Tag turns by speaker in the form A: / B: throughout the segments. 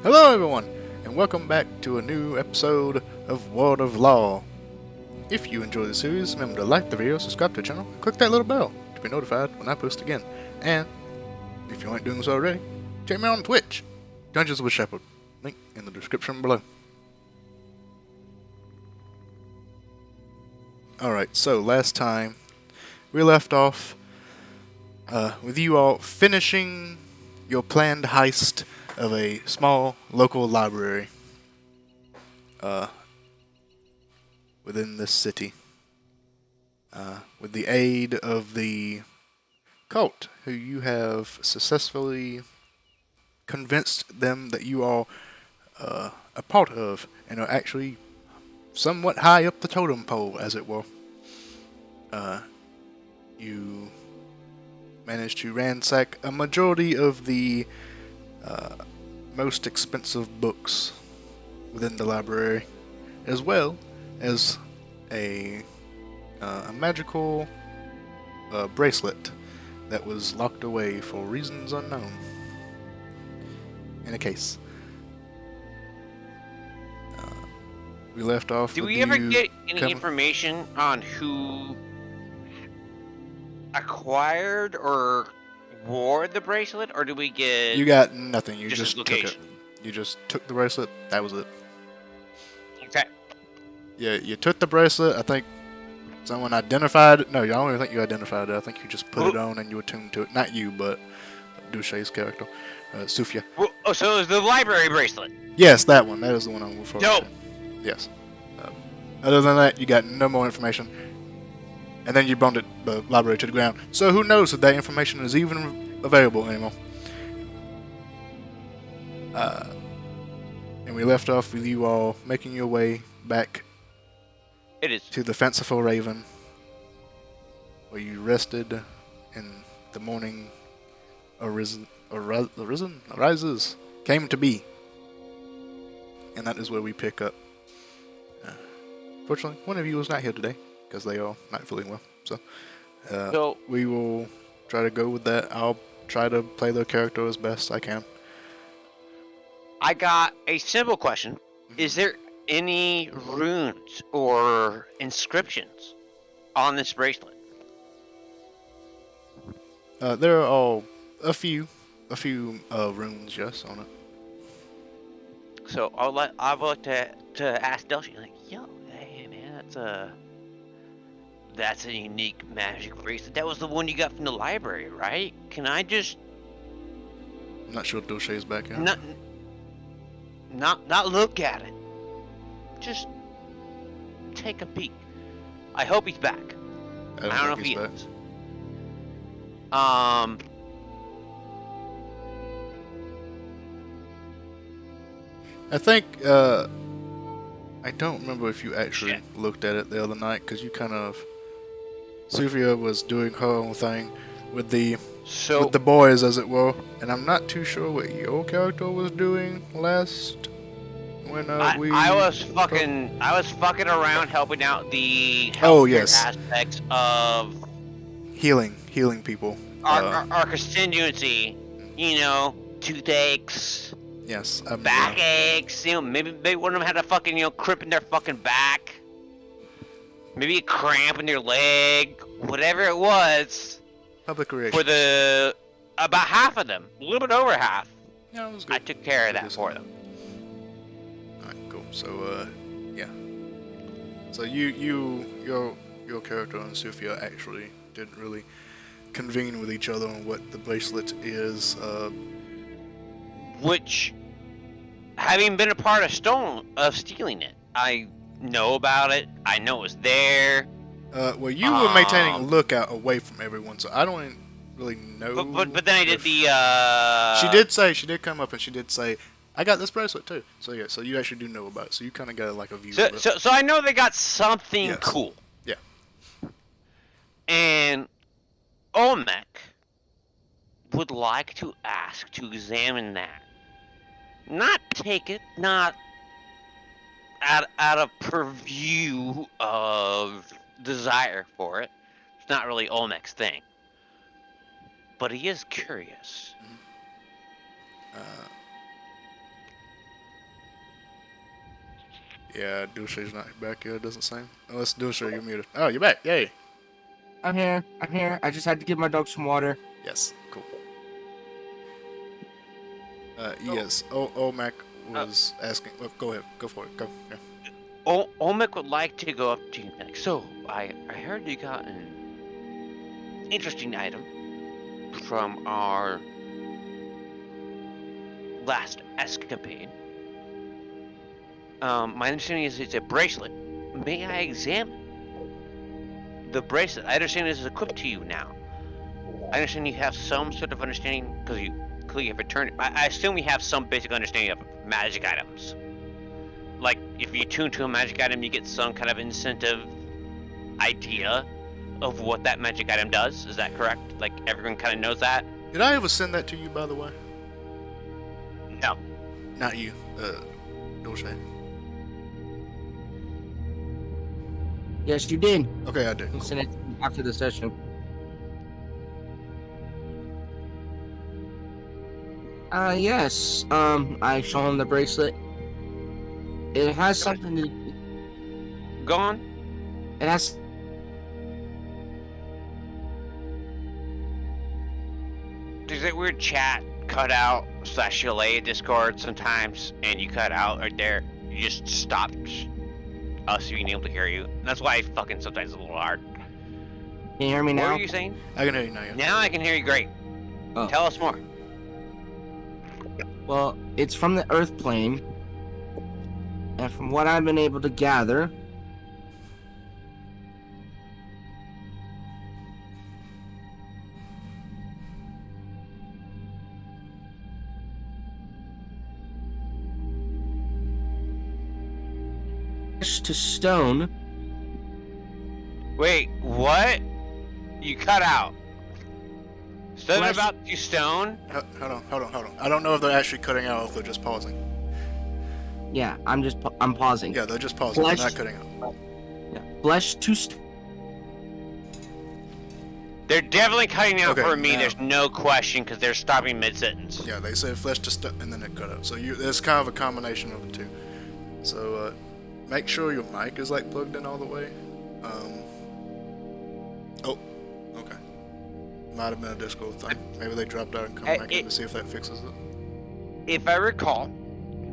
A: Hello everyone, and welcome back to a new episode of World of Law. If you enjoy the series, remember to like the video, subscribe to the channel, and click that little bell to be notified when I post again. And, if you aren't doing so already, check me out on Twitch, Dungeons with Shepherd, link in the description below. Alright, so last time we left off with you all finishing your planned heist of a small local library within this city with the aid of the cult, who you have successfully convinced them that you are a part of and are actually somewhat high up the totem pole, as it were. You managed to ransack a majority of the most expensive books within the library, as well as a magical bracelet that was locked away for reasons unknown in a case. We left off.
B: Do we ever get any information on who acquired or wore the bracelet, or do we get?
A: You got nothing. You
B: just
A: took it. You just took the bracelet. That was it.
B: Okay.
A: Yeah, you took the bracelet. I think someone identified it. No, I don't even think you identified it. I think you just put it on and you attuned to it. Not you, but Duche's character, Sufia.
B: Well, oh, so it was the library bracelet.
A: Yes, that one. That is the one I'm referring
B: Dope.
A: to. Yes. Other than that, you got no more information. And then you burned the library to the ground. So who knows if that information is even available anymore. And we left off with you all making your way back to the fanciful Raven, where you rested in the morning arises, came to be. And that is where we pick up. Fortunately, one of you was not here today, because they are not feeling well. So we will try to go with that. I'll try to play the character as best I can.
B: I got a simple question. Mm-hmm. Is there any runes or inscriptions on this bracelet?
A: There are all a few runes, yes, on it.
B: So I would like to ask Delshi, like, yo, hey man, that's a unique magic bracelet. That was the one you got from the library, right? Can I just?
A: I'm not sure Duche's back here.
B: Not look at it. Just take a peek. I hope he's back.
A: I don't know if he is. I think, I don't remember if you actually looked at it the other night, because you kind of, Sufia was doing her own thing with the boys, as it were, and I'm not too sure what your character was doing last when I
B: was fucking around helping out the aspects of
A: healing people.
B: Our constituency, you know, toothaches.
A: Yes.
B: Backaches, you know, maybe one of them had a fucking, crimp in their fucking back. Maybe a cramp in their leg. Whatever it was.
A: Public relations.
B: For about half of them. A little bit over half.
A: Yeah, it was good.
B: I took care of that for them.
A: Alright, cool. So, yeah. So your character and Sufia actually didn't really convene with each other on what the bracelet is.
B: Which, having been a part of stealing it, I know about it. I know it was there.
A: Well, you were maintaining a lookout away from everyone, so I don't really know.
B: But then I did the.
A: She did come up and she did say, I got this bracelet too. So yeah, so you actually do know about it. So you kind of got like a view of it.
B: So I know they got something cool.
A: Yeah.
B: And Olmec would like to ask to examine that. Not take it, not out of purview of desire for it. It's not really Olmec's thing. But he is curious.
A: Yeah, Dulce's not back yet, it doesn't seem. Unless Dulce, you're muted. Oh, you're back. Yay.
C: I'm here. I'm here. I just had to give my dog some water.
A: Yes, cool. Yes, Olmec was asking. Well, go ahead. Go for it. Go. Yeah.
B: Olmec would like to go up to you next. So, I heard you got an interesting item from our last escapade. My understanding is it's a bracelet. May I examine the bracelet? I understand this is equipped to you now. I understand you have some sort of understanding because you clearly have returned. I assume you have some basic understanding of magic items. Like if you tune to a magic item, you get some kind of incentive idea of what that magic item does. Is that correct? Like everyone kind of knows that?
A: Did I ever send that to you, by the way?
B: No.
A: Not you, Dulce.
C: Yes, you did.
A: Okay, I did.
C: I'll send it after the session. Yes. I show him the bracelet. It has something to.
B: Go on.
C: It has.
B: There's that weird chat cut out / delay Discord sometimes, and you cut out right there. You just stopped us being able to hear you. And that's why fucking sometimes it's a little hard.
C: Can you hear me
B: What
C: now?
B: were you saying?
A: I can hear you now. Yeah.
B: Now I can hear you great.
C: Oh.
B: Tell us more.
C: Well, it's from the Earth plane, and from what I've been able to gather, to stone.
B: Wait, what? You cut out. Something
C: Flesh-
B: about you stone?
A: Hold on. I don't know if they're actually cutting out or if they're just pausing.
C: Yeah, I'm pausing.
A: Yeah, they're just pausing.
C: Flesh-
A: They're not cutting out.
C: Yeah. Flesh to stone.
B: They're definitely cutting out
A: Okay,
B: for me.
A: now-
B: There's no question because they're stopping mid-sentence.
A: Yeah, they said flesh to stuff and then it cut out. So it's kind of a combination of the two. So make sure your mic is like plugged in all the way. Oh, okay. Might have been a Discord thing. Maybe they dropped out and come back in to see if that fixes it.
B: If I recall,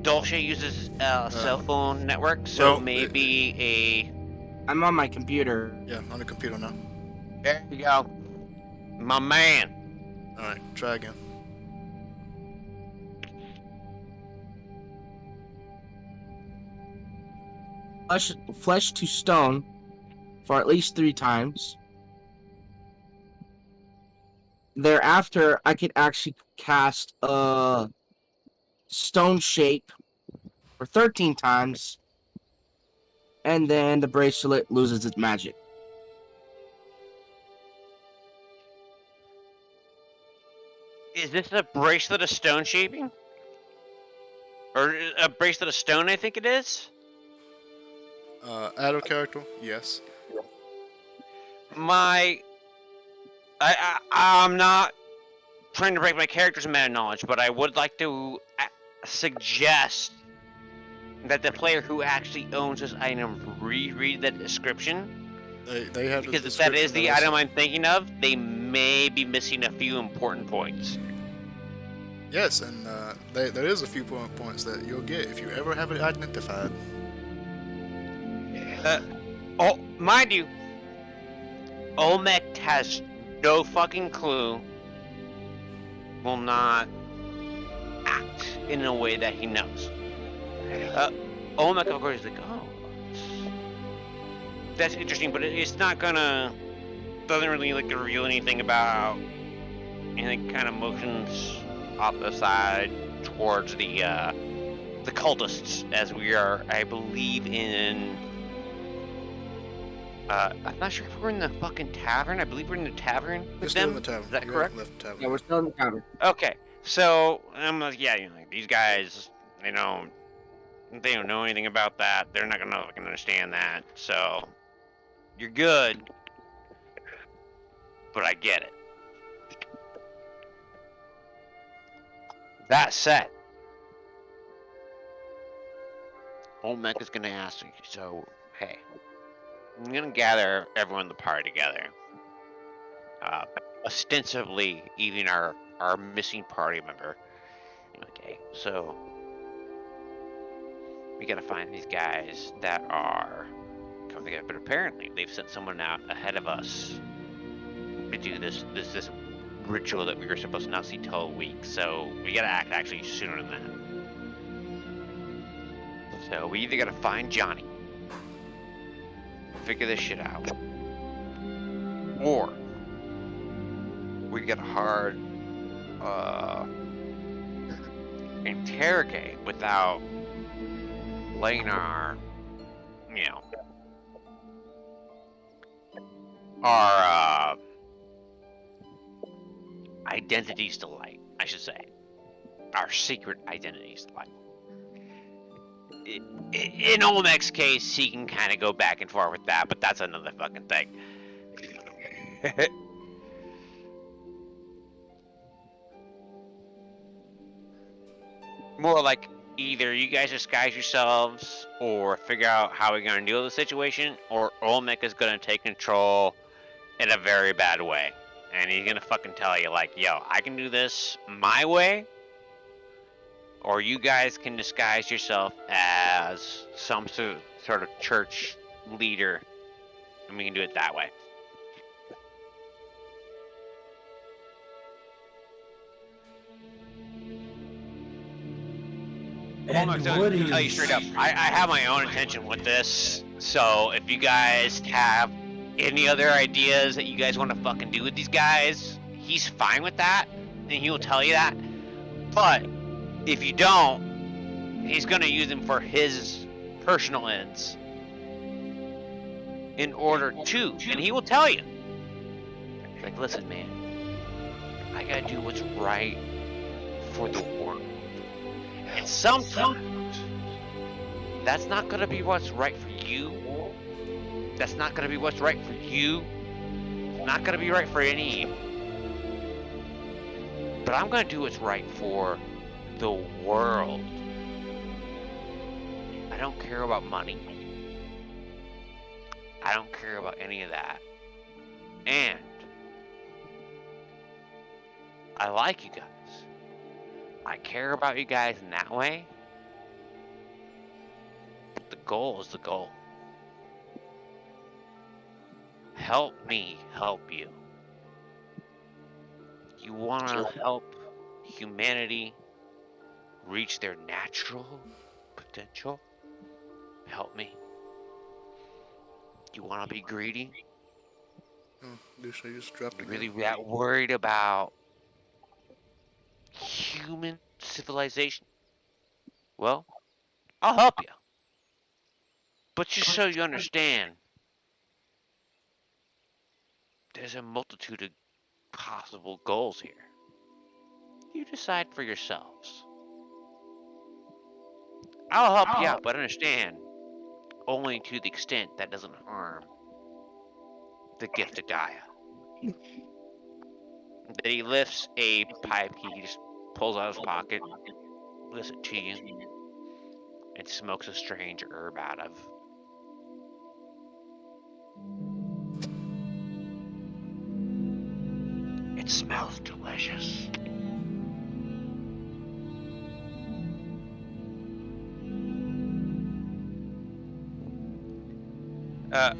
B: Dulce uses a cell phone network, so
A: well,
B: maybe
C: I'm on my computer.
A: Yeah, on the computer now.
B: There you go. My man.
A: All right, try again.
C: Flesh to stone for at least 3 times. Thereafter, I could actually cast a stone shape for 13 times, and then the bracelet loses its magic.
B: Is this a bracelet of stone shaping? Or a bracelet of stone, I think it is?
A: Out of character, yes.
B: I'm not trying to break my character's meta knowledge, but I would like to suggest that the player who actually owns this item reread that description.
A: They have
B: because if that is the item I'm thinking of, they may be missing a few important points.
A: Yes, and there is a few points that you'll get if you ever have it identified.
B: Oh, mind you, Olmec has no fucking clue. Will not act in a way that he knows. Olmec, of course, is like, oh, that's interesting, but it's not gonna. Doesn't really like reveal anything about any kind of motions off the side towards the cultists, as we are, I believe, in. I'm not sure if we're in the fucking tavern. I believe we're in the tavern with
A: We're still
B: them.
A: in the tavern.
B: Is that
A: We
B: correct?
A: haven't left the tavern.
C: Yeah, we're still in the tavern.
B: Okay, so I'm like, yeah, you know, like, these guys, they don't know anything about that. They're not gonna fucking understand that. So you're good, but I get it. That said, Olmec is gonna ask you, so, hey, I'm gonna gather everyone in the party together. Ostensibly, even our missing party member. Okay, so we gotta find these guys that are coming together, but apparently they've sent someone out ahead of us to do this ritual that we were supposed to not see till a week. So we gotta act actually sooner than that. So we either gotta find Johnny, figure this shit out, or we gotta hard interrogate without laying our, you know, our identities to light, I should say. Our secret identities to light. In Olmec's case, he can kind of go back and forth with that, but that's another fucking thing. More like either you guys disguise yourselves or figure out how we're going to deal with the situation, or Olmec is going to take control in a very bad way. And he's going to fucking tell you, like, yo, I can do this my way, or you guys can disguise yourself as some sort of church leader, and we can do it that way.
D: And
B: I'm going to tell you straight up, I have my own intention with this, so if you guys have any other ideas that you guys want to fucking do with these guys, he's fine with that, and he will tell you that. But if you don't, he's going to use them for his personal ends in order to, and he will tell you. Like, listen, man, I gotta do what's right for the world. And sometimes, that's not gonna be what's right for you. That's not gonna be what's right for you. It's not gonna be right for any of you. But I'm gonna do what's right for the world. I don't care about money. I don't care about any of that. And I like you guys. I care about you guys in that way. But the goal is the goal. Help me help you. You want to help humanity reach their natural potential? Help me. You want to be greedy?
A: Dude, so you just dropped it.
B: Really that worried about human civilization? Well, I'll help you. But just so you understand, there's a multitude of possible goals here. You decide for yourselves. I'll help you out, but understand, only to the extent that doesn't harm the gift of Gaia. Then he lifts a pipe, he just pulls out of his pocket, lifts it to you, and smokes a strange herb out of. It smells delicious.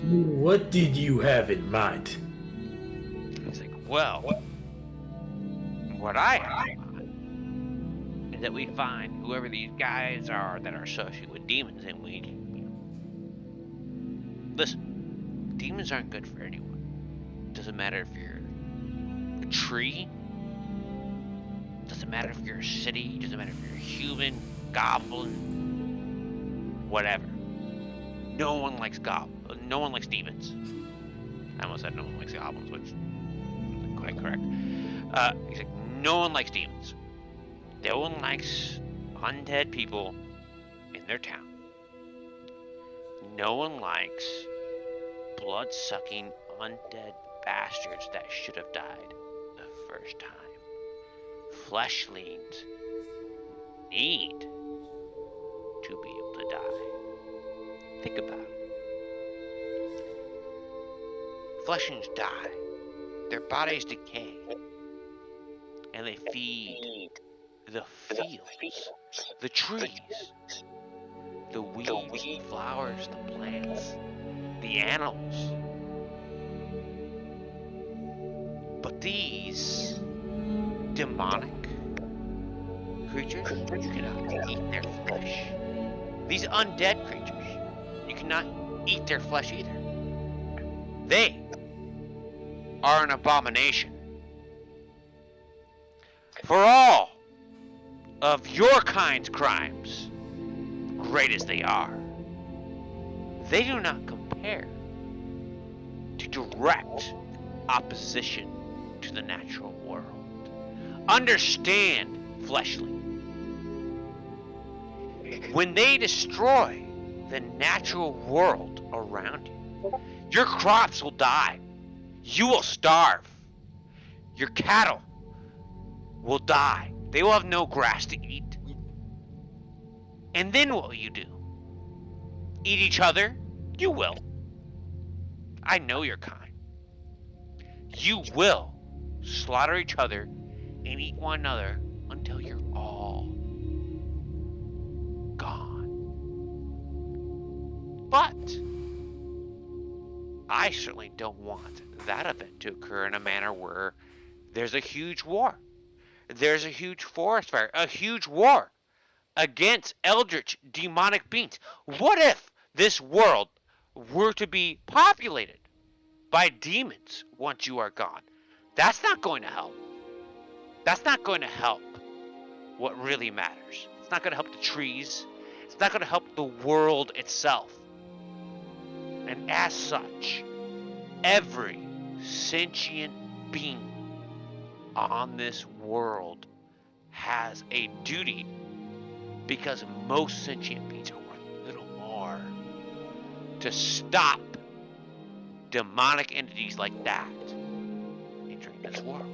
D: What did you have in mind?
B: He's like, well, what I have in mind is that we find whoever these guys are that are associated with demons, and we, listen, demons aren't good for anyone. Doesn't matter if you're a tree, doesn't matter if you're a city, doesn't matter if you're a human, goblin, whatever. No one likes no one likes demons. I almost said no one likes goblins, which isn't quite correct. He's like, no one likes demons. No one likes undead people in their town. No one likes blood-sucking undead bastards that should have died the first time. Fleshlings need to be able to die. fleshings die, their bodies decay, and they feed the fields, the trees, the weeds, the flowers, the plants, the animals. But these demonic creatures, you cannot eat their flesh. These undead creatures, you cannot eat their flesh either. They are an abomination. For all of your kind's crimes, great as they are, they do not compare to direct opposition to the natural world. Understand, fleshly, when they destroy the natural world around you, your crops will die. You will starve. Your cattle will die. They will have no grass to eat. And then what will you do? Eat each other? You will. I know your kind. You will slaughter each other and eat one another until you're all gone. But I certainly don't want that event to occur in a manner where there's a huge war. There's a huge forest fire, a huge war against eldritch demonic beings. What if this world were to be populated by demons once you are gone? That's not going to help. That's not going to help what really matters. It's not going to help the trees. It's not going to help the world itself. And as such, every sentient being on this world has a duty, because most sentient beings are worth little more, to stop demonic entities like that entering this world.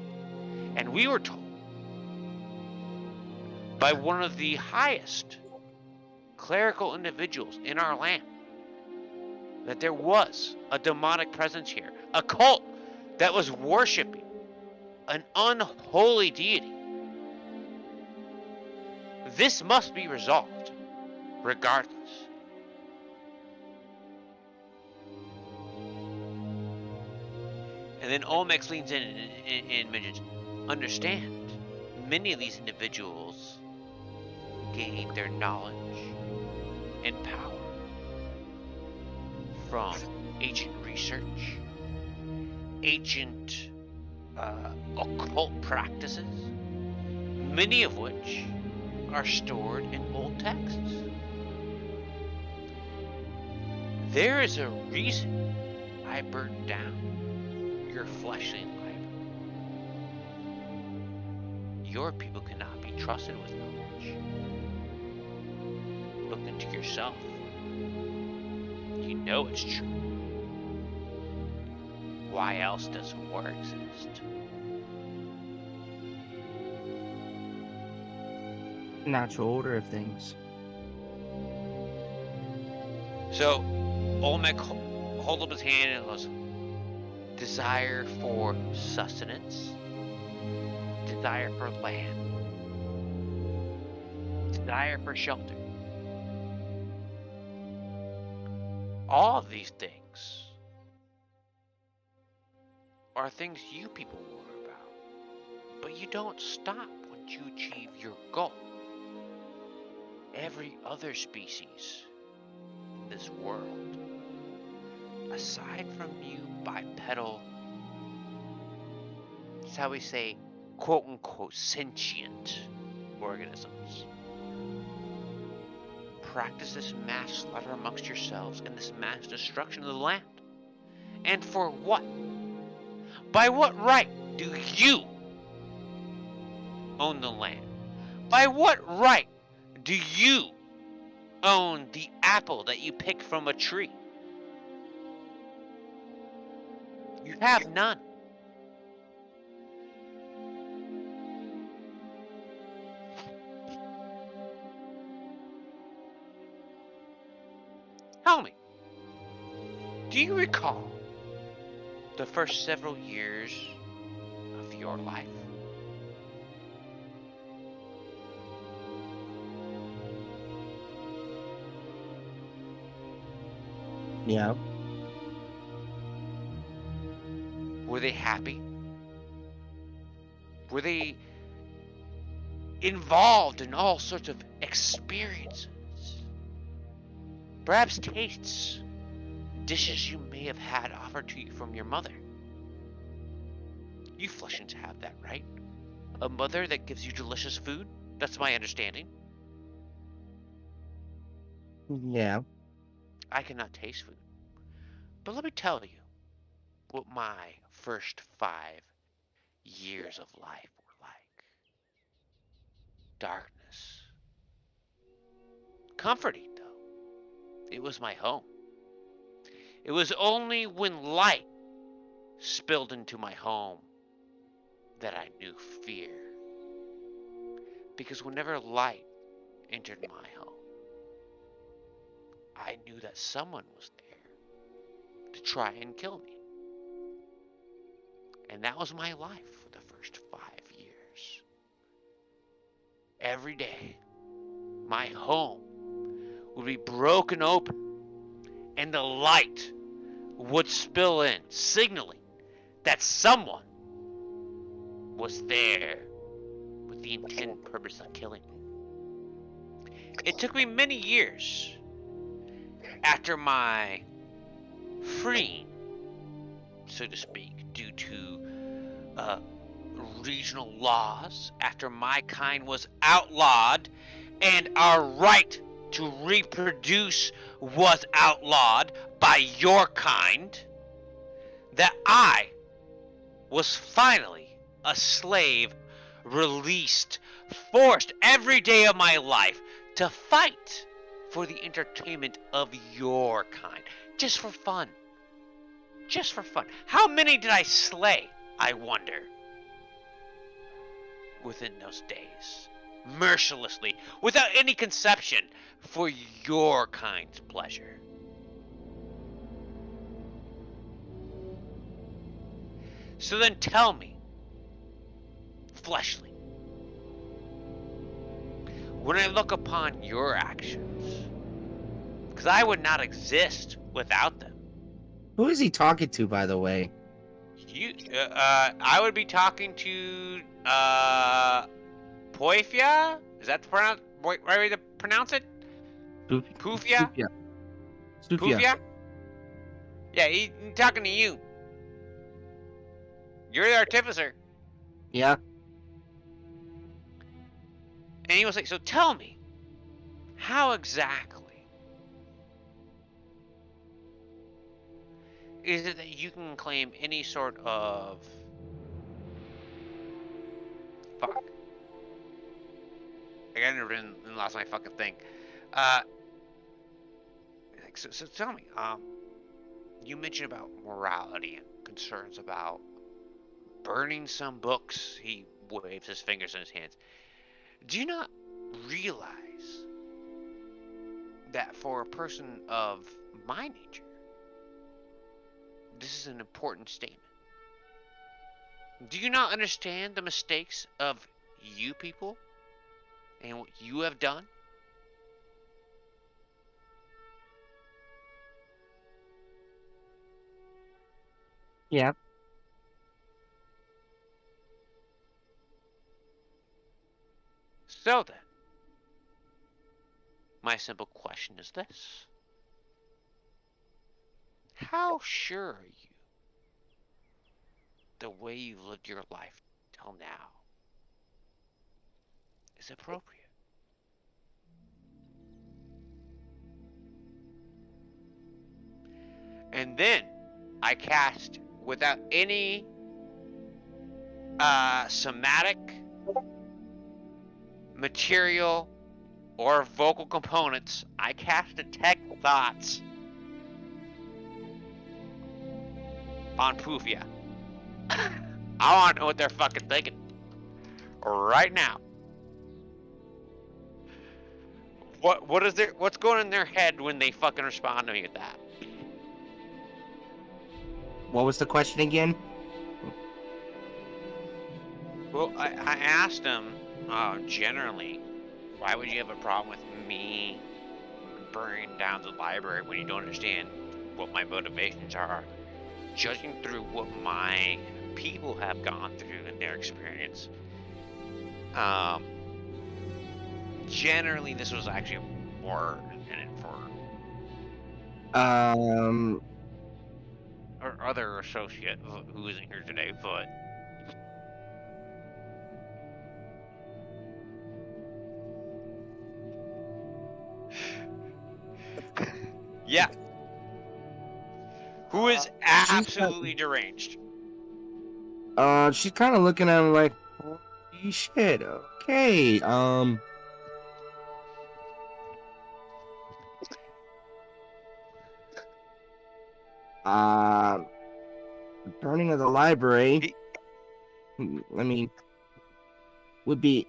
B: And we were told by one of the highest clerical individuals in our land that there was a demonic presence here, a cult that was worshiping an unholy deity. This must be resolved, regardless. And then Olmex leans in and mentions, understand, many of these individuals gained their knowledge and power from ancient research, ancient occult practices, many of which are stored in old texts. There is a reason I burned down your fleshly life. Your people cannot be trusted with knowledge. Look into yourself. You know it's true. Why else does war exist?
C: Natural order of things.
B: So, Olmec holds up his hand and goes, desire for sustenance, desire for land, desire for shelter. All of these things are things you people worry about. But you don't stop once you achieve your goal. Every other species in this world, aside from you bipedal, that's how we say quote-unquote sentient organisms, practice this mass slaughter amongst yourselves and this mass destruction of the land. And for what? By what right do you own the land? By what right do you own the apple that you pick from a tree? You have none. Tell me, do you recall the first several years of your life.
C: Yeah.
B: Were they happy? Were they involved in all sorts of experiences? Perhaps tastes, dishes you may have had offered to you from your mother. You Fleshings have that, right? A mother that gives you delicious food? That's my understanding.
C: Yeah.
B: I cannot taste food. But let me tell you what my first 5 years of life were like. Darkness. Comforting, though. It was my home. It was only when light spilled into my home that I knew fear. Because whenever light entered my home, I knew that someone was there to try and kill me. And that was my life for the first 5 years. Every day, my home would be broken open and the light would spill in, signaling that someone was there with the intent and purpose of killing me. It took me many years after my freeing, so to speak, due to regional laws, after my kind was outlawed and our right to reproduce was outlawed by your kind, that I was finally a slave, released, forced every day of my life to fight for the entertainment of your kind, just for fun. Just for fun. How many did I slay, I wonder, within those days? Mercilessly, without any conception, for your kind's pleasure. So then tell me, Fleshly, when I look upon your actions, because I would not exist without them.
C: Who is he talking to, by the way?
B: I would be talking to, Poifia? Is that the right way to pronounce it? Poofia?
C: Stupia.
B: Poofia? Yeah, he's talking to you. You're the artificer.
C: Yeah.
B: And he was like, so tell me, how exactly is it that you can claim any sort of... Fuck. I got it written and lost my fucking thing. So tell me, you mentioned about morality and concerns about burning some books. He waves his fingers in his hands. Do you not realize that for a person of my nature, this is an important statement? Do you not understand the mistakes of you people and what you have done?
C: Yeah.
B: So then, my simple question is this. How sure are you the way you've lived your life till now is appropriate? And then I cast, without any somatic material or vocal components, I cast Detect Thoughts on Poofia. I want to know what they're fucking thinking right now. What's going in their head when they fucking respond to me with that?
C: What was the question again?
B: Well, I asked him, generally, why would you have a problem with me burning down the library when you don't understand what my motivations are? Judging through what my people have gone through in their experience, generally this was actually more intended for our other associate who isn't here today, but yeah, who is absolutely deranged.
C: She's kind of looking at him like, holy shit, okay, burning of the library, I mean, would be,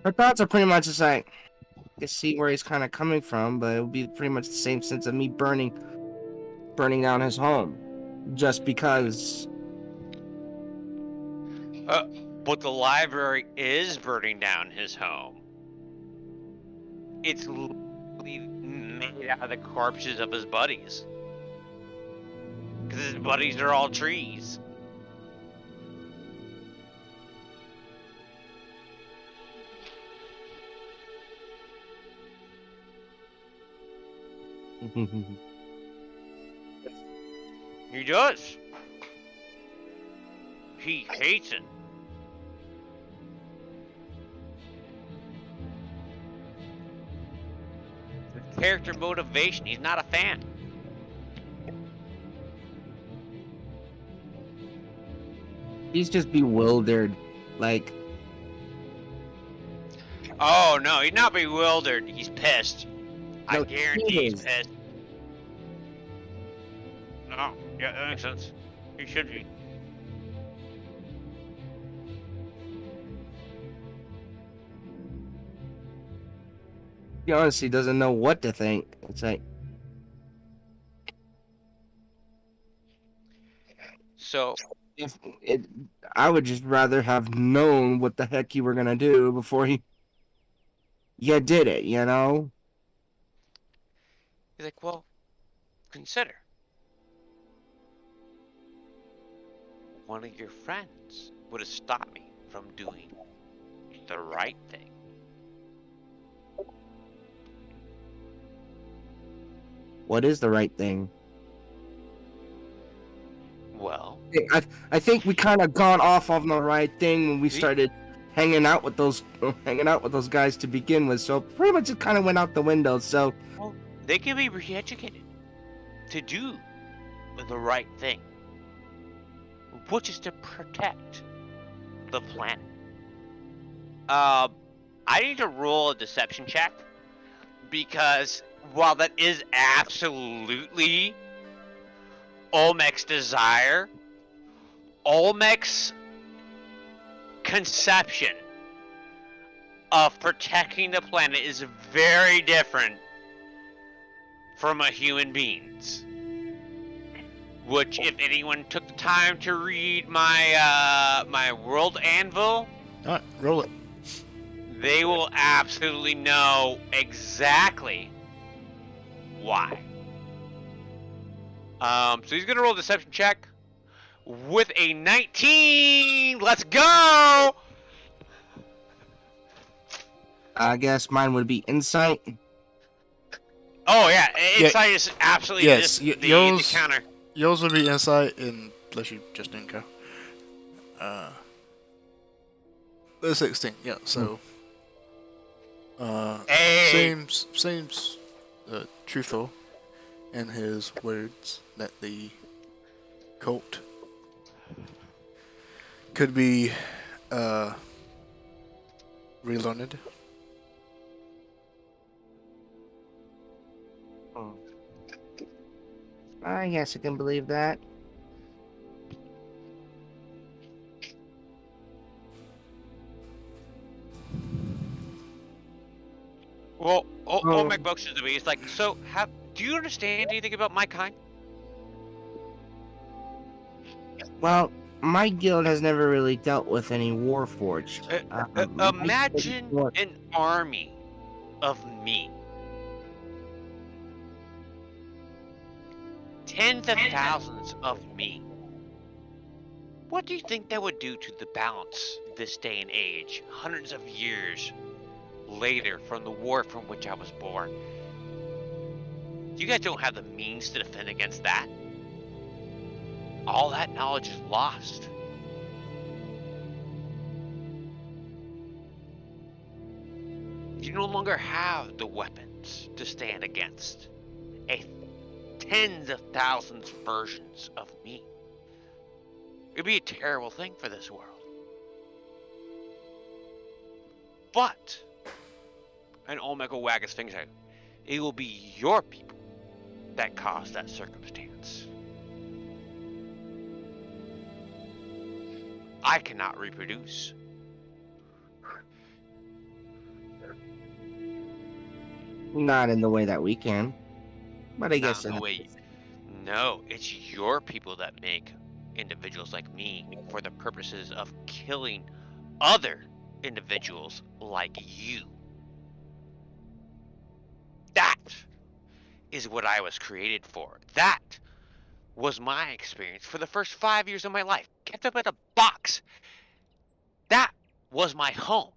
C: her thoughts are pretty much just like, I can see where he's kind of coming from, but it would be pretty much the same sense of me burning down his home, just because.
B: But the library is burning down his home. It's literally made out of the corpses of his buddies. Because his buddies are all trees. He does. He hates it. The character motivation, he's not a fan.
C: He's just bewildered, like.
B: Oh no, he's not bewildered. He's pissed. I
C: No,
B: guarantee
C: he
B: he's
C: is.
B: pissed. No, yeah, that makes sense. He should be.
C: He honestly doesn't know what to think. It's like,
B: So,
C: if it, I would just rather have known what the heck you were gonna do before you did it, you know?
B: he's like, well, consider. One of your friends would have stopped me from doing the right thing.
C: What is the right thing?
B: Well,
C: I think we kind of gone off on the right thing when we started hanging out with those guys to begin with. So pretty much it kind of went out the window. So
B: they can be re-educated to do the right thing, which is to protect the planet. I need to roll a deception check because while that is absolutely Olmec's desire, Olmec's conception of protecting the planet is very different from a human being's. Which, if anyone took the time to read my my World Anvil,
A: Alright, roll it.
B: they will absolutely know exactly why. So he's gonna roll a deception check with a 19. Let's go!
C: I guess mine would be insight.
B: Oh yeah, insight is absolutely
A: yes,
B: the counter.
A: Yours would be insight, unless you just didn't go. The 16, yeah. So,
B: Hey.
A: seems truthful in his words that the cult could be relearned.
C: I guess I can believe that.
B: Well, Olmec motions to me. He's like, so Do you understand anything about my kind?
C: Well, my guild has never really dealt with any Warforged. My
B: Imagine
C: guild-
B: an army of me. Tens of thousands of me. What do you think that would do to the balance this day and age, hundreds of years later from the war from which I was born? You guys don't have the means to defend against that. All that knowledge is lost. You no longer have the weapons to stand against a tens of thousands versions of me. It'd be a terrible thing for this world. But, and Olmec will wag his fingers out, it will be your people that caused that circumstance. I cannot reproduce.
C: Not in the way that we can. But I guess
B: Not in the way. No, it's your people that make individuals like me for the purposes of killing other individuals like you. That is what I was created for. That was my experience for the first 5 years of my life. Kept up in a box. That was my home.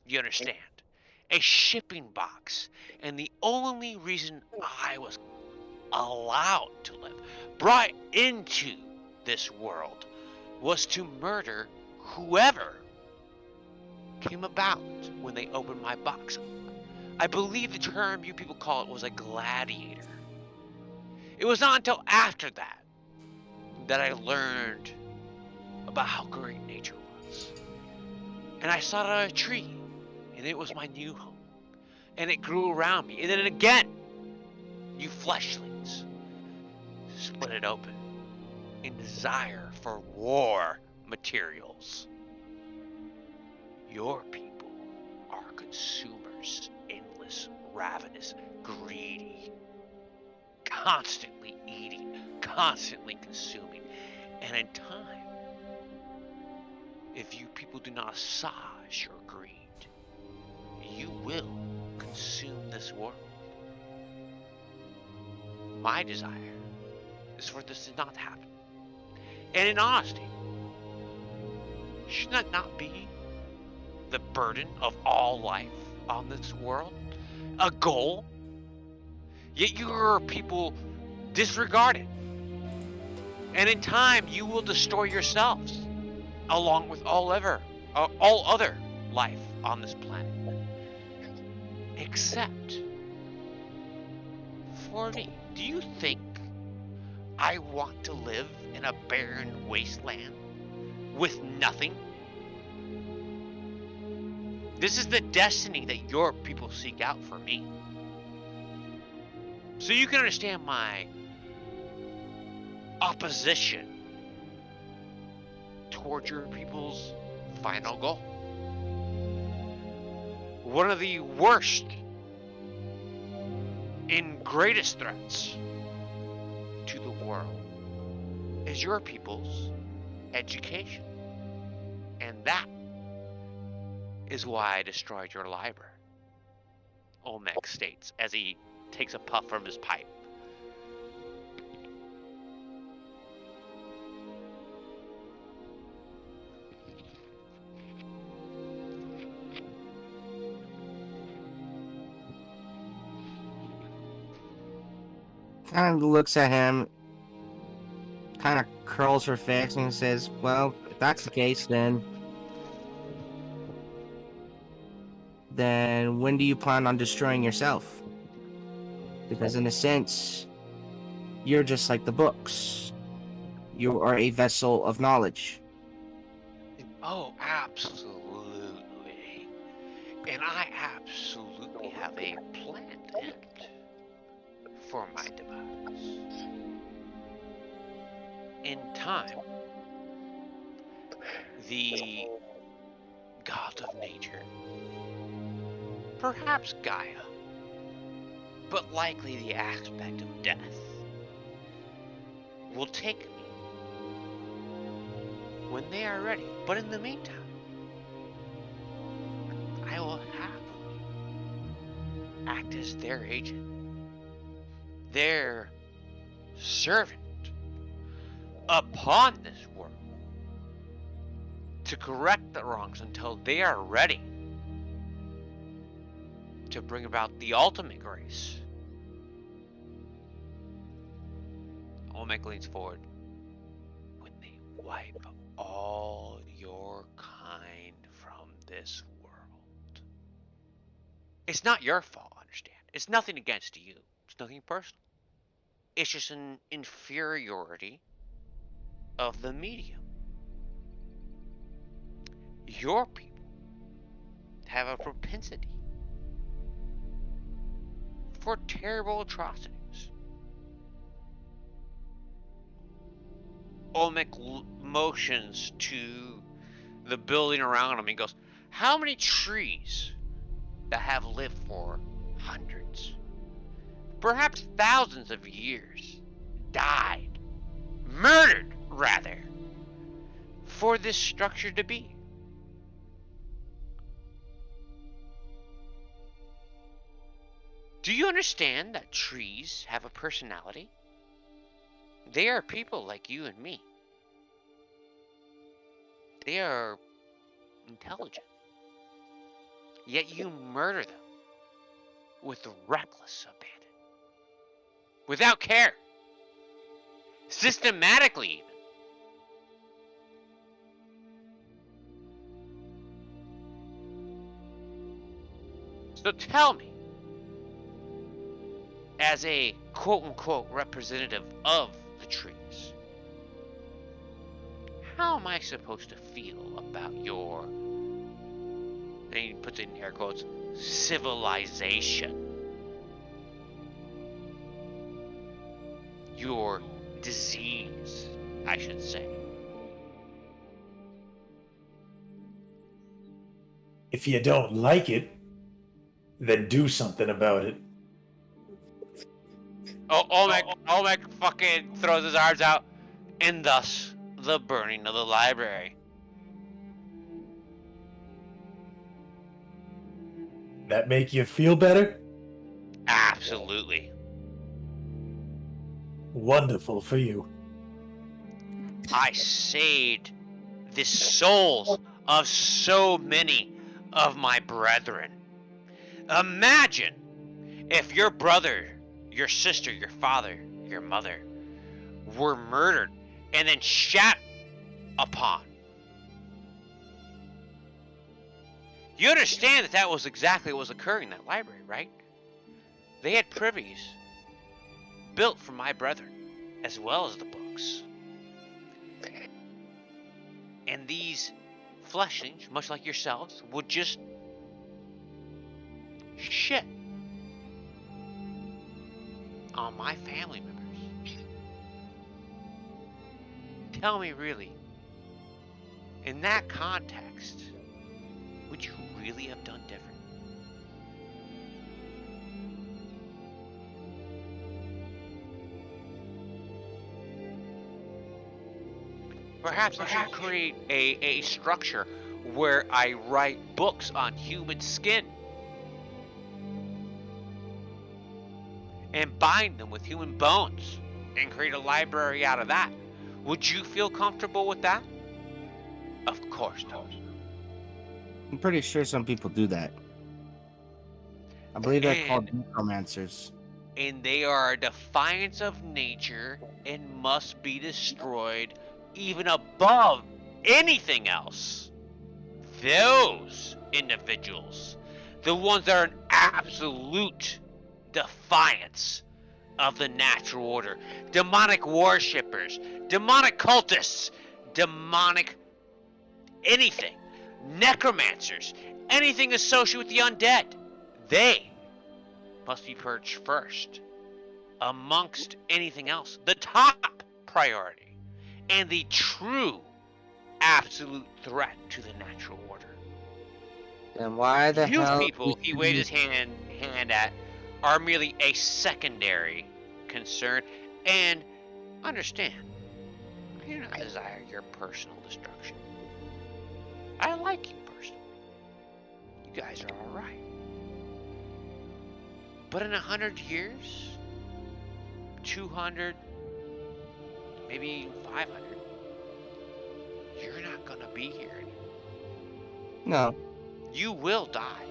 B: You understand? A shipping box. And the only reason I was allowed to live, brought into this world, was to murder whoever came about when they opened my box. I believe the term you people call it was a gladiator. It was not until after that that I learned about how great nature was. And I saw it on a tree, and it was my new home. And it grew around me. And then again, you fleshlings split it open in desire for war materials. Your people are consumers, endless, ravenous, greedy, constantly eating, constantly consuming. And in time, if you people do not assuage your greed, you will consume this world. My desire is for this to not happen. And in honesty, should that not be the burden of all life on this world? A goal? Yet your people disregard it. And in time, you will destroy yourselves, along with all other life on this planet. Except for me. Do you think I want to live in a barren wasteland with nothing? This is the destiny that your people seek out for me. So you can understand my opposition toward your people's final goal. One of the worst and greatest threats to the world is your people's education. And that is why I destroyed your library, Olmec states as he takes a puff from his pipe.
C: kind of looks at him, kind of curls her face and says, well, if that's the case, then when do you plan on destroying yourself? Because in a sense, you're just like the books. You are a vessel of knowledge.
B: Oh, absolutely. And I absolutely have a planned end for my demise. In time, the god of nature, perhaps Gaia, but likely the aspect of death, will take me when they are ready. But in the meantime, I will happily act as their agent, their servant upon this world, to correct the wrongs until they are ready to bring about the ultimate grace. Olmec leans forward. When they wipe all your kind from this world. It's not your fault, understand. It's nothing against you. It's nothing personal. It's just an inferiority of the medium. Your people have a propensity for terrible atrocities. Olmec motions to the building around him and goes, how many trees that have lived for hundreds, perhaps thousands of years, died, murdered rather, for this structure to be? Do you understand that trees have a personality? They are people like you and me. They are intelligent. Yet you murder them with reckless abandon. Without care. Systematically even. So tell me, as a quote-unquote representative of the trees, how am I supposed to feel about your, and he puts it in air quotes, civilization? Your disease, I should say.
D: If you don't like it, then do something about it.
B: Olmec fucking throws his arms out, and thus the burning of the library.
D: That make you feel better?
B: Absolutely.
D: Wonderful for you.
B: I saved the souls of so many of my brethren. Imagine if your brother, your sister, your father, your mother were murdered and then shat upon. You understand that that was exactly what was occurring in that library, right? They had privies built for my brethren, as well as the books. And these fleshlings, much like yourselves, would just shit on my family members. Tell me, really, in that context, would you really have done different? Perhaps I should create a structure where I write books on human skin and bind them with human bones and create a library out of that. Would you feel comfortable with that? Of course not.
C: I'm pretty sure some people do that. I believe they're called necromancers.
B: And they are a defiance of nature and must be destroyed even above anything else. Those individuals, the ones that are an absolute defiance of the natural order, demonic worshippers, demonic cultists, demonic anything, necromancers, anything associated with the undead, they must be purged first amongst anything else. The top priority and the true absolute threat to the natural order.
C: Then why the
B: You
C: hell?
B: people, he waved his hand at are merely a secondary concern. And understand, I do not desire your personal destruction. I like you personally. You guys are alright. But in 100 years, 200, maybe 500, you're not gonna be here anymore.
C: No,
B: You will die.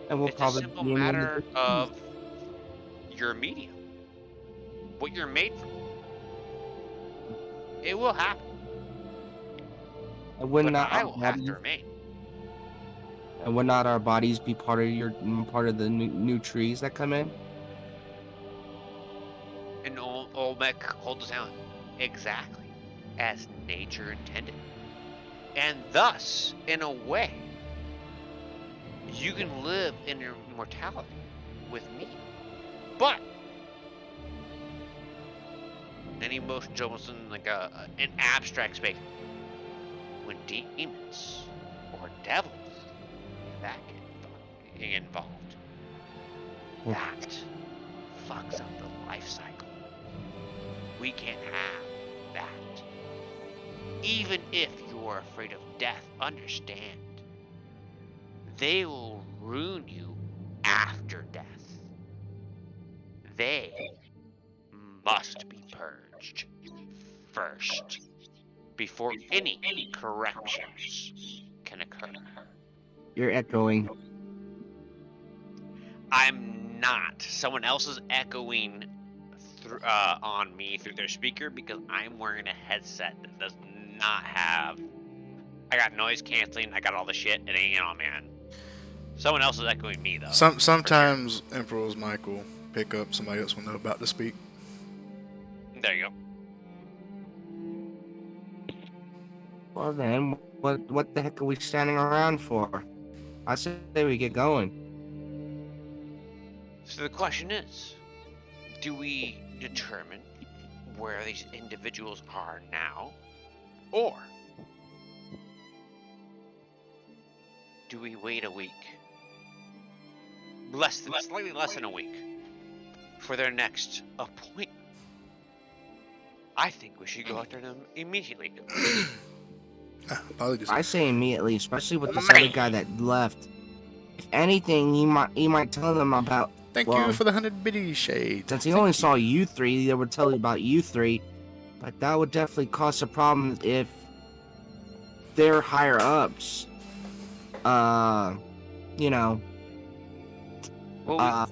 C: and we'll
B: It's a
C: probably
B: simple
C: be in one
B: matter
C: the
B: of your medium, what you're made from. It will happen,
C: and would
B: but
C: not
B: I
C: our
B: will have to
C: bodies,
B: remain.
C: and would not our bodies be part of part of the new trees that come in?
B: And Olmec holds us down. Exactly. As nature intended. And thus, in a way, you can live in your immortality with me. But an emotion's almost in like an abstract space. When demons or devils that get involved, that fucks up the life cycle. We can't have that. Even if you're afraid of death, understand, they will ruin you after death. They must be purged first, before any corrections can occur.
C: You're echoing.
B: I'm not. Someone else is echoing on me through their speaker because I'm wearing a headset that does not have. I got noise canceling. I got all the shit. It ain't on, man. Someone else is echoing me though.
A: Sometimes Emperor's mic will pick up somebody else when they're about to speak.
B: There you go.
C: Well then, what the heck are we standing around for? I say we get going.
B: So the question is, do we determine where these individuals are now, or do we wait a week, slightly less than a week, for their next appointment? I think we should go after them immediately.
C: I say immediately, especially with this other guy that left. If anything, he might tell them about.
A: Thank you for the 100 bitty shade.
C: Since he only saw you three, they would tell you about you three. But that would definitely cause a problem if their higher ups, you know,
B: Well,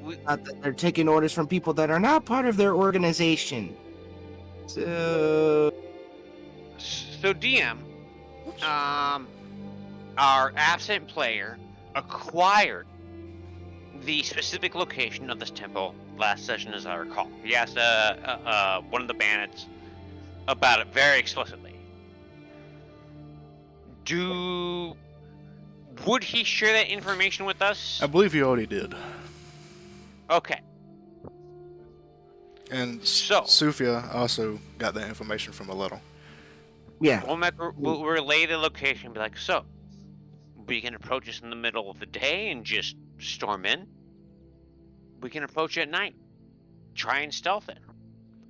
C: they're taking orders from people that are not part of their organization. So
B: DM, our absent player acquired the specific location of this temple last session, as I recall. He asked one of the bandits about it very explicitly. Would he share that information with us?
A: I believe he already did.
B: Okay.
A: And
B: So
A: Sufia also got that information from a little.
C: yeah,
B: we'll relay the location and be like, so, we can approach us in the middle of the day and just storm in. We can approach at night. Try and stealth it.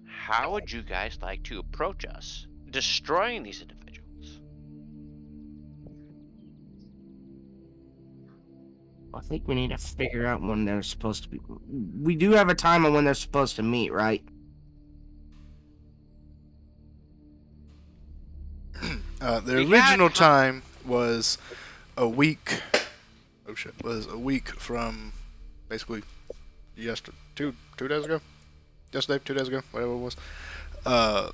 B: How would you guys like to approach us, destroying these individuals?
C: I think we need to figure out when they're supposed to be. We do have a time on when they're supposed to meet, right?
A: The original time was a week. Oh shit! Was a week from basically yesterday, two days ago. Yesterday, 2 days ago, whatever it was.
B: I'm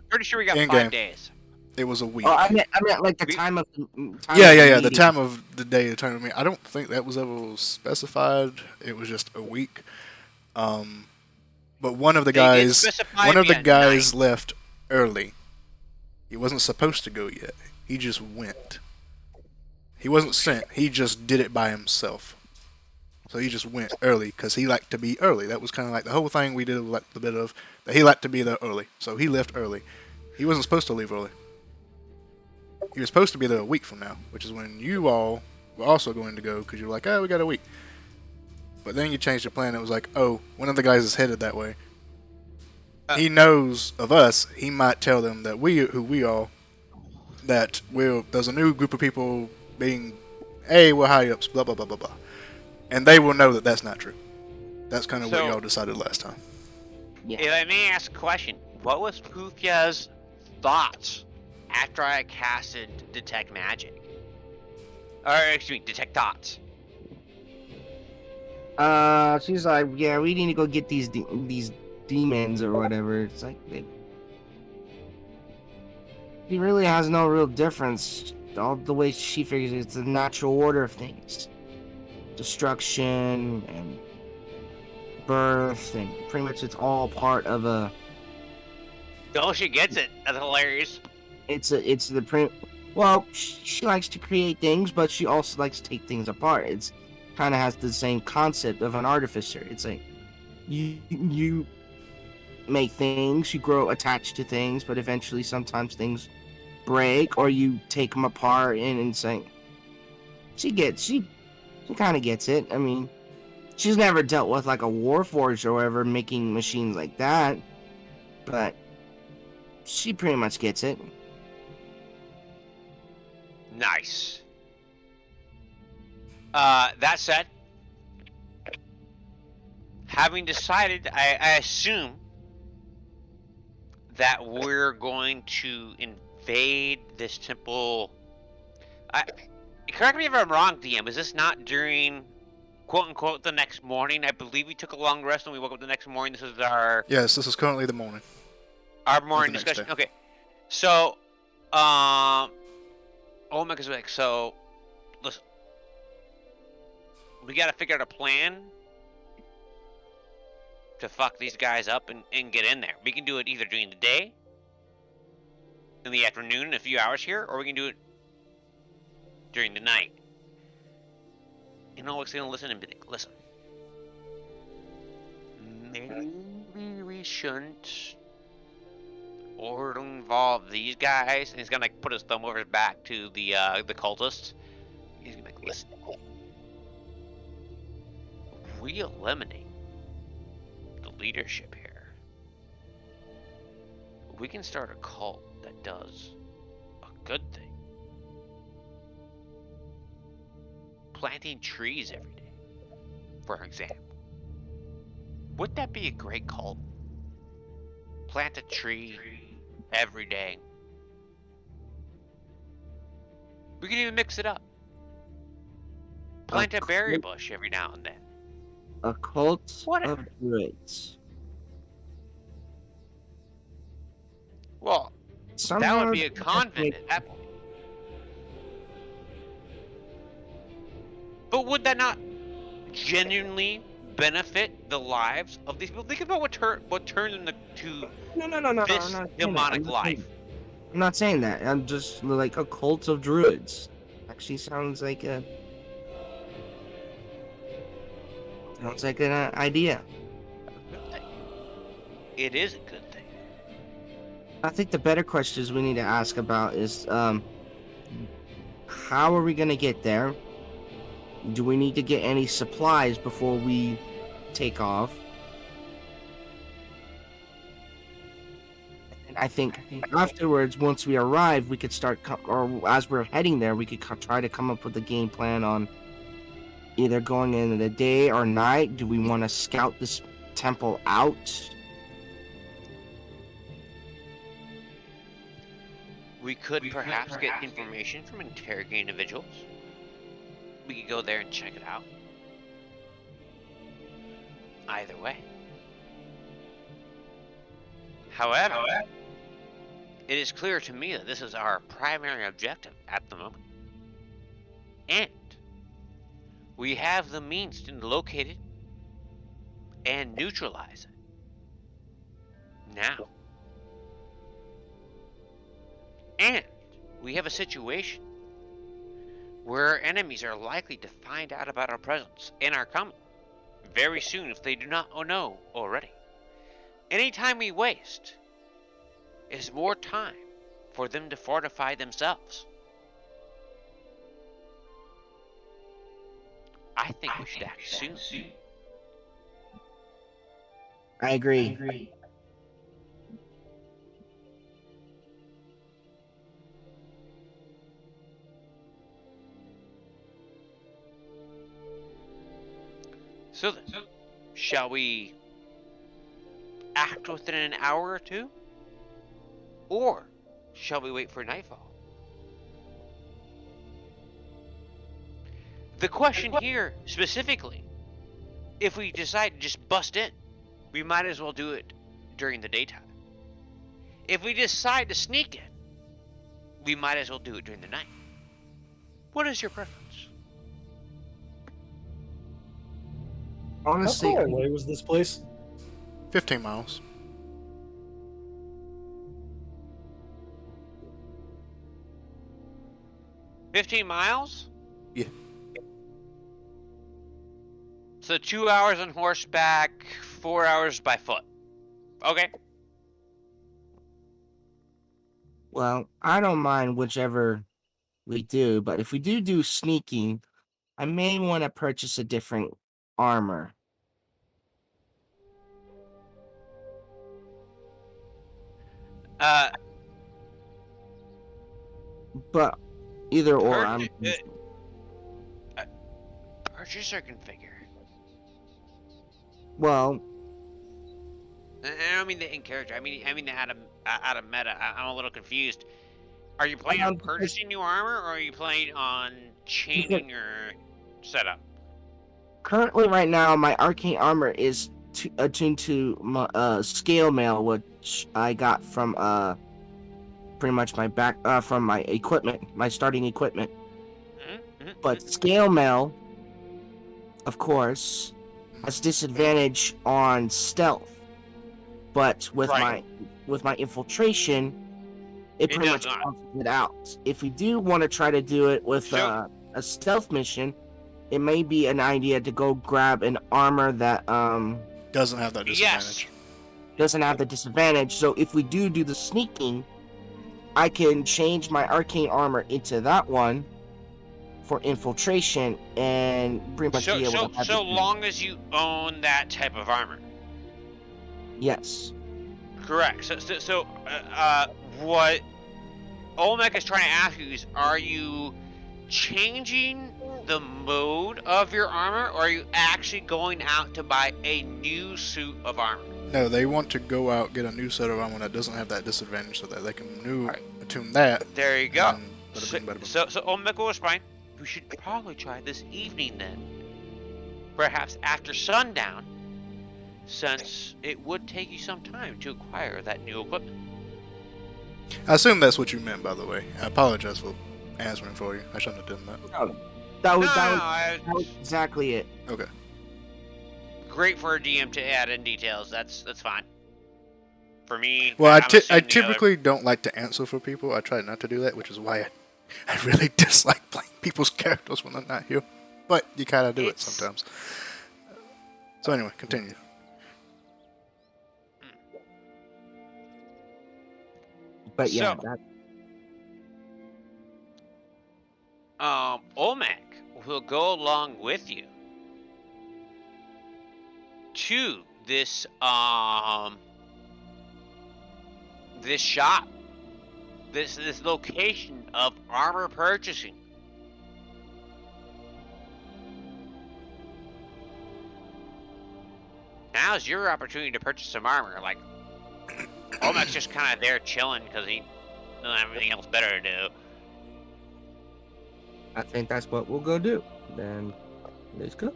B: pretty sure we got
A: in-game.
B: 5 days.
A: It was a week.
C: Oh, I meant like the time of.
A: Yeah. The time of the day, the time of meeting. I don't think that was ever specified. It was just a week. But one of the guys left early. He wasn't supposed to go yet. He just went. He wasn't sent. He just did it by himself. So he just went early because he liked to be early. That was kind of like the whole thing we did, like the bit of that he liked to be there early. So he left early. He wasn't supposed to leave early. He was supposed to be there a week from now, which is when you all were also going to go because you're like, oh, we got a week. But then you changed the plan. It was like, oh, one of the guys is headed that way.
B: Uh,
A: He knows of us. He might tell them that who we are. That there's a new group of people being, hey, we're high ups, blah blah blah blah blah, and they will know that that's not true. That's kind of what
B: So-
A: y'all decided last time.
C: Yeah.
B: If I may ask a question, what was Pufya's thoughts after I casted Detect Magic? Or, excuse me, Detect Thoughts.
C: She's like, yeah, we need to go get these demons or whatever. It's like he really has no real difference. All the way she figures it's the natural order of things, destruction and birth, and pretty much it's all part of a.
B: Oh, she gets it. That's hilarious.
C: It's the print. Well, she likes to create things, but she also likes to take things apart. It's kind of has the same concept of an artificer. It's like you make things, you grow attached to things, but eventually sometimes things break or you take them apart and say she kind of gets it. I mean, she's never dealt with like a warforged or whatever making machines like that, but she pretty much gets it.
B: Nice. That said, having decided, I assume that we're going to invade this temple. Correct me if I'm wrong, DM. Is this not during, quote unquote, the next morning? I believe we took a long rest and we woke up the next morning. This is our
A: Yes, this is currently the morning.
B: morning
A: next
B: discussion.
A: day.
B: Okay, so Olmec is like, so listen, we gotta figure out a plan to fuck these guys up and get in there. We can do it either during the day, in the afternoon, in a few hours here, or we can do it during the night. And Olmec's gonna listen and be like, listen, maybe we shouldn't or involve these guys. And he's gonna like put his thumb over his back to the cultists. He's gonna be like, listen, we eliminate the leadership here, we can start a cult that does a good thing. Planting trees every day, for example. Would that be a great cult? Plant a tree every day. We can even mix it up. Plant a berry bush every now and then.
C: A cult
B: Whatever.
C: of druids.
B: Well, that would be a convent at that point. But would that not genuinely benefit the lives of these people? Think about what turned them to
C: No,
B: this demonic life.
C: I'm not saying that. I'm just like a cult of druids. Actually, sounds like an idea.
B: Good thing. It is a good thing.
C: I think the better questions we need to ask about is, how are we gonna get there? Do we need to get any supplies before we take off? And I think afterwards, once we arrive, we could start, or as we're heading there, we could try to come up with a game plan on either going in the day or night. Do we want to scout this temple out?
B: We could perhaps get information from interrogating individuals. We could go there and check it out. Either way. However, it is clear to me that this is our primary objective at the moment. And we have the means to locate it and neutralize it. Now. And we have a situation where our enemies are likely to find out about our presence and our coming very soon if they do not know already. Any time we waste is more time for them to fortify themselves. I think we should act soon
C: I agree.
B: So then, shall we act within an hour or two? Or shall we wait for nightfall? The question here, specifically, if we decide to just bust in, we might as well do it during the daytime. If we decide to sneak in, we might as well do it during the night. What is your preference?
C: Honestly,
D: How far away was this place?
A: 15 miles.
B: $15 miles?
A: Yeah.
B: So 2 hours on horseback, 4 hours by foot. Okay.
C: well, I don't mind whichever we do, but if we do sneaking, I may want to purchase a different armor.
B: Uh,
C: But either or,
B: Pur-
C: I'm
B: purchase or configure?
C: well.
B: I don't mean the in character. I mean the out of meta. I'm a little confused. Are you planning on
C: Because
B: purchasing new armor, or are you planning on changing your setup?
C: currently, right now, my arcane armor is attuned to my scale mail, which I got from pretty much my back from my equipment, my starting equipment. But scale mail, of course, has disadvantage on stealth. But with
B: Right.
C: my infiltration, it
B: It
C: pretty
B: does
C: much
B: not.
C: cancels it out. If we do want to try to do it with
B: So-
C: a stealth mission, it may be an idea to go grab an armor that
A: Doesn't have that
B: Yes.
A: disadvantage.
C: doesn't have the disadvantage. So if we do the sneaking, I can change my arcane armor into that one for infiltration and pretty much be able to have
B: So
C: it.
B: long as you own that type of armor.
C: Yes.
B: Correct. So what Olmec is trying to ask you is, are you changing the mode of your armor, or are you actually going out to buy a new suit of armor?
A: No, they want to go out, get a new set of armor that doesn't have that disadvantage so that they can
B: Alright.
A: attune that.
B: There you go.
A: and then bada bing, bada boom.
B: So Olmec was fine. We should probably try this evening then. Perhaps after sundown, since it would take you some time to acquire that new equipment.
A: I assume that's what you meant, by the way. I apologize for answering for you. I shouldn't have done that.
C: That was,
B: No,
C: that was exactly it.
A: Okay.
B: great for a DM to add in details. That's fine. For me,
A: Well, I
B: I'm assuming the other-
A: typically don't like to answer for people. I try not to do that, which is why I really dislike playing people's characters when they're not here. But you kind of do it
B: It's-
A: sometimes. So anyway, continue.
C: But yeah,
B: So-
C: that,
B: Olmec will go along with you to this this shop, this location of armor purchasing. Now's your opportunity to purchase some armor. Like, Olmec's just kind of there chilling because he doesn't have anything else better to do.
C: I think that's what we'll go do. Then let's go.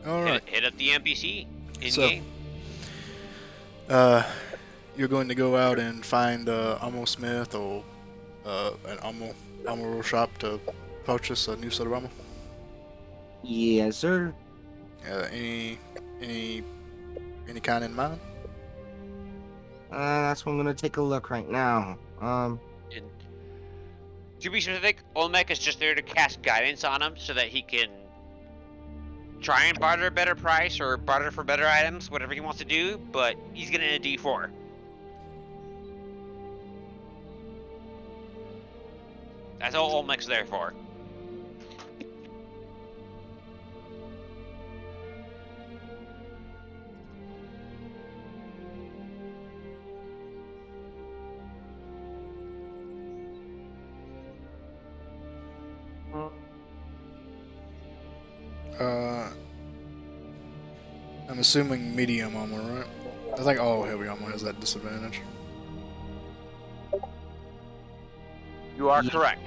A: All right.
B: Hit up the NPC in
A: So-
B: game.
A: You're going to go out and find a armor smith or an armor shop to purchase a new set of armor.
C: Yes, sir.
A: Any kind in mind?
C: That's what I'm gonna take a look right now.
B: And to be specific, Olmec is just there to cast guidance on him so that he can try and barter a better price or barter for better items, whatever he wants to do, but he's getting a D4. That's all Olmec's there for.
A: I'm assuming medium armor, right? I think all heavy armor has that disadvantage.
B: You are
C: Yeah.
B: correct.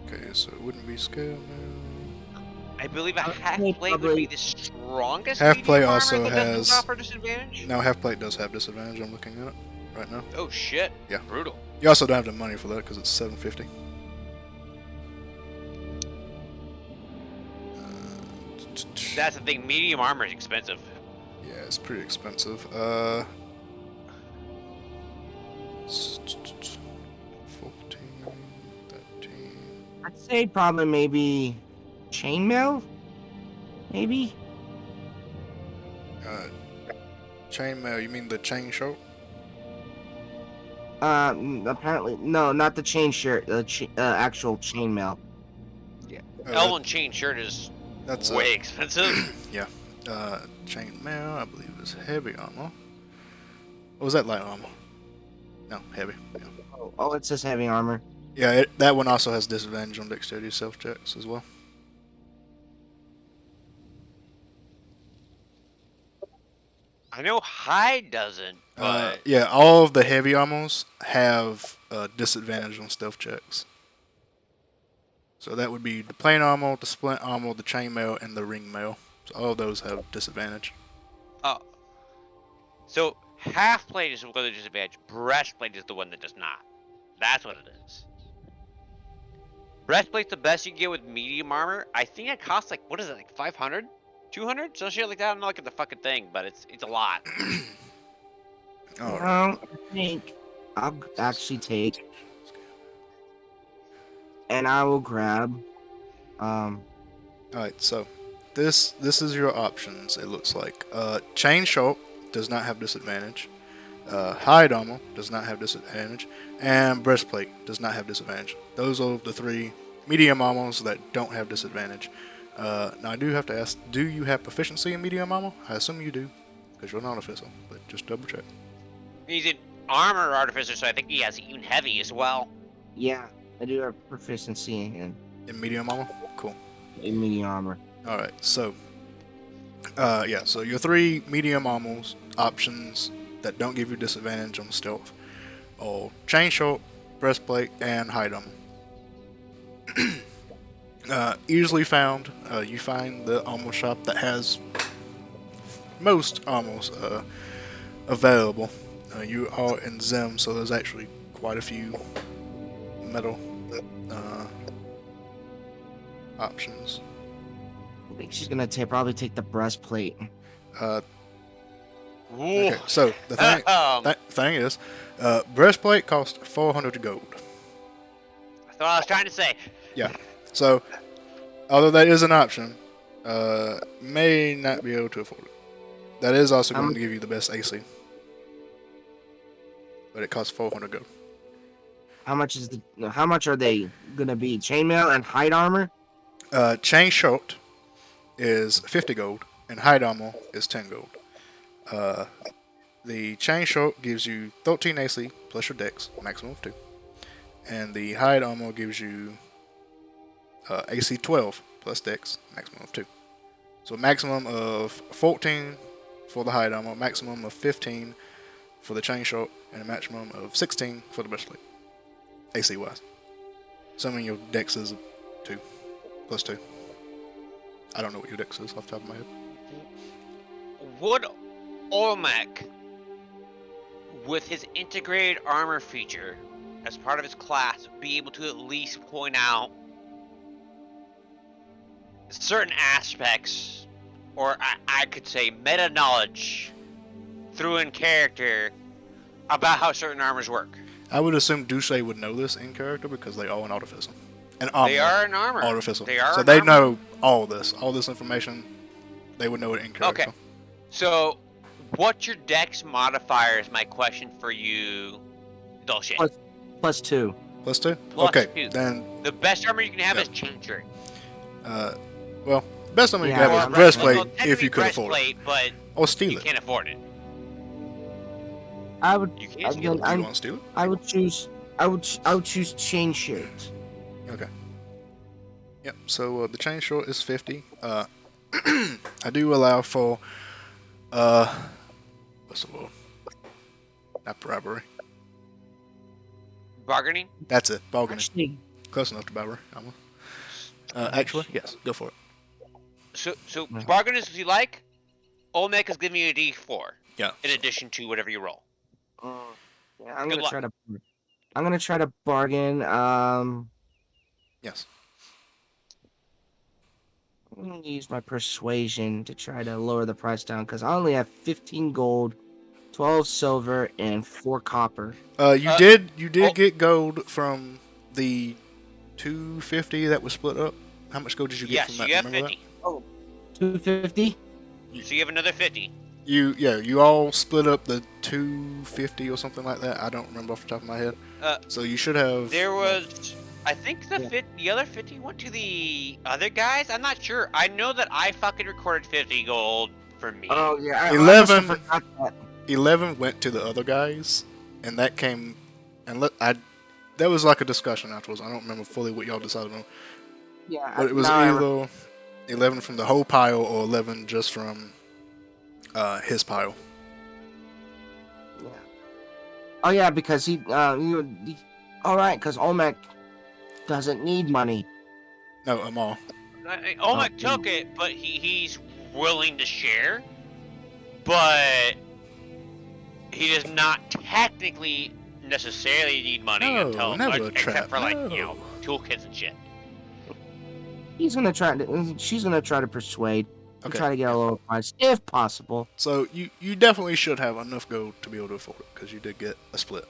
A: Okay, so it wouldn't be scale now.
B: I believe a
C: Okay,
B: half plate would
C: probably-
B: be the strongest
A: Half
B: medium
A: plate
B: armor
A: also
B: that doesn't
A: has-
B: offer disadvantage.
A: No, half plate does have disadvantage. I'm looking at it right now.
B: Oh shit.
A: Yeah.
B: Brutal.
A: You also don't have the money for that because it's $750.
B: That's the thing. Medium armor is expensive.
A: Yeah, it's pretty expensive. 14, 13.
C: I'd say probably maybe chainmail. Maybe.
A: Chainmail, you mean the chain short?
C: Apparently no, not the chain shirt. The actual chainmail.
A: Oh,
B: Elven chain shirt is
A: that's
B: way expensive.
A: chainmail, I believe, is heavy armor. Or was that light armor? No, heavy. Yeah,
C: Oh, it says heavy armor.
A: yeah that one also has disadvantage on dexterity self checks as well.
B: I know hide doesn't, but
A: Yeah, all of the heavy armors have disadvantage on stealth checks. So that would be the plain armor, the splint armor, the chainmail, and the ring mail. So all of those have disadvantage.
B: oh, so half plate is the one that disadvantage. Breastplate is the one that does not. That's what it is. Breastplate's the best you can get with medium armor. I think it costs like, what is it, like 500? 200? Some shit like that. I'm not looking at the fucking thing, but it's a lot.
A: Alright.
C: I think I'll actually take, and I will grab.
A: Alright, so this is your options, it looks like. Chain short does not have disadvantage. Hide armor does not have disadvantage. And breastplate does not have disadvantage. Those are the three medium armors that don't have disadvantage. Now I do have to ask, do you have proficiency in medium armor? I assume you do, because you're not an official, but just double check.
B: He's an armor artificer, so I think he has even heavy as well.
C: Yeah, I do have proficiency in
A: In medium armor? Cool.
C: medium armor.
A: Alright, so yeah, so your three medium armors options that don't give you disadvantage on stealth are chain short, breastplate, and hide armor. Easily found. You find the armor shop that has most armors available. You are in Zim, so there's actually quite a few metal options.
C: I think she's gonna probably take the breastplate.
A: Okay, so the thing is, breastplate costs 400 gold.
B: That's what I was trying to say.
A: Yeah. So, although that is an option, may not be able to afford it. That is also going to give you the best AC. But it costs 400 gold.
C: How much are they gonna be? Chainmail and hide armor?
A: Chain short is 50 gold, and hide armor is 10 gold. The chain short gives you 13 AC plus your dex, maximum of 2. And the hide armor gives you AC 12 plus dex, maximum of 2. So maximum of 14 for the hide armor, maximum of 15 for the chain short, and a maximum of 16 for the breastplate, AC wise. Assuming your dex is 2 plus 2. I don't know what your dex is off the top of my head.
B: Would Olmec, with his integrated armor feature as part of his class, be able to at least point out certain aspects, or I could say meta knowledge through in character about how certain armors work?
A: I would assume Douche would know this in character because they are an artificer. An armor.
B: They are an armor.
A: Artificer.
B: They are
A: so
B: an
A: they
B: armor.
A: know all this information. They would know it in character.
B: Okay. So, what's your dex modifier is my question for you, Dulce.
C: Plus 2.
A: Plus 2?
B: Plus
A: okay,
B: 2.
A: then,
B: The best armor you can have
A: Yeah.
B: is chain shirt.
A: well, best armor you
C: Yeah,
A: can
C: well,
A: have is
C: well,
A: breastplate
B: Well,
A: if
B: technically
A: you could afford it.
B: breastplate, but
A: Or steal
B: you
A: it.
B: can't afford it.
C: I would.
B: You can't steal it.
A: You want to steal it?
C: I would choose chain shirt.
A: Okay. Yep. So the chain short is 50. I do allow for what's the word? Not bribery.
B: Bargaining?
A: That's it. Bargaining.
C: Actually,
A: Close enough to bribery. Actually, yes. Go for it.
B: So
C: Yeah.
B: bargaining is what you like. Olmec is giving you a D4
A: Yeah.
B: in addition to whatever you roll.
C: yeah, I'm
B: Good
C: gonna
B: luck.
C: try to. I'm gonna try to bargain.
A: Yes.
C: I'm gonna use my persuasion to try to lower the price down because I only have 15 gold, 12 silver, and 4 copper.
A: You did
B: oh.
A: get gold from the 250 that was split up. How much gold did you get
B: Yes,
A: from that?
B: you have
A: Remember
B: 50.
C: 250.
B: So you have another 50.
A: You all split up the 250 or something like that. I don't remember off the top of my head. So you should have.
B: There was, I think the other 50 went to the other guys. I'm not sure. I know that I fucking recorded 50 gold for me.
C: Oh yeah, I
A: 11
C: must have forgot that.
A: 11 went to the other guys, and that came, and there was like a discussion afterwards. I don't remember fully what y'all decided on,
C: Yeah,
A: but it was
C: now I
A: either 11 from the whole pile or 11 just from his pile.
C: Yeah. Oh yeah, because he all right, because Olmec doesn't need money.
A: No, Amal.
B: Olmec took it, but he's willing to share. But he does not technically necessarily need money
A: No,
B: until
A: never a
B: except
A: trap,
B: for like
A: no.
B: toolkits and shit.
C: She's gonna try to persuade and
A: Okay.
C: try to get a lower price if possible.
A: So you definitely should have enough gold to be able to afford it because you did get a split.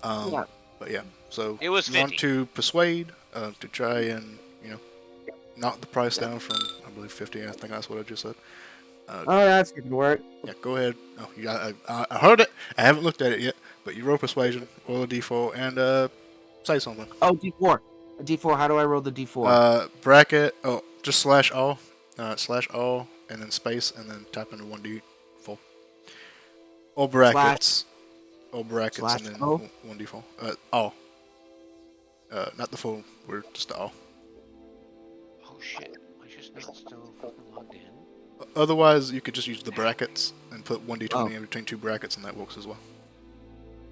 C: Yeah.
A: But yeah, so
B: It was
A: you want
B: 50.
A: to persuade to try and knock the price down from I believe 50. I think that's what I just said.
C: Oh, that's good work.
A: Yeah, go ahead. Oh, you got. I heard it. I haven't looked at it yet, but you roll persuasion, roll a d4, and say something.
C: Oh, D4. A D4. How do I roll the D4?
A: Bracket. Oh, just slash all, and then space, and then type into 1d4. Or brackets. Or brackets,
C: slash
A: and then
C: O?
A: 1d4. All. Not the full word, just the all.
B: Oh shit! I just not still fucking logged in.
A: Otherwise, you could just use the brackets and put 1d20
C: Oh.
A: in between two brackets, and that works as well.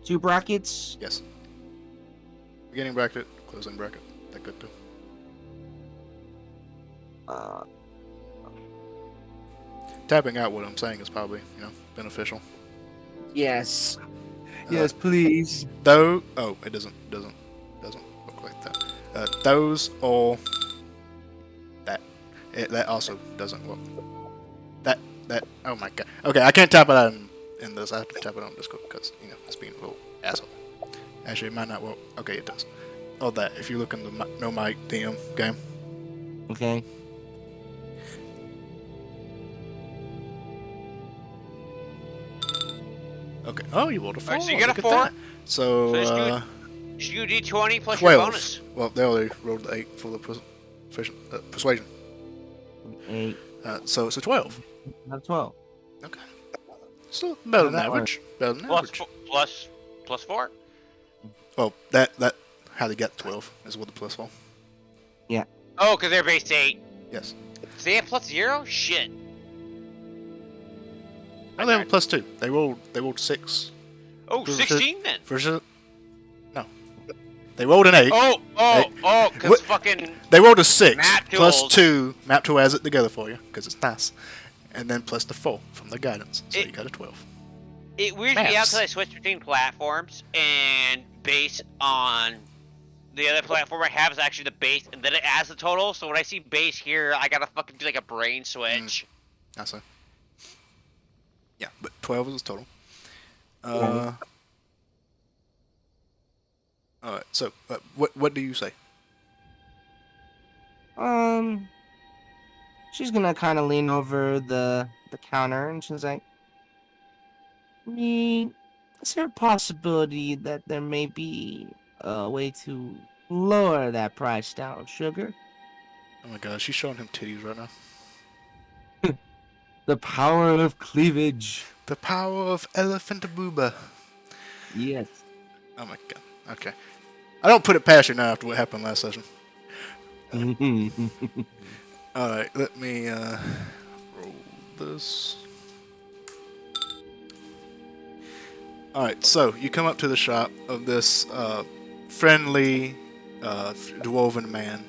C: 2 brackets.
A: Yes. Beginning bracket, closing bracket. That good too. Tapping out what I'm saying is probably, beneficial.
C: Yes. Yes, please.
A: Though, it doesn't look like that. Those or that. That also doesn't work. That. Oh my god. Okay, I can't tap it out in this. I have to tap it on Discord because it's being a little asshole. Actually, it might not work. Okay, it does. Oh, that. If you look in the No Mic DM game.
C: Okay.
A: Okay. Oh, you rolled a 4.
B: Alright, so you get a
A: Look at
B: 4.
A: that. So,
B: Just do D20 plus
A: 12.
B: your bonus.
A: Well, they already rolled the 8 for the persuasion.
C: 8.
A: So 12.
C: Not 12.
A: Okay. Still better than
C: that
A: average. Better than average.
B: Plus 4.
A: Well, that how they get 12 is with the plus 4.
B: Oh, because they're base 8.
A: Yes.
B: So they have plus 0? Shit.
A: Oh, they have a plus 2. They rolled 6.
B: Oh, 16 then.
A: No. They rolled an 8.
B: Oh, because fucking...
A: They rolled a 6
B: Map
A: plus
B: tools.
A: 2. Map tool has it together for you because it's nice. And then plus the 4 from the guidance. So you got a 12.
B: It weirds me out
A: Maps.
B: because I switched between platforms, and based on the other platform I have is actually the base, and then it adds the total. So when I see base here, I gotta fucking do like a brain switch.
A: I see. Yeah, but 12 is total.
C: Yeah.
A: Alright, so what do you say?
C: She's gonna kind of lean over the counter, and she's like, is there a possibility that there may be a way to lower that price down, sugar?
A: Oh my god, she's showing him titties right now.
C: The power of cleavage.
A: The power of elephant booba.
C: Yes.
A: Oh my god. Okay. I don't put it past you now after what happened last session. Alright, let me roll this. Alright, so you come up to the shop of this friendly dwarven man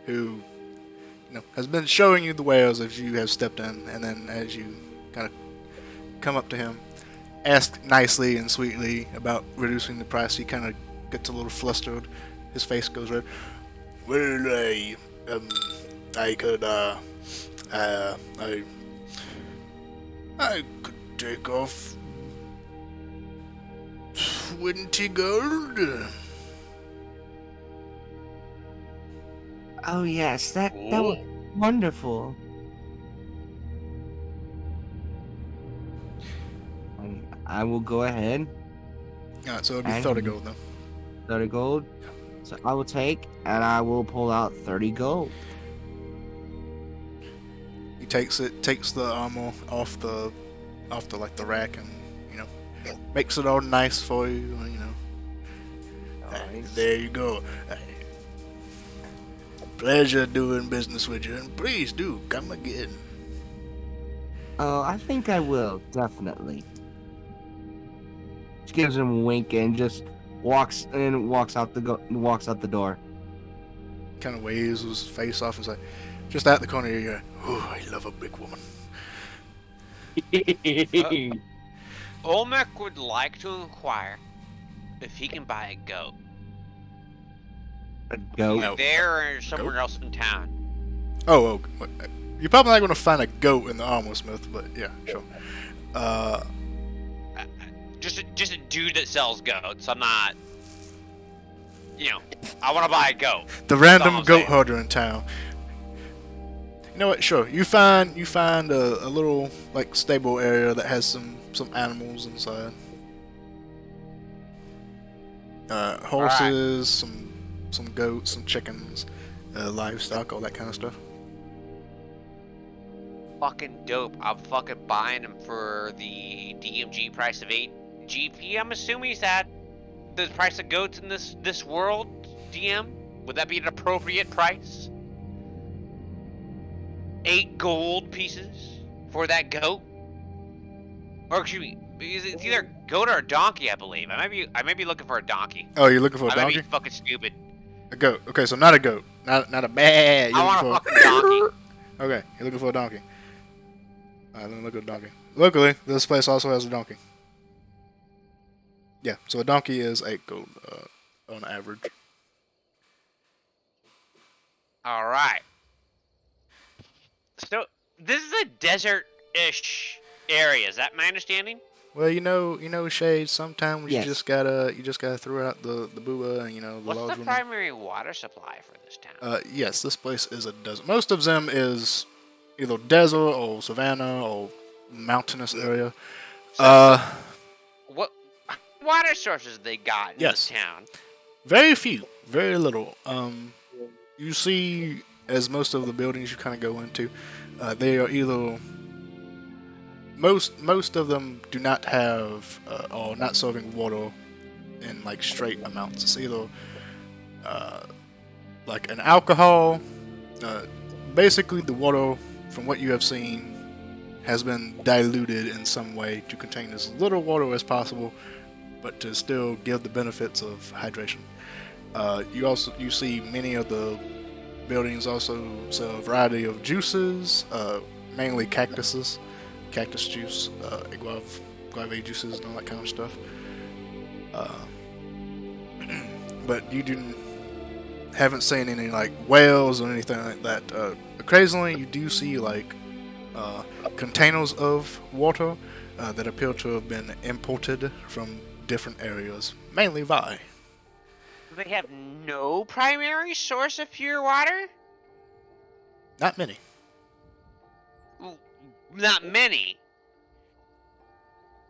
A: who has been showing you the wares as you have stepped in, and then as you kind of come up to him, ask nicely and sweetly about reducing the price, he kind of gets a little flustered. His face goes red. Well, I could, I could take off 20 gold.
C: Oh yes, that was wonderful. I will go ahead.
A: Alright, so it'll be
C: And
A: 30 gold then.
C: 30 gold. So I will take, and I will pull out 30 gold.
A: He takes the armor off the like the rack, and makes it all nice for you.
C: Nice.
A: There you go. Pleasure doing business with you, and please do come again.
C: Oh, I think I will, definitely. Just gives him a wink and just walks out the door.
A: Kind of waves his face off and say, just out the corner of your eye, oh, I love a big woman.
B: Olmec would like to inquire if he can buy a goat.
C: A goat.
B: Either there or somewhere else in town.
A: Oh, you're probably not going to find a goat in the armor smith, but yeah, sure.
B: Just a dude that sells goats. I'm not. I want to buy a goat.
A: The random goat herder in town. You know what? Sure. You find a little like stable area that has some animals inside. Horses, some goats, some chickens, livestock, all that kind of stuff.
B: Fucking dope. I'm fucking buying them for the DMG price of 8 GP. I'm assuming is that the price of goats in this world, DM? Would that be an appropriate price? 8 gold pieces for that goat? Or excuse me, it's either a goat or a donkey, I believe. I might be looking for a donkey.
A: Oh, you're looking for a
B: I
A: donkey?
B: might be fucking stupid.
A: A goat. Okay, so not a goat. Not a bad.
B: I want a fucking donkey.
A: Okay, you're looking for a donkey. Alright, let me look at a donkey. Luckily, this place also has a donkey. Yeah, so a donkey is 8 gold on average.
B: Alright. So, this is a desert-ish area, is that my understanding?
A: Well, Shade, sometimes
C: Yes.
A: you just gotta throw out the booa and the
B: What's
A: large
B: the
A: one.
B: primary water supply for this town?
A: Yes, this place is a desert. Most of them is either desert or savanna or mountainous area.
B: What water sources they got in
A: Yes.
B: this town?
A: Very few, very little. You see, as most of the buildings you kind of go into, they are either most of them do not have or not serving water in like straight amounts. It's either like an alcohol. Basically, the water, from what you have seen, has been diluted in some way to contain as little water as possible, but to still give the benefits of hydration. You see many of the buildings also sell a variety of juices, mainly cactus juice, guave juices, and all that kind of stuff. But you haven't seen any like whales or anything like that. Occasionally, you do see like containers of water that appear to have been imported from different areas, mainly Vi.
B: They have no primary source of pure water?
A: Not many.
B: Not many.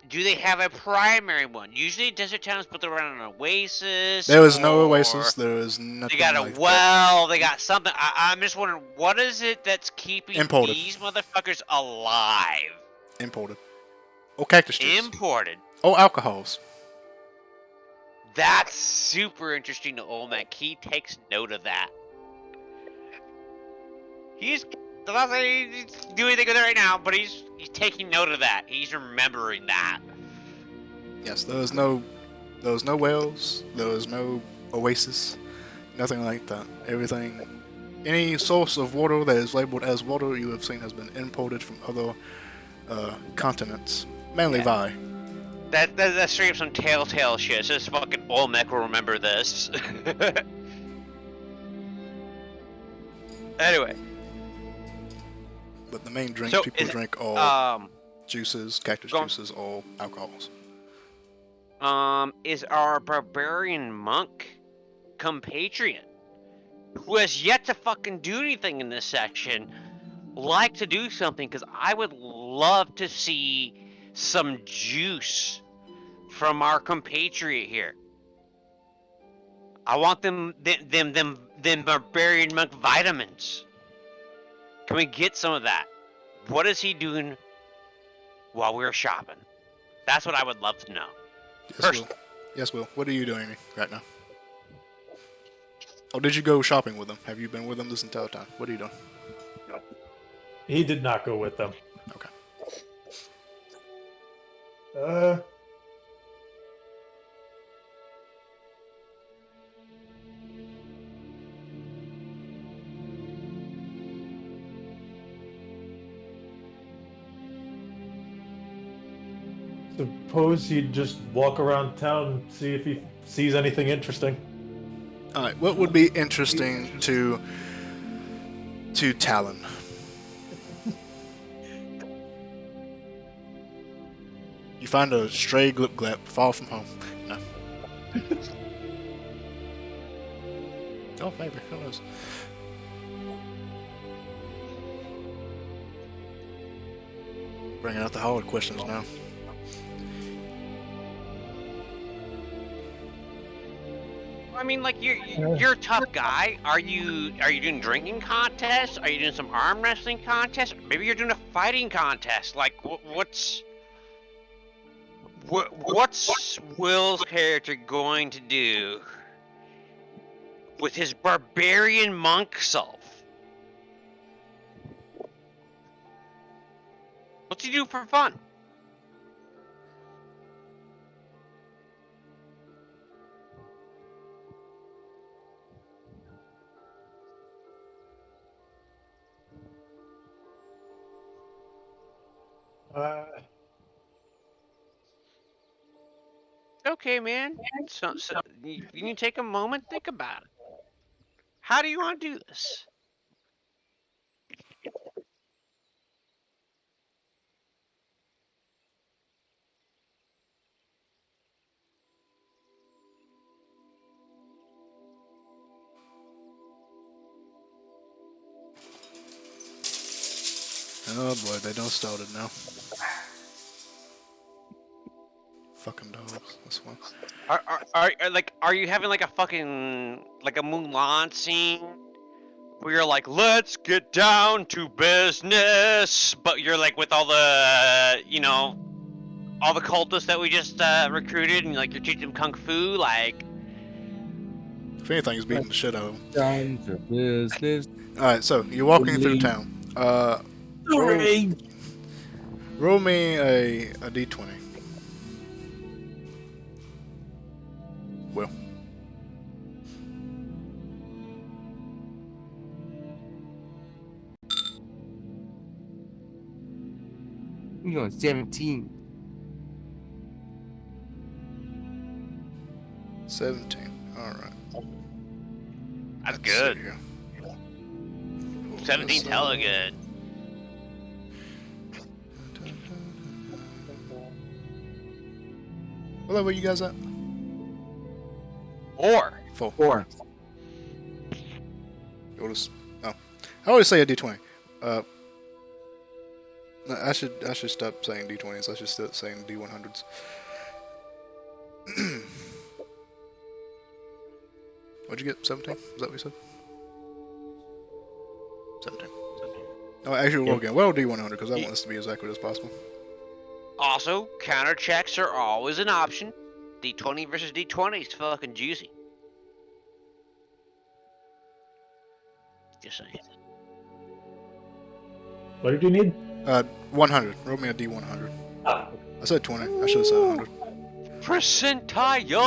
B: Do they have a primary one? Usually desert towns put them around an oasis.
A: There is no
B: or
A: oasis. There is nothing.
B: They got a
A: like
B: well. They got something. I'm just wondering, what is it that's keeping
A: Imported.
B: these motherfuckers alive?
A: Imported. Or cactus juice.
B: Imported.
A: Or alcohols.
B: That's super interesting to Olmec. He takes note of that. He's not saying he's doing anything with it right now, but he's taking note of that. He's remembering that.
A: Yes, there was no wells, there was no oasis, nothing like that. Everything, any source of water that is labeled as water you have seen has been imported from other continents, mainly Vi.
B: That's straight up some telltale shit. So this fucking Olmec will remember this. Anyway.
A: But the main drink
B: So
A: people drink all juices, cactus juices, all alcohols.
B: Is our barbarian monk compatriot, who has yet to fucking do anything in this section, like to do something? Because I would love to see some juice from our compatriot here. I want them barbarian monk vitamins. Can we get some of that? What is he doing while we're shopping? That's what I would love to know.
A: Yes, Will. Yes, Will. What are you doing right now? Oh, did you go shopping with him? Have you been with him this entire time? What are you doing?
D: He did not go with them.
A: Okay.
D: Suppose he'd just walk around town and see if he sees anything interesting.
A: Alright, what would be interesting to Talon? You find a stray glip-glap far from home. No. Oh, maybe. Who knows? Bringing out the hard questions now.
B: I mean, like you're a tough guy. Are you doing drinking contests? Are you doing some arm wrestling contests? Maybe you're doing a fighting contest. Like what's Will's character going to do with his barbarian monk self? What's he do for fun? Okay, man. So you need to take a moment, think about it. How do you want to do this?
A: Oh boy, they done started now. Fucking dogs, this one.
B: Are you having like a fucking like a Mulan scene where you're like, let's get down to business, but you're like with all the all the cultists that we just recruited, and like you're teaching them kung fu, like.
A: If anything, he's beating the shit out of them.
C: Down to business.
A: Alright, so you're walking through town. Roll me a d20. Will.
C: You going 17.
A: 17. Alright.
B: That's good. 17's
A: So-
B: hella good.
A: What level you guys at?
B: Or
A: 4.
C: 4.
A: You'll just, oh. I always say a d20. No, I should stop saying d20s. I should start saying d100s. What'd you get? 17? Is that what you said? 17. Oh, actually, roll again. Well, d100 because I want this to be as accurate as possible.
B: also counter checks are always an option. D20 versus D20 is fucking juicy. Just saying.
D: What did you need?
A: 100. Roll me a D100.
D: Ah,
A: I said 20. I should have said 100.
B: Percentile!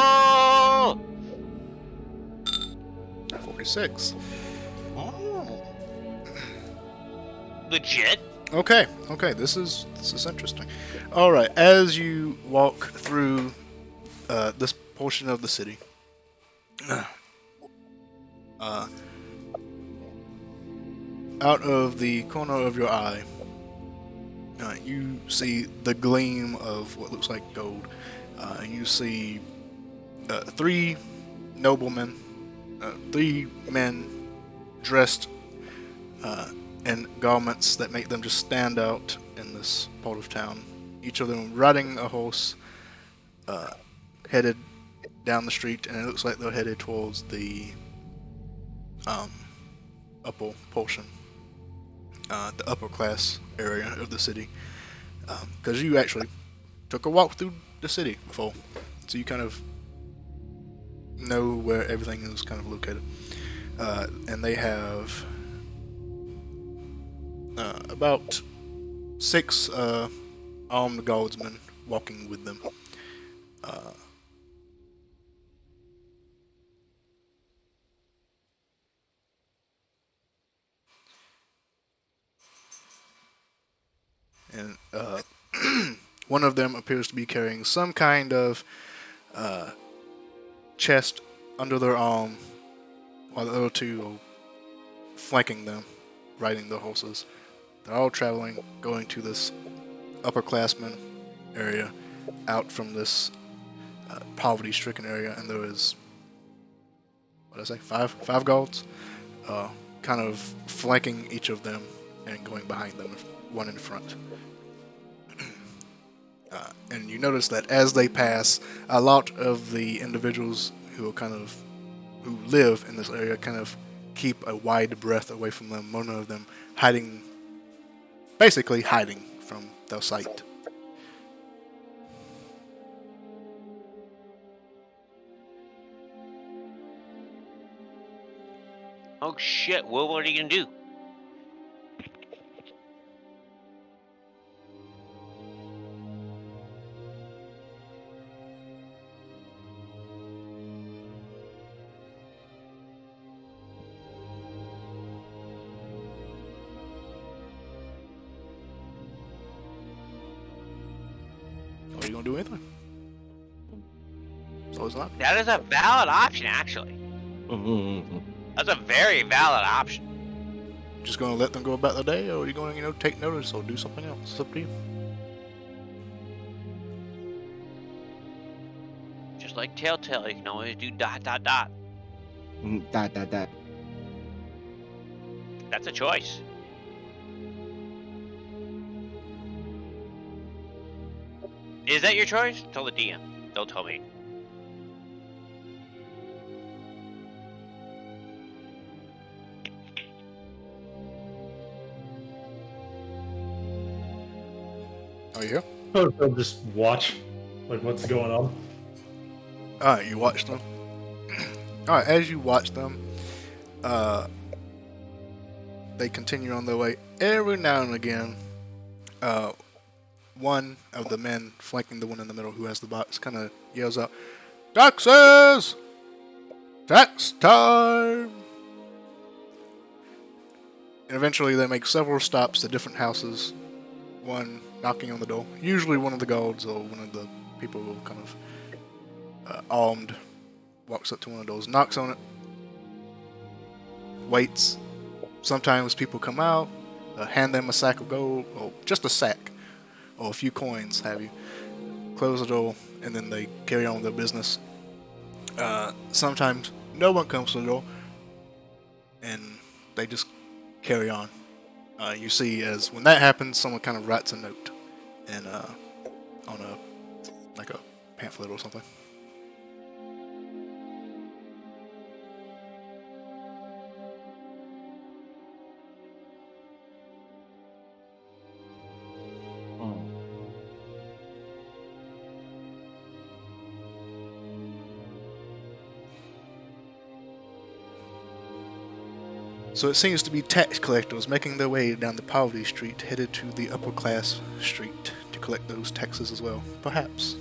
A: 46.
B: Legit?
A: Okay, this is interesting. All right, as you walk through this portion of the city, out of the corner of your eye, you see the gleam of what looks like gold. You see 3 noblemen, 3 men dressed in garments that make them just stand out in this part of town. Each of them riding a horse, headed down the street, and it looks like they're headed towards the upper portion, the upper class area of the city. Because you actually took a walk through the city before, so you kind of know where everything is kind of located. And they have about 6 armed guardsmen walking with them. And one of them appears to be carrying some kind of chest under their arm, while the other 2 are flanking them, riding their horses. They're all traveling, going to this upperclassman area, out from this poverty-stricken area, and there is, what did I say, 5 guards, kind of flanking each of them and going behind them, one in front. And you notice that as they pass, a lot of the individuals who live in this area kind of keep a wide breath away from them. One of them basically hiding from their sight.
B: Oh shit, well, what are you gonna do?
A: Are you gonna do anything? So it's not.
B: That is a valid option, actually. That's a very valid option.
A: Just gonna let them go about their day, or are you going to, take notice or do something else? It's up to you.
B: Just like Telltale, you can always do ...
C: Dot.
B: That's a choice. Is that your choice? Tell the DM. Don't tell me.
A: Are you here?
D: I'll just watch what's going on.
A: Alright, you watch them. Alright, as you watch them, they continue on their way. Every now and again, one of the men flanking the one in the middle who has the box kind of yells out, "Taxes! Tax time!" And eventually they make several stops at different houses, one knocking on the door. Usually one of the guards or one of the people who are kind of armed walks up to one of the doors, knocks on it, waits. Sometimes people come out, hand them a sack of gold, or just a sack, or a few coins, have you. Close the door, and then they carry on with their business. Sometimes no one comes to the door, and they just carry on. You see, as when that happens, someone kind of writes a note, and on a pamphlet or something. So it seems to be tax collectors making their way down the poverty street, headed to the upper class street to collect those taxes as well. Perhaps.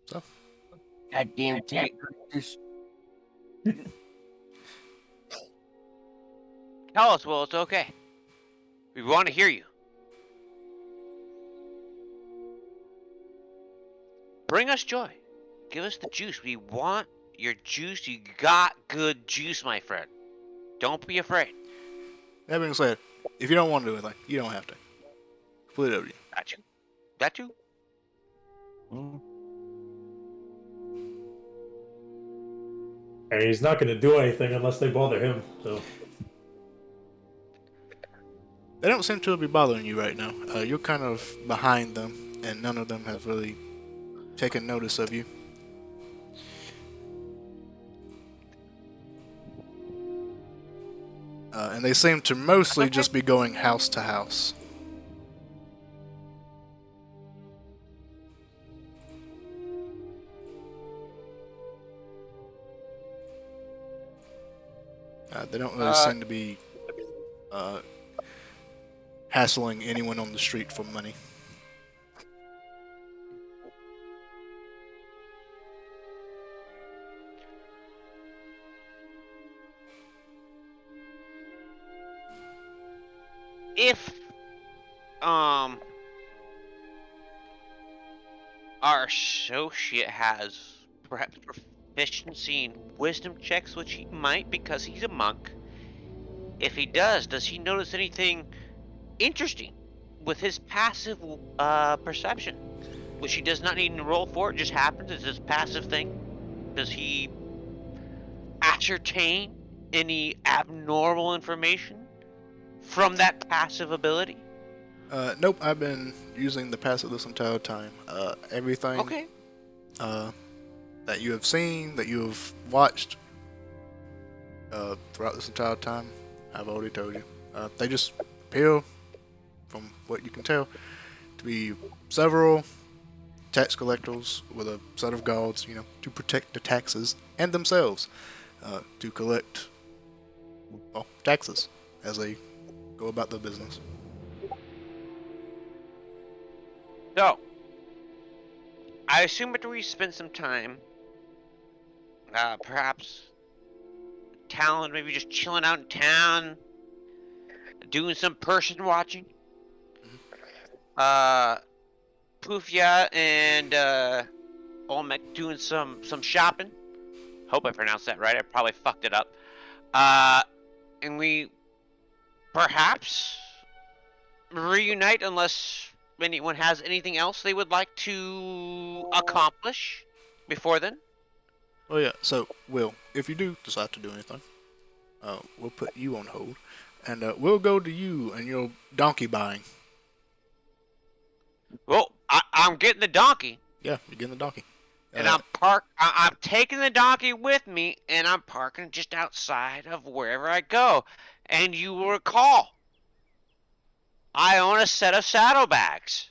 A: So,
C: Goddamn tax collectors.
B: Tell us, Will. It's okay. We want to hear you. Bring us joy. Give us the juice. We want your juice. You got good juice, my friend. Don't be afraid.
A: that being said, if you don't want to do anything, you don't have to. Completely up to you.
B: Got you. Got you.
C: Mm.
D: And he's not going to do anything unless they bother him. So
A: They don't seem to be bothering you right now. You're kind of behind them, and none of them have really taken notice of you. And they seem to mostly just be going house to house. They don't really seem to be hassling anyone on the street for money.
B: If our associate has perhaps proficiency in wisdom checks, which he might because he's a monk. If he does he notice anything interesting with his passive perception, which he does not need to roll for? It just happens. It's his passive thing. Does he ascertain any abnormal information from that passive ability?
A: Nope, I've been using the passive this entire time. Everything
B: Okay.
A: that you have seen, that you have watched throughout this entire time, I've already told you. They just appear, from what you can tell, to be several tax collectors with a set of guards, to protect the taxes and themselves, to collect taxes as they go about their business.
B: So, I assume after we spend some time, perhaps Talon, maybe just chilling out in town, doing some person watching. Pufia and Olmec doing some shopping. Hope I pronounced that right. I probably fucked it up. And we perhaps reunite unless anyone has anything else they would like to accomplish before then.
A: Oh yeah, so, Will, if you do decide to do anything, we'll put you on hold, and we'll go to you and your donkey buying.
B: Well, I'm getting the donkey,
A: Yeah, you're getting the donkey.
B: and I'm taking the donkey with me, and I'm parking just outside of wherever I go. And you will recall, I own a set of saddlebags.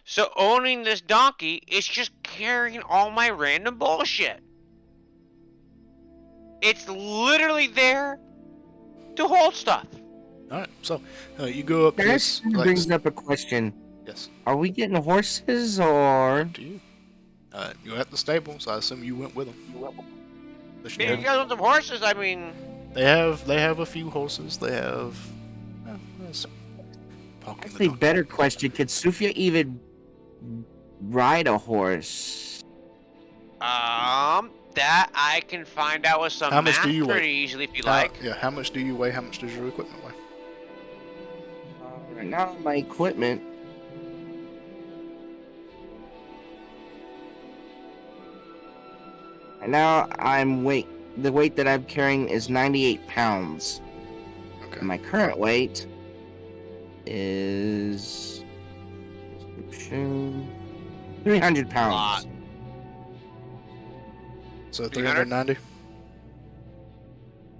B: So owning this donkey is just carrying all my random bullshit. It's literally there to hold stuff.
A: Alright, so, you go up
C: That
A: this...
C: actually brings up a question.
A: Yes,
C: Are we getting horses or?
A: to you. You're at the stable, so I assume you went with them. They should
B: Maybe you
A: have-
B: guys want some horses? I mean,
A: They have a few horses. They have... parking the
C: Actually,
A: donkey.
C: better question. Could Sufia even ride a horse?
B: that I can find out with some
A: How much
B: math
A: do you
B: pretty
A: weigh?
B: easily if you like.
A: Yeah, how much do you weigh? How much does your equipment weigh?
C: Right now, my equipment. And now the weight that I'm carrying is 98 pounds.
A: Okay.
C: And my current weight is 300 pounds.
A: So
B: 300?
A: 390.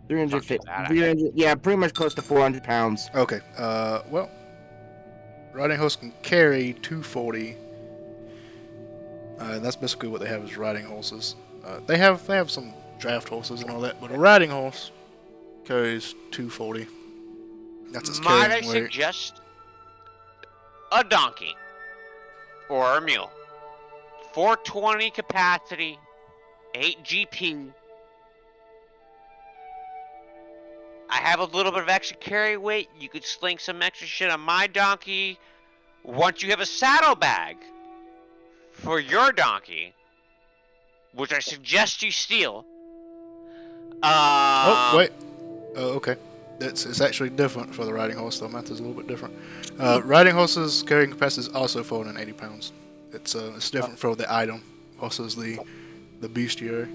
C: 350.
B: Not too bad,
C: 300, yeah, pretty much close to 400 pounds.
A: Okay. Well, riding horse can carry 240. That's basically what they have is riding horses. They have some draft horses and all that, but a riding horse carries 240. That's its
B: Might I
A: carrying weight.
B: suggest a donkey or a mule? 420 capacity, 8 GP. I have a little bit of extra carry weight. You could sling some extra shit on my donkey. Once you have a saddlebag for your donkey, which I suggest you steal.
A: Oh wait. Oh, okay. It's actually different for the riding horse. The math is a little bit different. Riding horses carrying capacity is also 480 pounds. It's different for the item versus the bestiary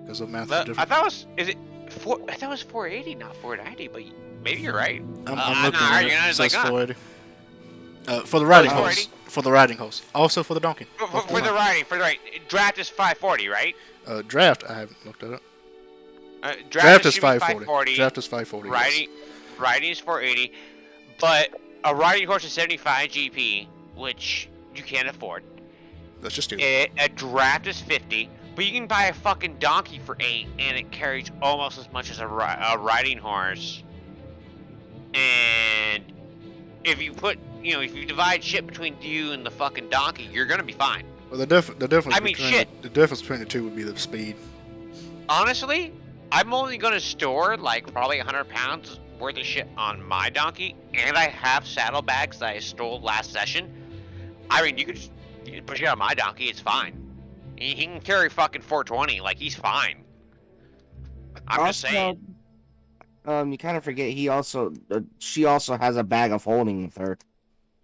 A: because the math is
B: I
A: different.
B: thought it was 480, not 490, but maybe you're right.
A: I'm looking
B: not
A: at
B: arguing,
A: it.
B: I
A: It
B: was like,
A: says
B: ah.
A: 480. For the riding
B: Oh,
A: horse. For the riding horse. Also for the donkey.
B: For the riding, draft is 540, right?
A: Draft, I haven't looked at it.
B: Draft
A: is
B: should be
A: 540. Draft is 540. Yes.
B: Riding is 480, but a riding horse is 75 GP, which you can't afford.
A: That's just stupid.
B: A draft is 50, but you can buy a fucking donkey for 8, and it carries almost as much as a riding horse. And if you divide shit between you and the fucking donkey, you're gonna be fine.
A: Well, the difference
B: shit.
A: the difference between the two would be the speed.
B: Honestly, I'm only gonna store like probably 100 pounds worth of shit on my donkey, and I have saddlebags that I stole last session. I mean, you can push it on my donkey, it's fine. He can carry fucking 420, like he's fine. I'm just saying.
C: You kind of forget she also has a bag of holding with her.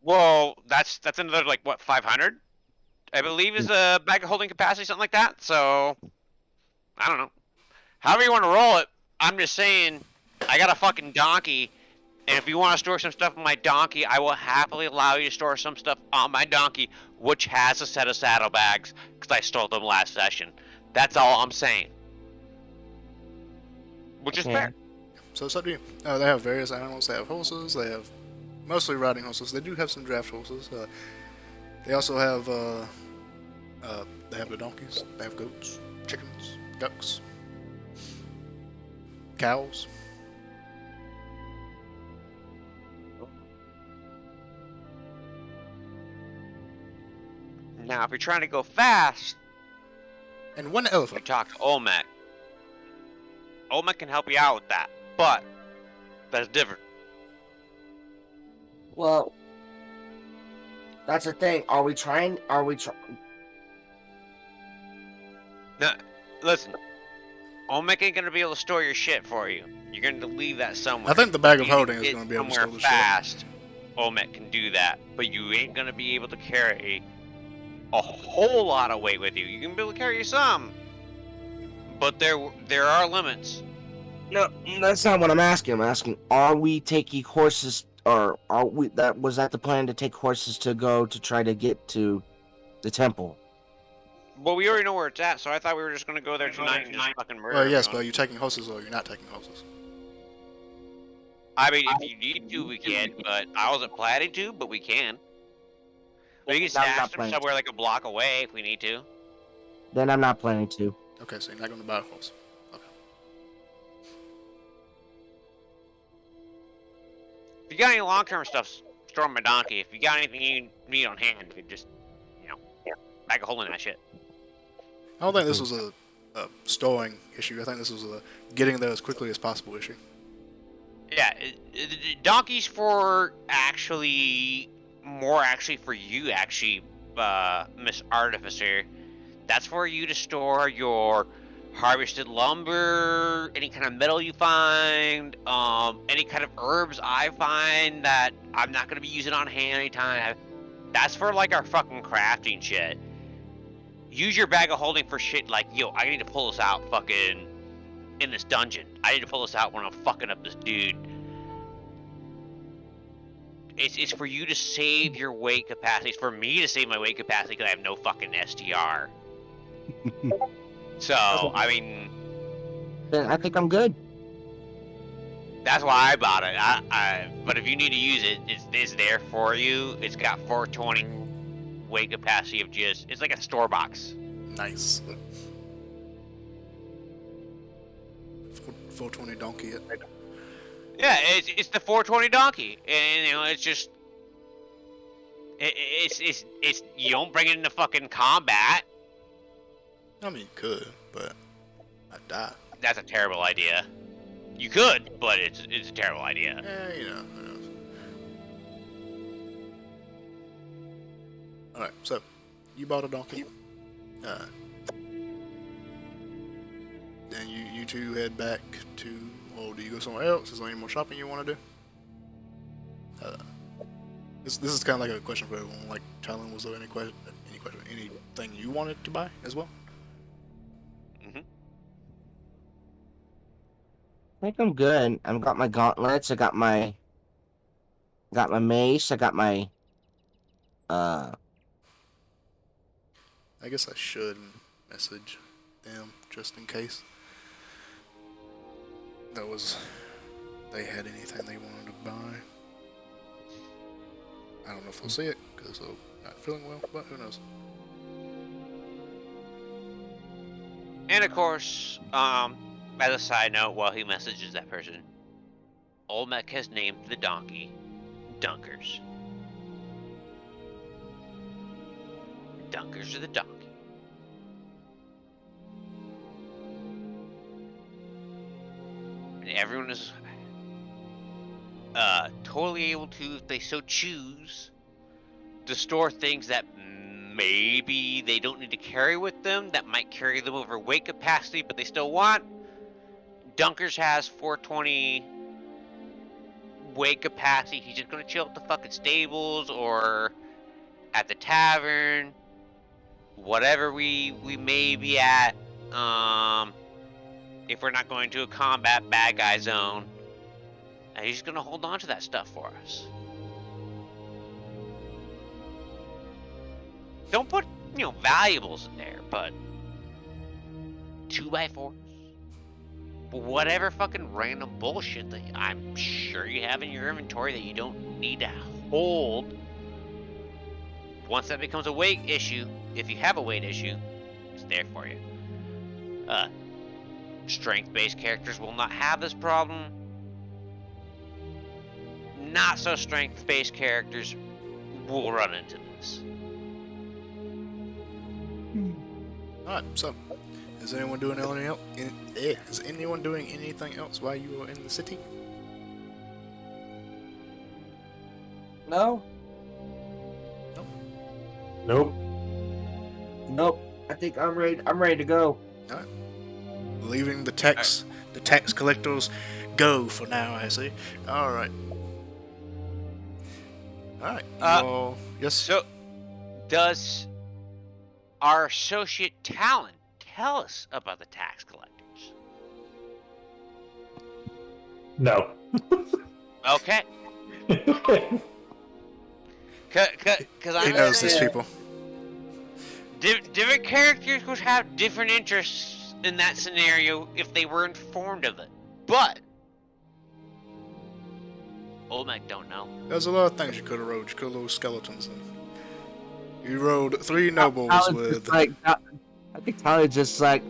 B: Well, that's another like what 500, I believe is a bag of holding capacity, something like that. So I don't know. However you want to roll it, I'm just saying, I got a fucking donkey, and if you want to store some stuff on my donkey, I will happily allow you to store some stuff on my donkey, which has a set of saddlebags, because I stole them last session. That's all I'm saying. Which is fair.
A: So it's up to you. They have various animals. They have horses. They have mostly riding horses. They do have some draft horses. They also have they have the donkeys. They have goats, chickens, ducks, cows.
B: Now, if you're trying to go fast,
A: And one
B: you
A: elephant.
B: talk to Olmec. Olmec can help you out with that, but that's different.
C: Well, that's the thing. Are we trying?
B: Now, listen, Olmec ain't gonna be able to store your shit for you. You're gonna have to leave that somewhere.
A: I think the bag of
B: You need
A: holding is
B: get
A: going to be able to
B: somewhere
A: store the shit.
B: fast. Olmec can do that, but you ain't gonna be able to carry a whole lot of weight with you. You can be able to carry some, but there are limits.
C: No, that's not what I'm asking. I'm asking, are we taking horses, or was that the plan to take horses to go to try to get to the temple?
B: Well, we already know where it's at, so I thought we were just gonna go there tonight and just fucking murder.
A: Well, yes, but
B: everyone.
A: are you taking horses or you're not taking horses?
B: I mean, if you need to, we can, but I wasn't planning to, but we can. We can
C: I'm not
B: stash them
C: planning
B: somewhere like a block away if we need to.
C: Then I'm not planning to.
A: Okay, so you're not going to buy a horse. Okay.
B: If you got any long-term stuff, store on my donkey. If you got anything you need on hand, you just, bag of holding that shit.
A: I don't think this was a storing issue. I think this was a getting there as quickly as possible issue.
B: Yeah, donkeys for more for you, Miss Artificer. That's for you to store your harvested lumber, any kind of metal you find, any kind of herbs I find that I'm not gonna be using on hand anytime. That's for like our fucking crafting shit. use your bag of holding for shit like, yo, I need to pull this out fucking in this dungeon. I need to pull this out when I'm fucking up this dude. It's for you to save your weight capacity. It's for me to save my weight capacity because I have no fucking STR. So, I mean...
C: Then I think I'm good.
B: That's why I bought it. But if you need to use it, it's there for you. It's got 420 weight capacity of just... It's like a store box.
A: Nice. 420 donkey.
B: Yeah, it's the 420 donkey, and you know it's just it's you don't bring it into fucking combat.
A: I mean, you could, but I'd die.
B: That's a terrible idea. You could, but it's a terrible idea.
A: Yeah, you know. Who knows? All right, so you bought a donkey. Then you two head back to. Well, do you go somewhere else? Is there any more shopping you want to do? This is kind of like a question for everyone. Like, Talon, was there anything you wanted to buy as well?
B: Mm-hmm.
C: I think I'm good. I've got my gauntlets. I got my mace. I got my
A: I guess I should message them just in case they had anything they wanted to buy. I don't know if we'll see it because I'm not feeling well, but who knows?
B: And of course, as a side note, while he messages that person, Olmec has named the donkey Dunkers. Dunkers are the donkey. And everyone is totally able to, if they so choose, to store things that maybe they don't need to carry with them, that might carry them over weight capacity, but they still want. Dunkers has 420 weight capacity. He's just gonna chill at the fucking stables or at the tavern, whatever we may be at. If we're not going to a combat bad guy zone, and he's just gonna hold on to that stuff for us. Don't put, valuables in there, but 2x4s, whatever fucking random bullshit that I'm sure you have in your inventory that you don't need to hold. Once that becomes a weight issue, if you have a weight issue, it's there for you. Strength-based characters will not have this problem. Not so strength-based characters will run into this.
A: Alright, so is anyone doing anything else? Is anyone doing anything else while you are in the city?
C: no,
D: Nope.
C: nope. I think I'm ready. I'm ready to go.
A: Alright. Leaving the tax collectors go for now, I see. Alright. Alright. Well, yes.
B: So, does our associate Talon tell us about the tax collectors?
D: No.
B: Okay. Because
A: He knows these people.
B: Different characters would have different interests in that scenario if they were informed of it. But Olmec don't know.
A: There's a lot of things you could have rode. You could have rode skeletons. And you rode 3 nobles
C: Tyler's
A: with.
C: just like, I think Tyler's just like,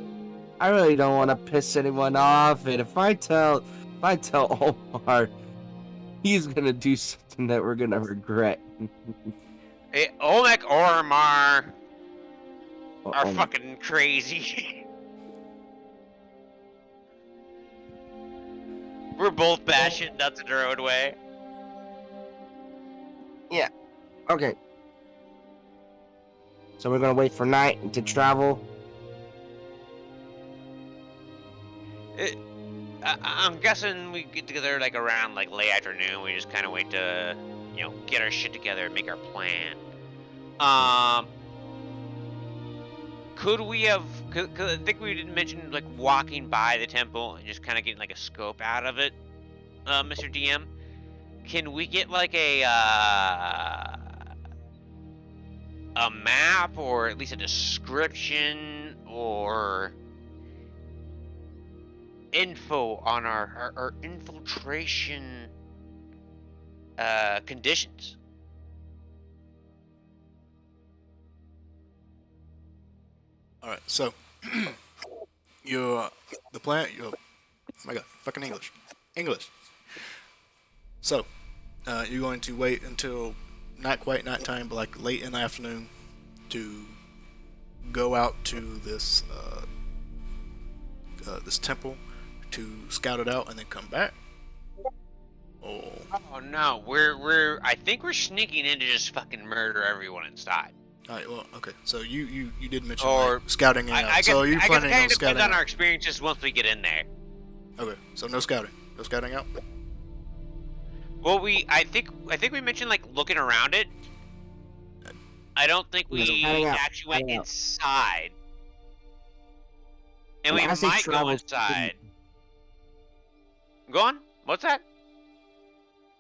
C: I really don't want to piss anyone off, and if I tell Omar, he's gonna do something that we're gonna regret.
B: Hey, Olmec or Amar are
C: Omar.
B: fucking crazy. We're both bashing nuts in our own way.
C: Okay. So we're gonna wait for night to travel.
B: I'm guessing we get together like around like late afternoon. We just kind of wait to, get our shit together and make our plan. could we have? Cause I think we didn't mention like walking by the temple and just kind of getting like a scope out of it, Mr. DM. Can we get like a map or at least a description or info on our infiltration conditions?
A: All right, so the plan. Oh my god, fucking English. So you're going to wait until not quite nighttime, but like late in the afternoon, to go out to this this temple to scout it out and then come back. Oh,
B: Oh no, I think we're sneaking in to just fucking murder everyone inside.
A: all right. Well, okay. So you did mention
B: Or
A: like, scouting out.
B: I guess,
A: So you
B: I guess it
A: planning
B: kind
A: on
B: of depends
A: scouting
B: on
A: out?
B: our experiences once we get in there.
A: Okay, so no scouting. No scouting out.
B: Well, I think we mentioned like looking around it. I don't think we
C: Hang out,
B: actually went
C: hang out.
B: inside, and we
C: As they
B: might go
C: travel-
B: inside. Go on. What's that?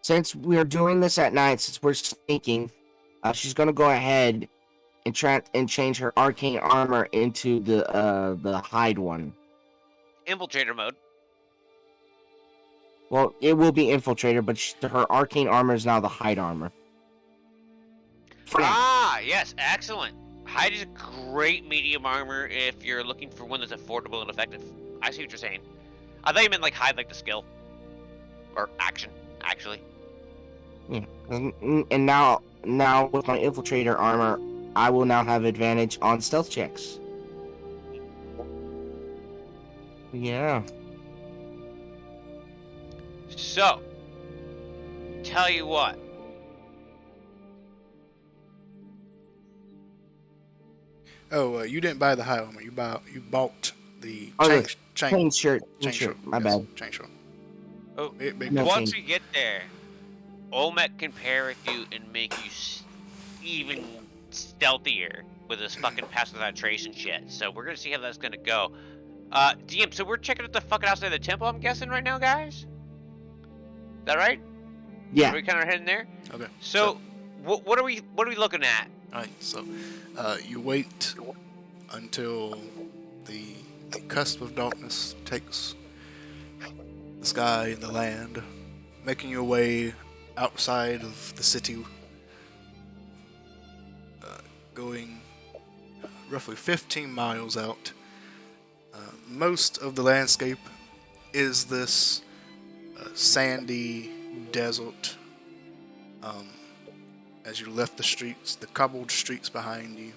C: Since we're doing this at night, since we're sneaking, she's gonna go ahead and try and change her arcane armor into the hide one.
B: Infiltrator mode.
C: Well, it will be infiltrator, but her arcane armor is now the hide armor. For now.
B: Ah, yes, excellent. Hide is a great medium armor if you're looking for one that's affordable and effective. I see what you're saying. I thought you meant like hide like the skill. Or action, actually.
C: Yeah. And now with my infiltrator armor, I will now have advantage on stealth checks. Yeah.
B: So, tell you what.
A: Oh, you didn't buy the high armor. You bought the
C: Oh,
A: chain,
C: the
A: chain
C: Chain shirt. My
A: yes,
C: bad.
A: chain shirt.
B: Oh,
C: No
B: once
C: change.
B: we get there, Olmec can pair with you and make you even stealthier with his fucking pass without trace and shit. So we're gonna see how that's gonna go. DM, so we're checking out the fucking outside of the temple, I'm guessing right now, guys? Is that right?
C: Yeah.
B: Are we kind of heading there?
A: Okay.
B: So, what are we looking at?
A: All right. So you wait until the cusp of darkness takes the sky and the land, making your way outside of the city, going roughly 15 miles out. Most of the landscape is this sandy desert. As you left the streets, the cobbled streets behind you.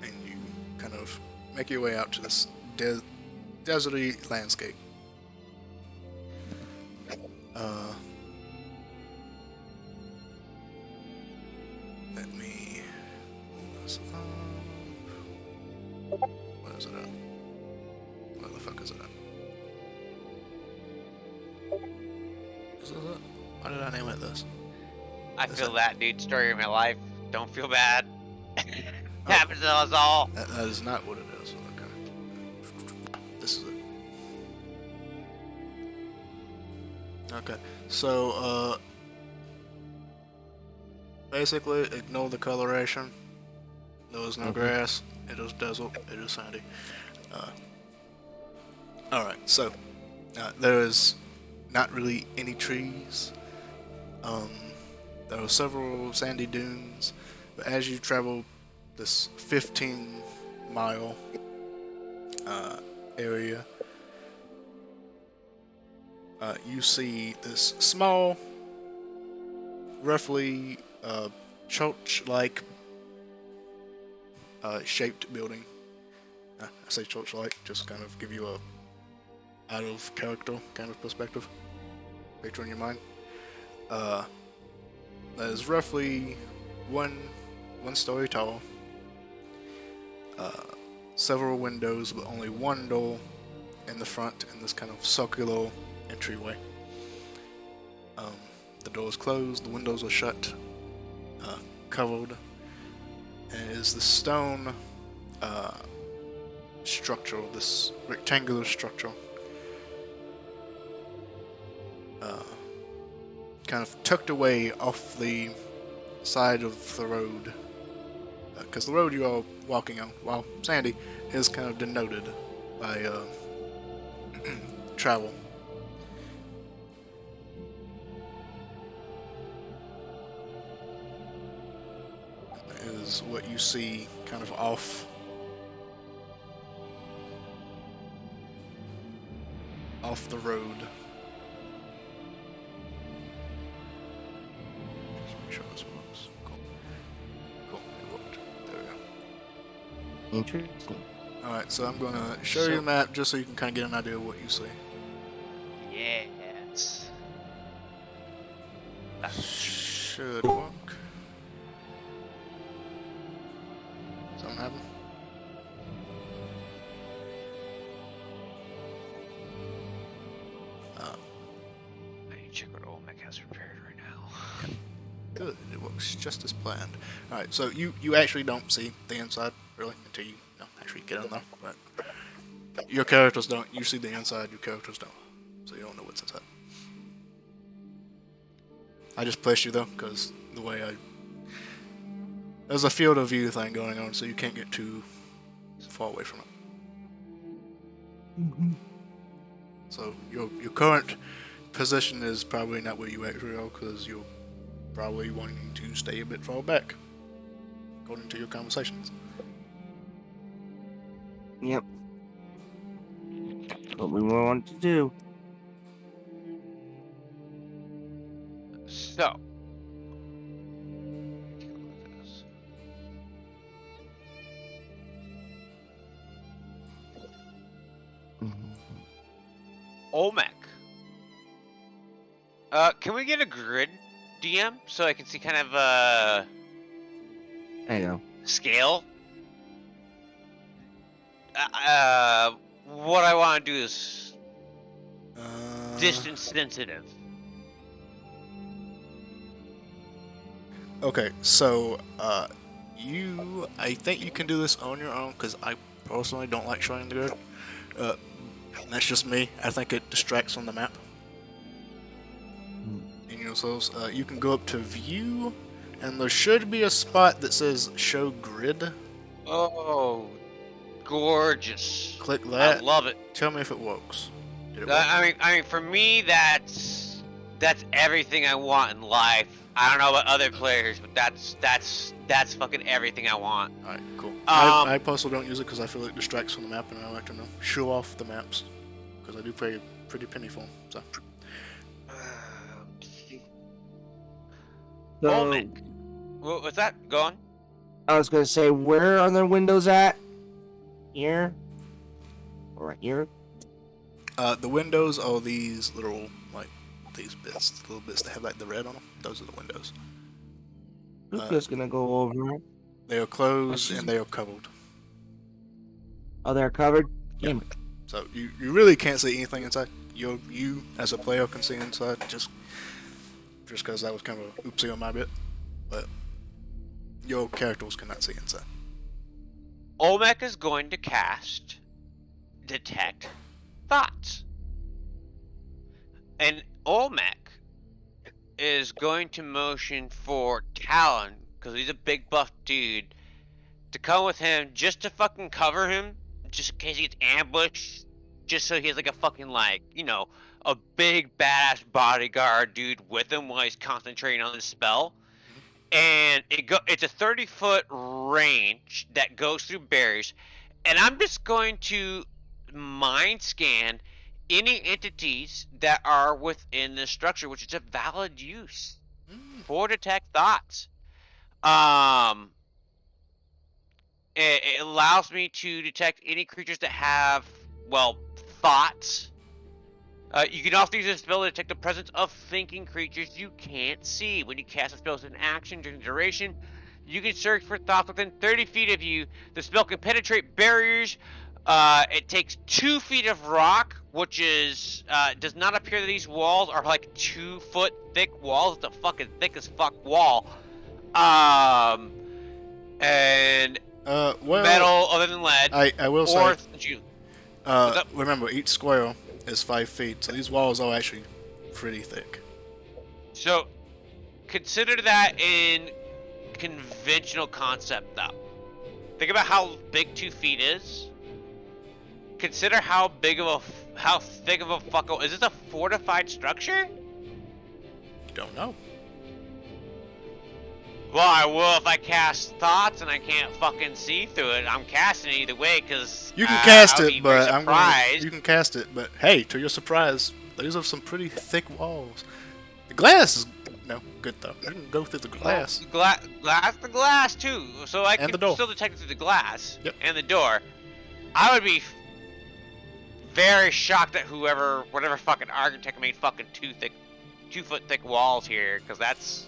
A: And you kind of make your way out to this deserty landscape. Let me... What is it at? Where the fuck is it at? Is this it? Why did I name it this?
B: I
A: Is
B: feel
A: it-
B: that, dude. Story of my life. Don't feel bad. Happens to us all.
A: That is not what it is. Okay. This is it. Okay. So, basically, ignore the coloration. There was no
C: Okay.
A: grass. It is desert. It is sandy. Alright, so, there is not really any trees. There are several sandy dunes, but as you travel this 15-mile area, you see this small, roughly church-like shaped building. I say church-like, just kind of give you a out-of-character kind of perspective. Picture in your mind. That is roughly one story tall. Several windows, but only one door in the front in this kind of circular entryway. The door is closed, the windows are shut, covered, and is the stone structure, this rectangular structure, kind of tucked away off the side of the road, because the road you are walking on, while sandy, is kind of denoted by travel. Is what you see kind of off the road. Just make sure this works. Cool. It worked. There we go.
C: Interesting.
A: Alright, so I'm gonna show you the map just so you can kind of get an idea of what you see.
B: Yes.
A: Should work. Something happen?
B: I need to check what Olmec has prepared right now.
A: Good, it works just as planned. Alright, so you actually don't see the inside, really, until you actually get in there. But your characters don't. You see the inside, your characters don't. So you don't know what's inside. I just placed you, though, because the way there's a field of view thing going on, so you can't get too far away from it.
C: Mm-hmm.
A: So your current position is probably not where you actually are, because you're probably wanting to stay a bit far back, according to your conversations.
C: Yep. What we want to do.
B: So. Take a look at this. Olmec. Can we get a grid, DM, so I can see kind of
C: I know.
B: scale? What I want to do is distance sensitive.
A: Okay, so I think you can do this on your own, because I personally don't like showing the grid. That's just me. I think it distracts from the map. In yourselves, you can go up to view, and there should be a spot that says show grid.
B: Oh, gorgeous!
A: Click that.
B: I love it.
A: Tell me if it works. Did it work?
B: I mean, for me, that's everything I want in life. I don't know about other players, but that's fucking everything I want.
A: Alright, cool. I personally don't use it because I feel it distracts from the map, and I like to show off the maps, because I do pay pretty penny for them. So.
B: Olmec. What's that? Go on.
C: I was gonna say, where are the windows at? Here? Or right here?
A: The windows are these little, these little bits that have the red on them. Those are the windows.
C: Luca's gonna go over.
A: They are closed and they are covered.
C: Oh, they're covered?
A: Yeah. So you really can't see anything inside. You as a player can see inside, just because that was kind of a oopsie on my bit. But your characters cannot see inside.
B: Olmec is going to cast Detect Thoughts. And Olmec is going to motion for Talon, because he's a big buff dude, to come with him just to fucking cover him, just in case he gets ambushed, just so he has a fucking a big badass bodyguard dude with him while he's concentrating on this spell. And it's a 30-foot range that goes through barriers, and I'm just going to mind scan any entities that are within the structure, which is a valid use for Detect Thoughts. It allows me to detect any creatures that have, thoughts. You can also use this spell to detect the presence of thinking creatures you can't see. When you cast a spell as an action during the duration, you can search for thoughts within 30 feet of you. The spell can penetrate barriers It takes 2 feet of rock, which is does not appear that these walls are like 2 foot thick walls. It's a fucking thick as fuck wall. And
A: Well,
B: metal other than lead.
A: I will
B: Or
A: say, remember each square is 5 feet, so these walls are actually pretty thick.
B: so consider that in conventional concept, though. Think about how big 2 feet is. Consider how thick of a fucko. Is this a fortified structure?
A: Don't know.
B: Well, I will if I cast thoughts and I can't fucking see through it. I'm casting it either way because
A: You can cast
B: I'll
A: it,
B: be
A: but
B: very surprised.
A: you can cast it, but hey, to your surprise, these are some pretty thick walls. The glass is good though. You can go through the glass.
B: The glass too. So I
A: And
B: can
A: the door.
B: still detect it through the glass.
A: Yep.
B: And the door. I would be very shocked at whatever fucking architect made fucking 2 foot thick walls here, because that's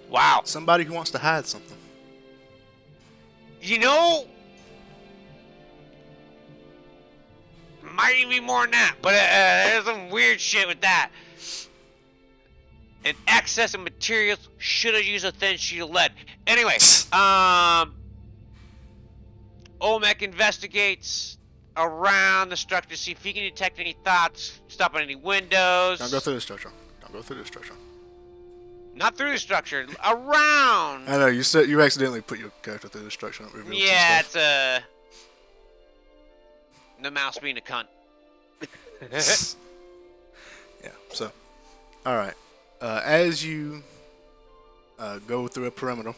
B: wow.
A: Somebody who wants to hide something.
B: You know, might even be more than that, but there's some weird shit with that. And excess of materials, should have used a thin sheet of lead. Anyway, Olmec investigates around the structure to see if he can detect any thoughts, stop on any windows.
A: Don't go through the structure. Don't go through the structure.
B: Not through the structure, around.
A: I know you said you accidentally put your character through the structure. And it revealed
B: Yeah,
A: some stuff.
B: the mouse being a cunt.
A: Yeah. So, all right. As you go through a perimeter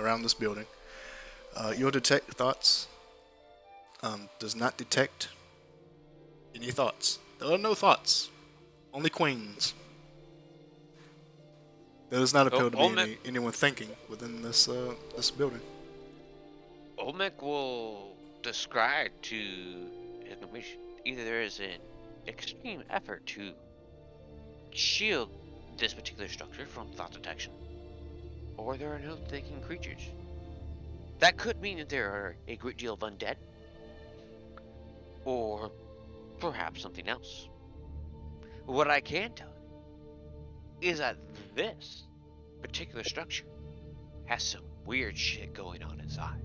A: around this building, you'll detect thoughts. Does not detect any thoughts. There are no thoughts. Only queens. There does not appear to be anyone thinking within this building.
B: Olmec will describe to his nomination either there is an extreme effort to shield this particular structure from thought detection, or there are no thinking creatures. That could mean that there are a great deal of undead, or perhaps something else. What I can tell you is that this particular structure has some weird shit going on inside.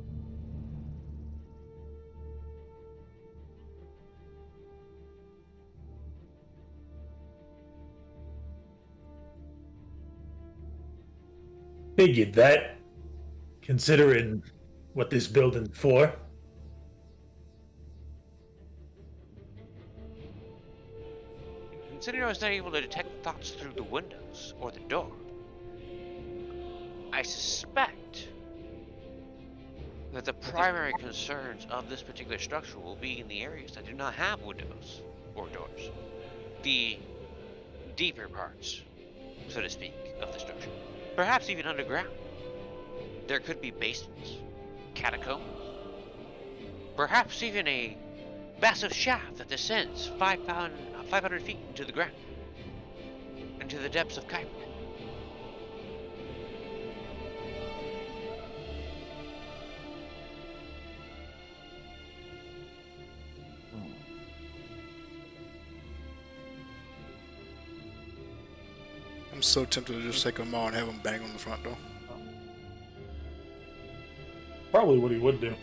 D: Figured that, considering what this building's for.
B: Considering I was not able to detect thoughts through the windows or the door, I suspect that the primary concerns of this particular structure will be in the areas that do not have windows or doors. The deeper parts, so to speak, of the structure. Perhaps even underground. There could be basements, catacombs, perhaps even a massive shaft that descends 500 feet into the ground, into the depths of Kyber.
A: I'm so tempted to just take them all and have them bang on the front door.
D: Probably what he would do.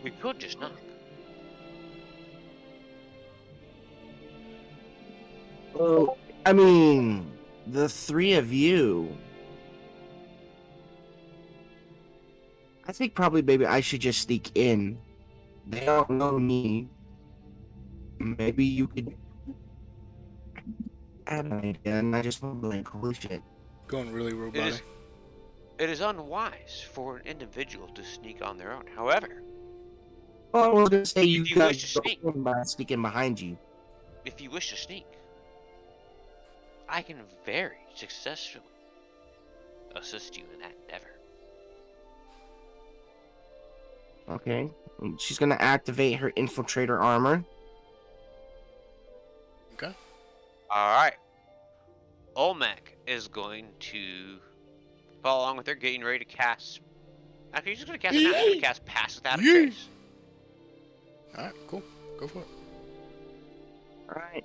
B: We could just knock.
C: Well, I mean, the three of you. I think probably maybe I should just sneak in. They don't know me. Maybe you could add an idea, and I just won't be like, holy shit.
A: Going really robotic.
B: It is unwise for an individual to sneak on their own. However,
C: Well, I was gonna say you
B: If you
C: guys
B: wish to sneak.
C: don't mind sneaking behind you.
B: if you wish to sneak, I can very successfully assist you in that endeavor.
C: Okay. And she's gonna activate her infiltrator armor.
A: Okay.
B: Alright. Olmec is going to follow along with her, getting ready to cast. Actually, he's just going to cast it now. He's going to cast Pass Without a
A: Yee.
B: Trace.
A: Alright, cool. Go for it.
C: All right.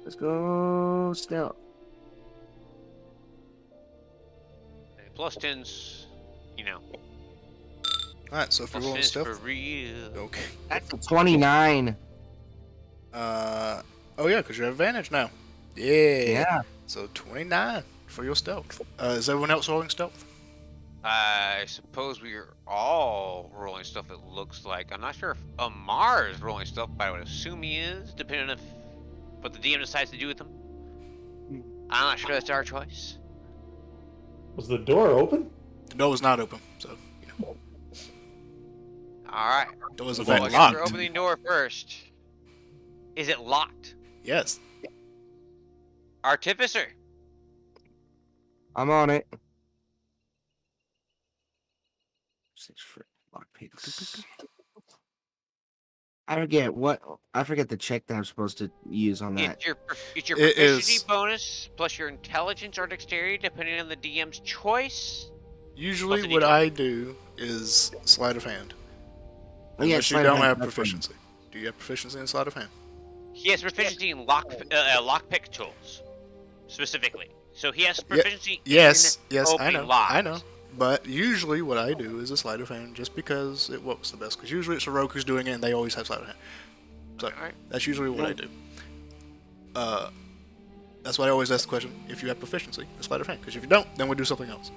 C: Let's go stealth.
B: Plus 10's, you know.
A: Alright, so if you're
B: Plus
A: rolling
B: 10's for
A: stealth.
B: real.
A: Okay.
C: That's a 29.
A: Oh yeah, because you have advantage now. Yeah.
C: Yeah.
A: So 29 for your stealth. Is everyone else rolling stealth?
B: I suppose we're all rolling stuff, it looks like. I'm not sure if Amar is rolling stuff, but I would assume he is, depending on what the DM decides to do with him. I'm not sure that's our choice.
D: Was the door open?
A: The door was not open, so you know.
B: Alright.
A: The door was in
B: Well, I
A: fact
B: guess we're
A: locked.
B: opening the door first. Is it locked?
A: Yes.
B: Artificer.
C: I'm on it. 6 for lockpicks. I forget the check that I'm supposed to use on that.
B: It's your
A: It
B: proficiency
A: is-
B: bonus plus your intelligence or dexterity, depending on the DM's choice.
A: Usually
B: Plus a
A: what
B: D20.
A: I do is sleight of hand.
C: Oh, yeah,
A: Unless you
C: sleight of
A: don't
C: hand,
A: have
C: that's fine.
A: proficiency. Do you have proficiency in sleight of hand?
B: He has proficiency in lockpick tools, specifically. So he has proficiency
A: Yes,
B: in
A: yes, I
B: opening
A: know,
B: locks.
A: I know. But usually what I do is a sleight of hand just because it works the best. Because usually it's a rogue who's doing it and they always have sleight of hand. So
B: Alright.
A: that's usually what I do. That's why I always ask the question, if you have proficiency in sleight of hand. Because if you don't, then we'll do something else.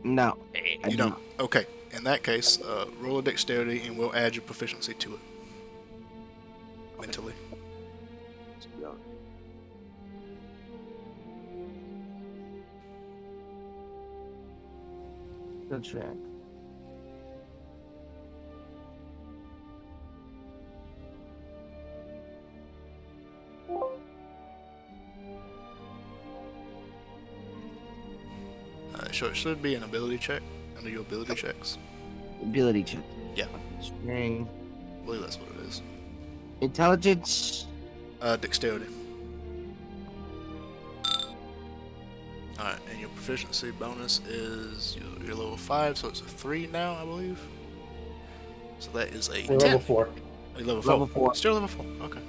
C: No.
B: Eh,
C: I
A: You
C: do
A: don't? Okay. In that case, roll a dexterity and we'll add your proficiency to it. Mentally.
C: not. Good check.
A: So it should be an ability check under your ability checks.
C: Ability check.
A: Yeah.
C: String.
A: I believe that's what it is.
C: Intelligence.
A: Dexterity. Alright, and your proficiency bonus is your level 5, so it's a 3 now, I believe. So that is a
D: We're
A: 10.
D: level 4.
A: Oh, you're level 4.
C: Level 4.
A: Still level 4, okay.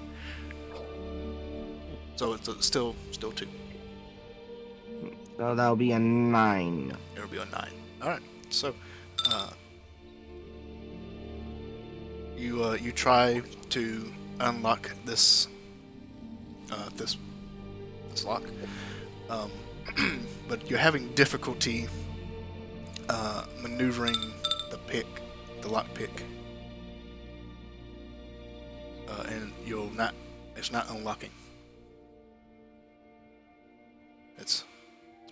A: So it's still 2.
C: So that'll be a 9.
A: It'll be a 9. Alright, so you try to unlock this this lock, but you're having difficulty maneuvering the lock pick, and it's not unlocking. It's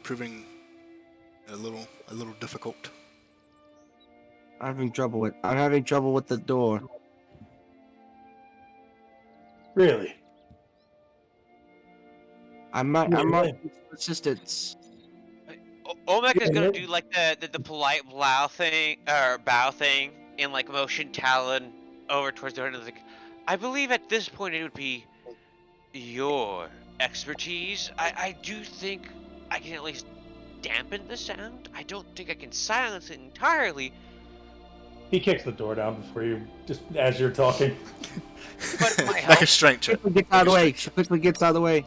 A: proving a little difficult.
C: I'm having trouble with the door.
D: Really?
C: I might
D: Yeah.
C: need some assistance.
B: Olmec is
D: Yeah,
B: gonna
D: no-
B: do like the polite bow thing and like motion Talon over towards the end of the. I believe at this point it would be your expertise. I do think I can at least dampen the sound. I don't think I can silence it entirely.
D: He kicks the door down before you, just as you're talking.
B: But it might
A: Like
B: help.
A: a strength check.
C: Quickly gets out of the way. Quickly gets out of the way.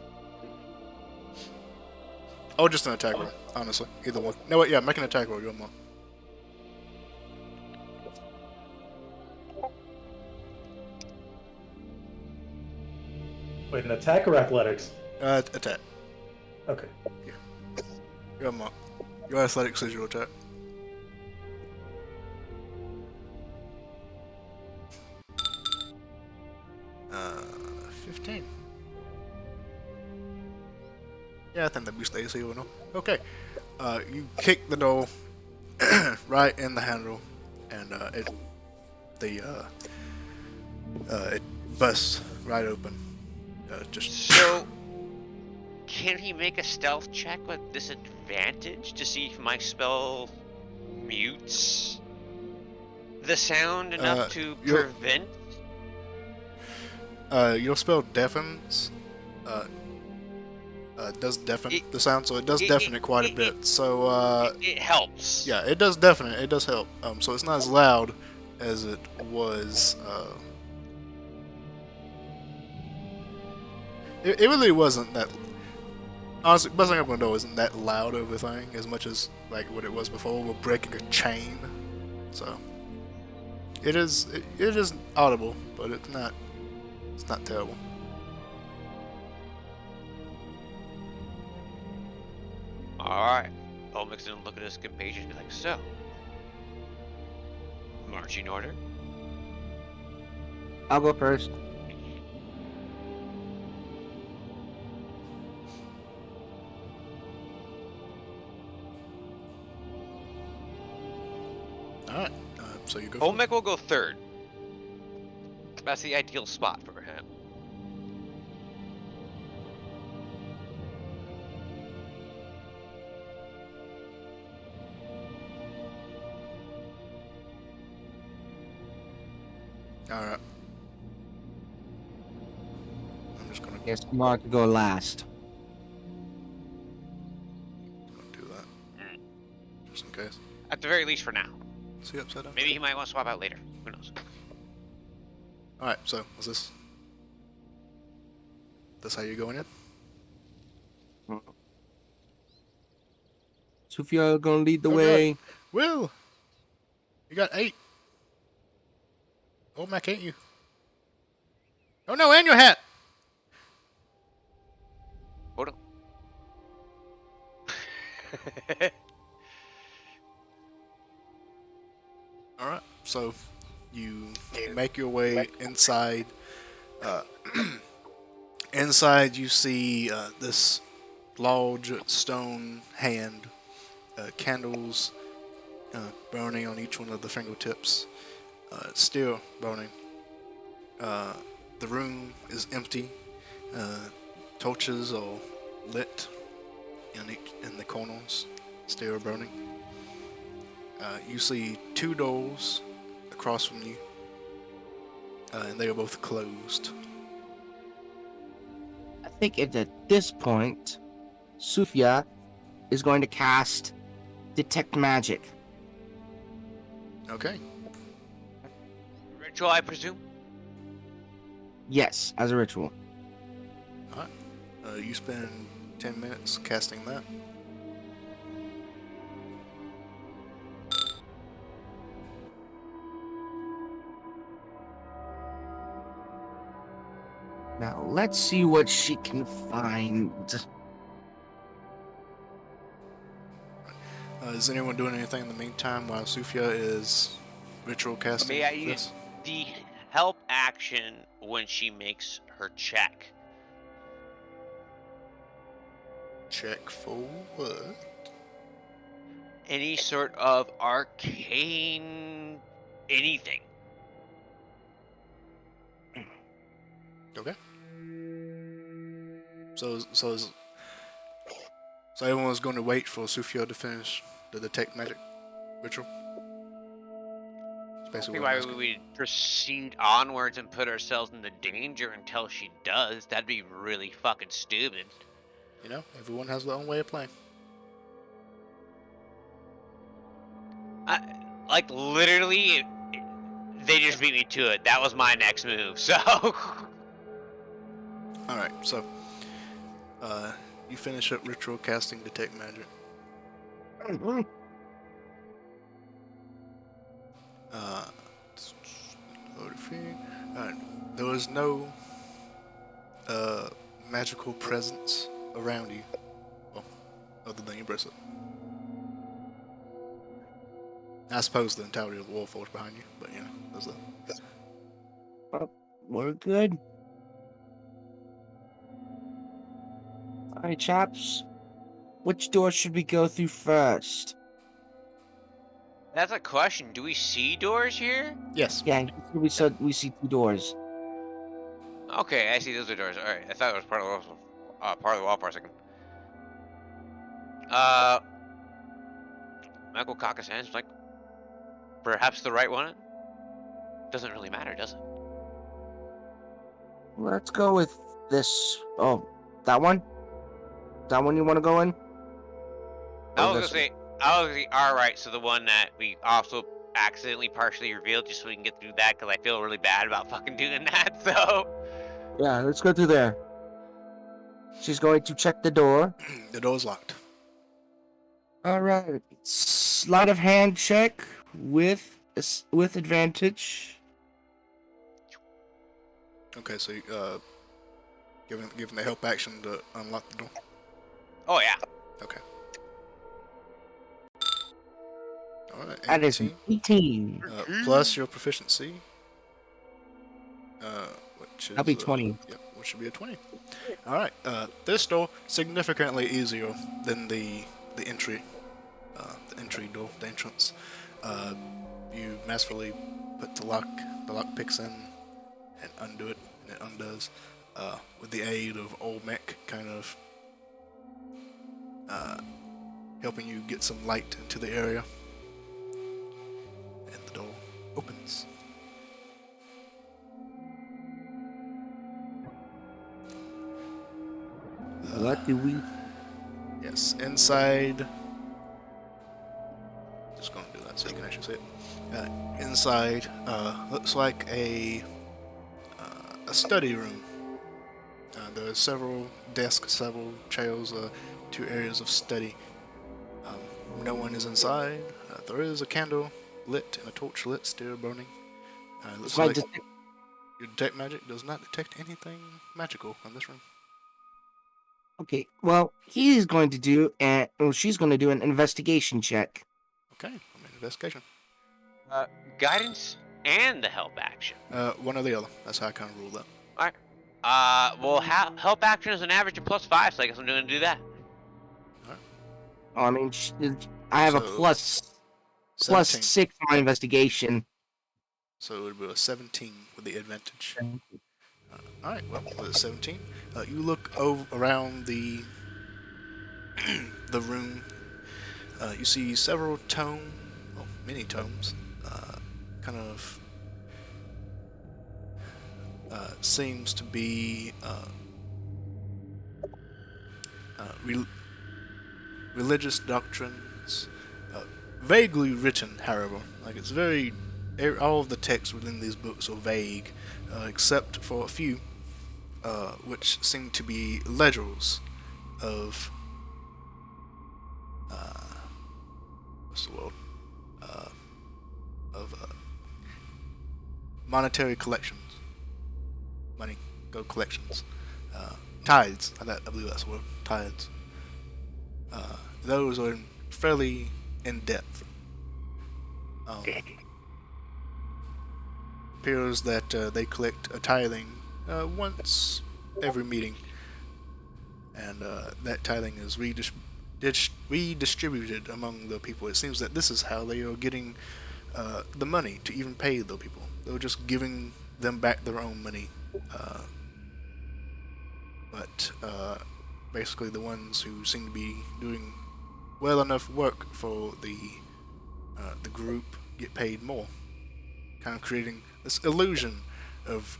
A: Oh, just an attack roll, honestly. Either one. No, wait, yeah, make an attack roll. You're more.
D: Wait, an attack or athletics?
A: Attack.
D: Okay.
A: You're more. Your athletics is your attack. Uh, 15. Yeah, I think that stays here, no? Okay. You kick the door right in the handle, and it busts right open. Just
B: So, can he make a stealth check with disadvantage to see if my spell mutes the sound enough to
A: you're-
B: prevent?
A: your spell deafens It does deafen
B: It-
A: the sound, so it does deafen it quite a bit. So
B: It helps.
A: yeah, it does deafen it. It does help. So it's not as loud as it was. It really wasn't that. Honestly, busting up a window isn't that loud of a thing as much as like what it was before with breaking a chain. So it is audible, but it's not terrible.
B: Alright. Olmec's gonna look at his compatriots and be like, so, marching order?
C: I'll go first.
A: All right. So you go.
B: Olmec will go third. That's the ideal spot for him.
A: All right. I'm just gonna
C: Yes, Mark can go last.
A: do that, just in case.
B: At the very least for now.
A: See upside down.
B: Maybe he might want to swap out later. Who knows?
A: All right. So is this how you're going in?
C: Sufia gonna lead the
A: Okay.
C: way.
A: Will, you got 8. Oh, Mac, ain't you? Oh no, and your hat.
B: Hold on.
A: All right. So you make your way inside. Inside, you see this large stone hand, candles burning on each one of the fingertips, still burning. The room is empty. Torches are lit in the corners, still burning. You see 2 doors across from you, and they are both closed.
C: I think at this point, Sufia is going to cast Detect Magic.
A: Okay.
B: Ritual, I presume?
C: Yes, as a ritual.
A: You spend 10 minutes casting that.
C: Now let's see what she can find.
A: Is anyone doing anything in the meantime while Sufia is ritual casting
B: May I use
A: this?
B: the help action when she makes her check?
A: Check for what?
B: Any sort of arcane anything.
A: Okay. So everyone's going to wait for Sufia to finish the detect magic ritual. That's
B: I
A: basically
B: think
A: what I'm
B: why
A: asking.
B: we proceed onwards and put ourselves into danger until she does. That'd be really fucking stupid.
A: You know, everyone has their own way of playing.
B: Like literally, they just beat me to it. That was my next move. So
A: All right. So, you finish up ritual casting detect magic. Alright. There was no magical presence around you, well, other than your bracelet. I suppose the entirety of the wall force behind you, but you know, there's that.
C: We're good. Alright, chaps. Which door should we go through first?
B: that's a question. Do we see doors here?
A: Yes.
C: Yeah, we said we see 2 doors.
B: Okay, I see those are doors. All right, I thought it was part of the wall for a second. Michael cock his hands like, perhaps the right one. Doesn't really matter, does it?
C: Let's go with this. Oh, that one? that one you want to go in?
B: I
C: Or
B: was gonna
C: this one?
B: say, alright, so the one that we also accidentally partially revealed just so we can get through that because I feel really bad about fucking doing that, so.
C: Yeah, let's go through there. She's going to check the door.
A: The door's locked.
C: All right. Sleight of hand check with advantage.
A: Okay, so giving the help action to unlock the door.
B: Oh, yeah.
A: Okay. All right.
C: That is
A: 18.
C: 18.
A: Plus your proficiency. Which is
C: That'll be 20.
A: Yep, which should be a 20. All right. This door significantly easier than the entry door, the entrance. You masterfully put the lock picks in and undo it, and it undoes. With the aid of old mech, kind of helping you get some light into the area, and the door opens.
C: What do we?
A: Yes, inside. Just gonna do that so you can actually see it. Inside looks like a study room. There are several desks, several chairs, 2 areas of study. No one is inside. There is a candle lit and a torch lit, still burning. Looks like your detect magic does not detect anything magical in this room.
C: Okay. Well, he's going to do she's going to do an investigation check.
A: Okay, I'm in investigation.
B: Guidance and the help action.
A: One or the other. That's how I kind of rule that.
B: Alright. Well, help action is an average of +5, so I guess I'm going to do that.
C: Oh, I mean, I have a
A: So,
C: plus
A: 17.
C: 6 on my investigation.
A: So it would be a 17 with the advantage. Alright, well, with a 17, you look around the the room. You see several many tomes, kind of seems to be religious doctrines, vaguely written, however. Like, it's very... all of the text within these books are vague, except for a few, which seem to be ledgers of... what's the word? Of monetary collections. Money, gold collections. Tithes, I believe that's the word. Tithes. Those are fairly in-depth. Appears that they collect a tithing once every meeting, and that tithing is redistributed among the people. It seems that this is how they are getting the money to even pay the people. They're just giving them back their own money. But basically the ones who seem to be doing well enough work for the group get paid more, kind of creating this illusion of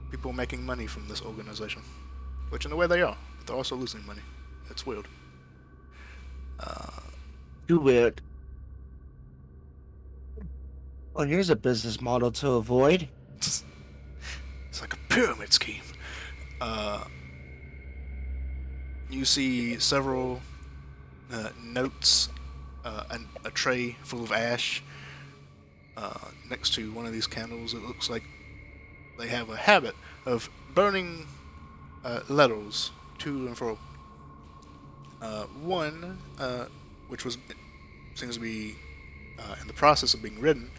A: people making money from this organization, which in a way they are, but they're also losing money. It's weird.
C: Too weird. Well, here's a business model to avoid.
A: It's like a pyramid scheme. You see several notes and a tray full of ash next to one of these candles. It looks like they have a habit of burning letters to and fro. One, which seems to be in the process of being written,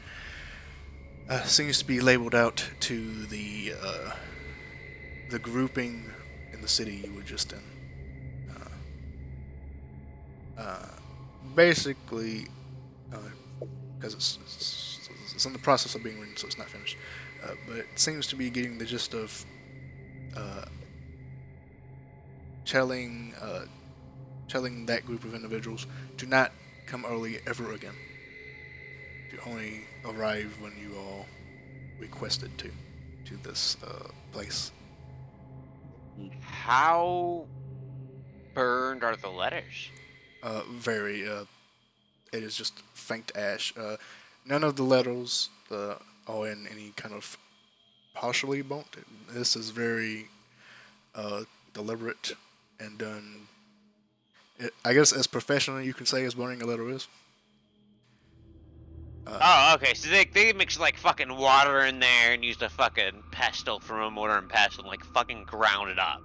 A: seems to be labeled out to the grouping in the city you were just in. Basically, because it's in the process of being written, so it's not finished. But it seems to be getting the gist of telling that group of individuals to not come early ever again. To only arrive when you are requested to this place.
B: How burned are the letters?
A: Very. It is just faint ash. None of the letters are in any kind of partially burnt. This is very deliberate and done. I guess as professional you can say as burning a letter is.
B: Oh, okay. So they mixed like fucking water in there and used a fucking pestle from a mortar and pestle and like fucking ground it up.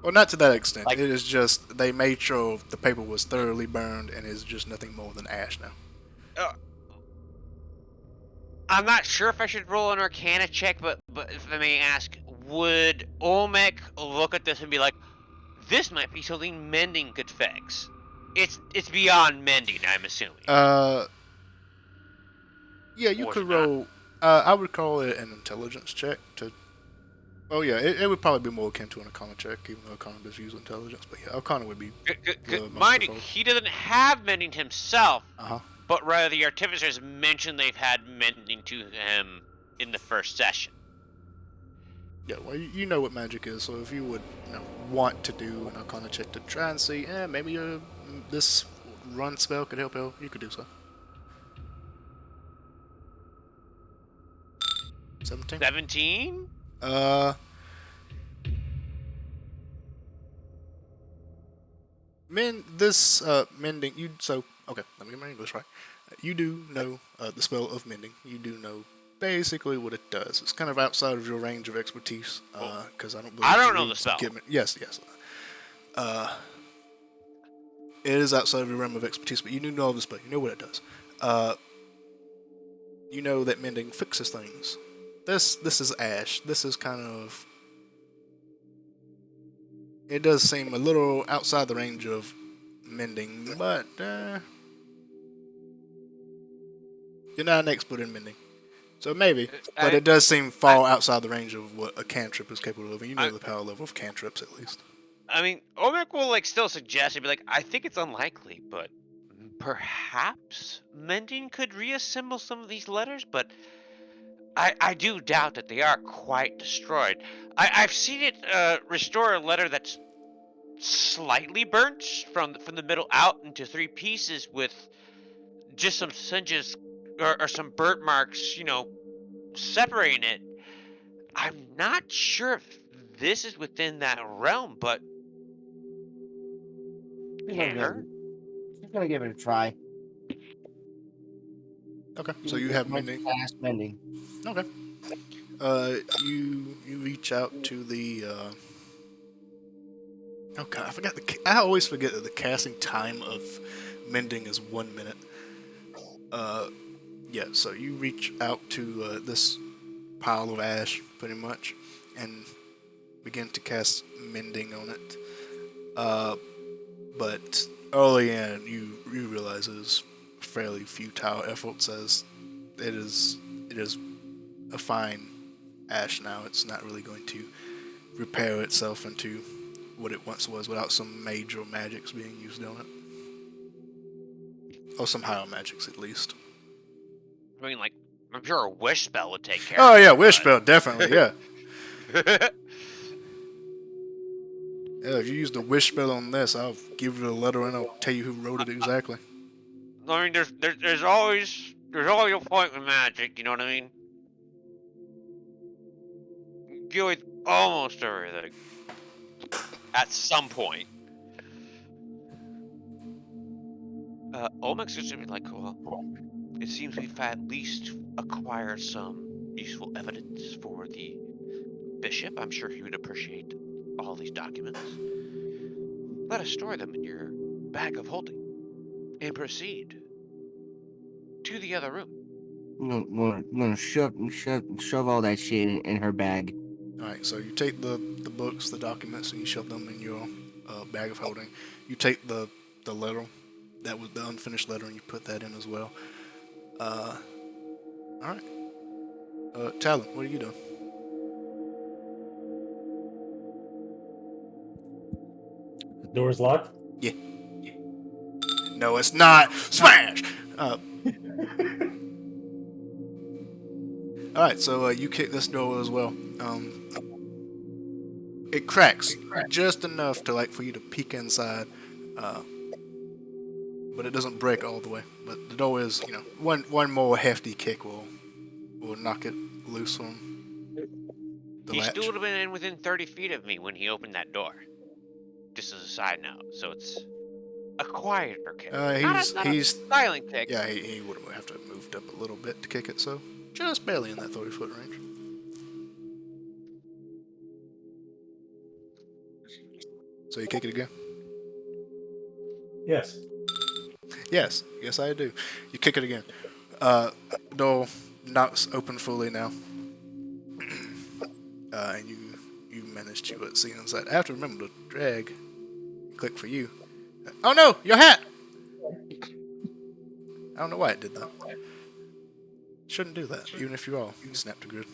A: Well, not to that extent.
B: Like-
A: It is just they made sure the paper was thoroughly burned and is just nothing more than ash now.
B: I'm not sure if I should roll an Arcana check, but if I may ask, would Olmec look at this and be like, "This might be something mending could fix"? It's beyond mending, I'm assuming.
A: Yeah, you
B: Or
A: could
B: is it not?
A: roll. I would call it an intelligence check to. Oh yeah, it would probably be more akin to an Arcana check, even though Arcana does use intelligence. But yeah, Arcana would be.
B: Mind you, he doesn't have mending himself,
A: Uh huh.
B: but rather the artificers mentioned they've had mending to him in the first session.
A: Yeah, well, you know what magic is, so if you would, want to do an Arcana check to try and see, maybe this run spell could help out, you could do so. 17.
B: 17?
A: Mending. Okay, let me get my English right. You do know the spell of mending. You do know basically what it does. It's kind of outside of your range of expertise, because I don't believe
B: I don't
A: you
B: know
A: read
B: the spell.
A: Yes. It is outside of your realm of expertise, but you do know of the spell. You know what it does. You know that mending fixes things. This is ash. This is kind of. It does seem a little outside the range of mending, but you're not an expert in mending, so maybe. But it does seem fall outside the range of what a cantrip is capable of, and you know the power level of cantrips at least.
B: I mean, Olmec will like still suggest it, be like, I think it's unlikely, but perhaps mending could reassemble some of these letters, but I do doubt that they are quite destroyed. I've seen it restore a letter that's slightly burnt from the middle out into 3 pieces with just some singes or some burnt marks, separating it. I'm not sure if this is within that realm, but
C: She's gonna give it a try.
A: Okay, so you have mending.
C: Fast mending.
A: Okay. You reach out to the. Oh god, I forgot I always forget that the casting time of mending is 1 minute. Yeah. So you reach out to this pile of ash, pretty much, and begin to cast mending on it. But early in, you realize it is fairly futile efforts, as it is a fine ash now. It's not really going to repair itself into what it once was without some major magics being used on it. Or some higher magics, at least.
B: I mean, like, I'm sure a wish spell would take care
A: Oh
B: of it.
A: yeah, wish spell, definitely, yeah. Yeah, if you use the wish spell on this, I'll give you a letter and I'll tell you who wrote it exactly.
B: I mean, there's always a point with magic, you know what I mean? You get with almost everything. At some point. Olmec's just gonna be like, well, it seems we've at least acquired some useful evidence for the bishop. I'm sure he would appreciate all these documents. Let us store them in your bag of holding and proceed to the other room.
C: I'm gonna shove all that shit in her bag.
A: Alright, so you take the books, the documents, and you shove them in your bag of holding. You take the letter, that was the unfinished letter, and you put that in as well. Alright. Talon, what are you doing?
D: The door's locked.
A: Yeah. No, it's not. Smash! Alright, so you kick this door as well. It cracks just enough to for you to peek inside, but it doesn't break all the way. But the door is, one more hefty kick will knock it loose from the
B: He
A: latch.
B: still would have been in within 30 feet of me when he opened that door. Just as a side note, so it's a quieter kick.
A: He's
B: not a silent kick.
A: Yeah, he would have to have moved up a little bit to kick it, so just barely in that 30-foot range. So you kick it again?
D: Yes.
A: Yes, I do. You kick it again. Door knocks open fully now, and you manage to see inside. I have to remember to drag. Click for you. Oh no, your hat! I don't know why it did that. Shouldn't do that, even if you all snap to grid.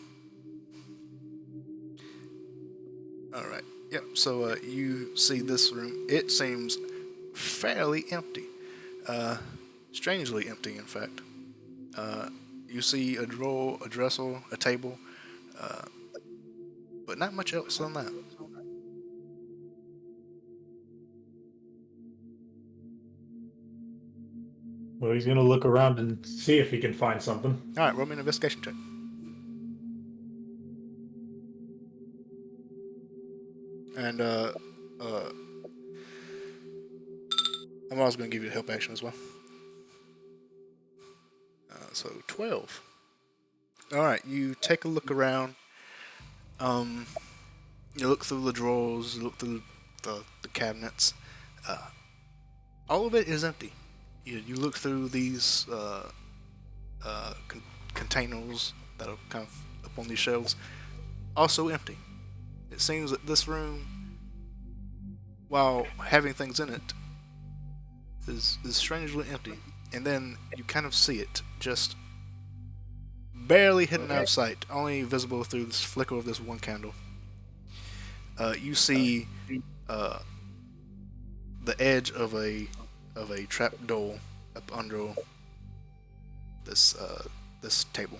A: Alright, yep, so you see this room. It seems fairly empty. Strangely empty, in fact. You see a drawer, a dresser, a table, but not much else than that.
D: Well, he's gonna look around and see if he can find something.
A: Alright, roll me an investigation check. And, I'm also going to give you a help action as well. So, 12. Alright, you take a look around. You look through the drawers, you look through the cabinets. All of it is empty. You look through these containers that are kind of up on these shelves. Also empty. It seems that this room, while having things in it, is strangely empty. And then you kind of see it, just barely hidden out of sight, only visible through this flicker of this one candle. You see the edge of a trap door up under this table.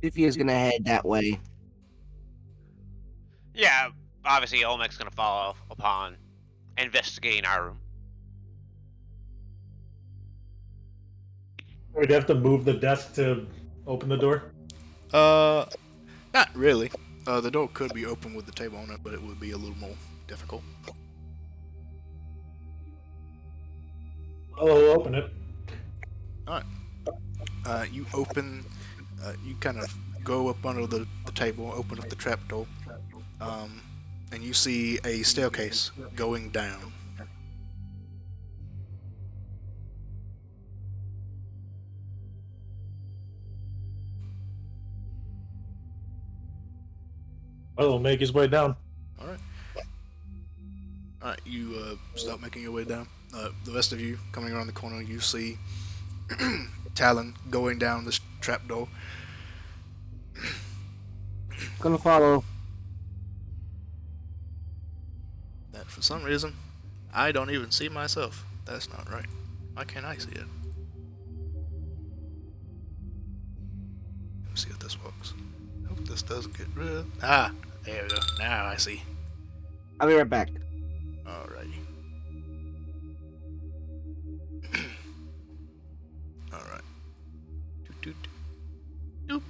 C: If he is gonna head that way.
B: Yeah, obviously Olmec's gonna follow upon investigating our room.
D: We'd have to move the desk to open the door.
A: Not really. The door could be open with the table on it, but it would be a little more difficult.
D: I'll open it.
A: Alright. You open, you kind of go up under the table, open up the trapdoor, and you see a staircase going down.
D: Well, he'll make his way down.
A: Alright. Alright, you start making your way down. The rest of you, coming around the corner, you see Talon going down this trapdoor.
C: Gonna follow.
A: That for some reason, I don't even see myself. That's not right. Why can't I see it? Let me see if this works. Hope this doesn't get rid of... Ah! There we go. Now I see.
C: I'll be right back.
A: Alrighty. Alright. Doot, doot, doot.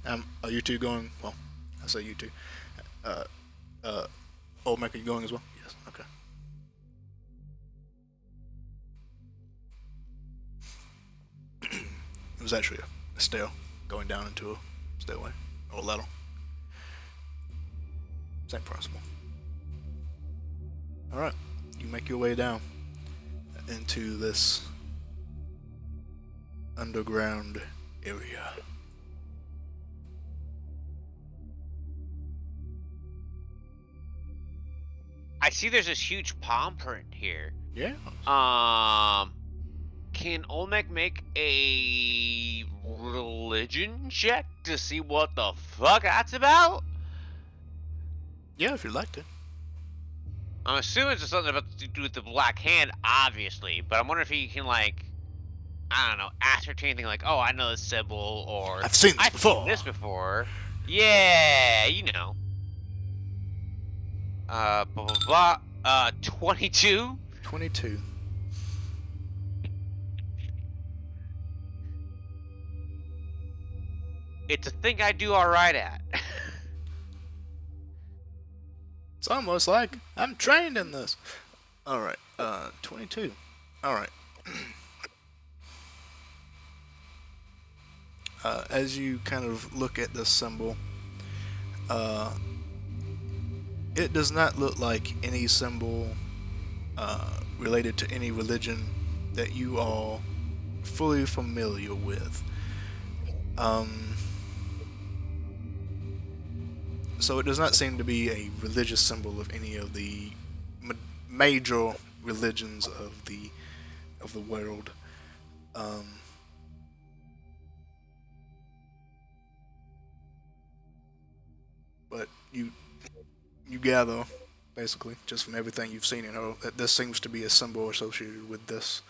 A: Doop. Are you two going? Well, I say you two. Olmec, are you going as well? Yes, okay. It was actually a stair going down into a stairway or a ladder. Same principle. Alright, you make your way down into this underground area.
B: I see there's this huge palm print here.
A: Yeah.
B: Can Olmec make a religion check to see what the fuck that's about?
A: Yeah, if you'd like to.
B: I'm assuming it's something about to do with the black hand, obviously, but I'm wondering if he can, like, I don't know, ascertain anything like, oh, I know this symbol, or
A: I've seen this
B: I've seen
A: before.
B: this before. Yeah, you know. Blah, blah, blah. 22?
A: 22.
B: It's a thing I do alright at.
A: It's almost like I'm trained in this. Alright, 22. Alright. As you kind of look at this symbol, it does not look like any symbol related to any religion that you are fully familiar with. So it does not seem to be a religious symbol of any of the major religions of the world. But you gather, basically, just from everything you've seen in her, that this seems to be a symbol associated with this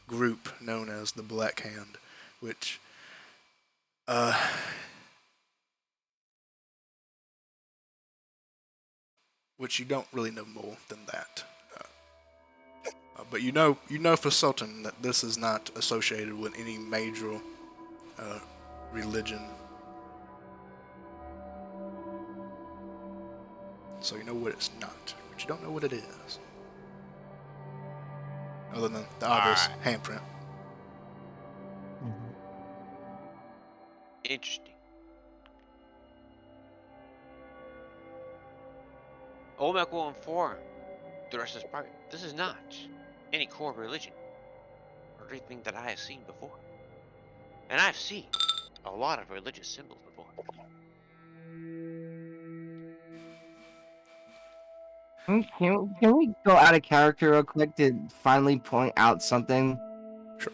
A: group known as the Black Hand, which you don't really know more than that. But you know for certain that this is not associated with any major religion. So you know what it's not, but you don't know what it is. Other than the obvious handprint.
B: Interesting. Olmec will inform the rest of his party. This is not any core religion or anything that I have seen before. And I've seen a lot of religious symbols before.
C: Can we go out of character real quick to finally point out something?
A: Sure.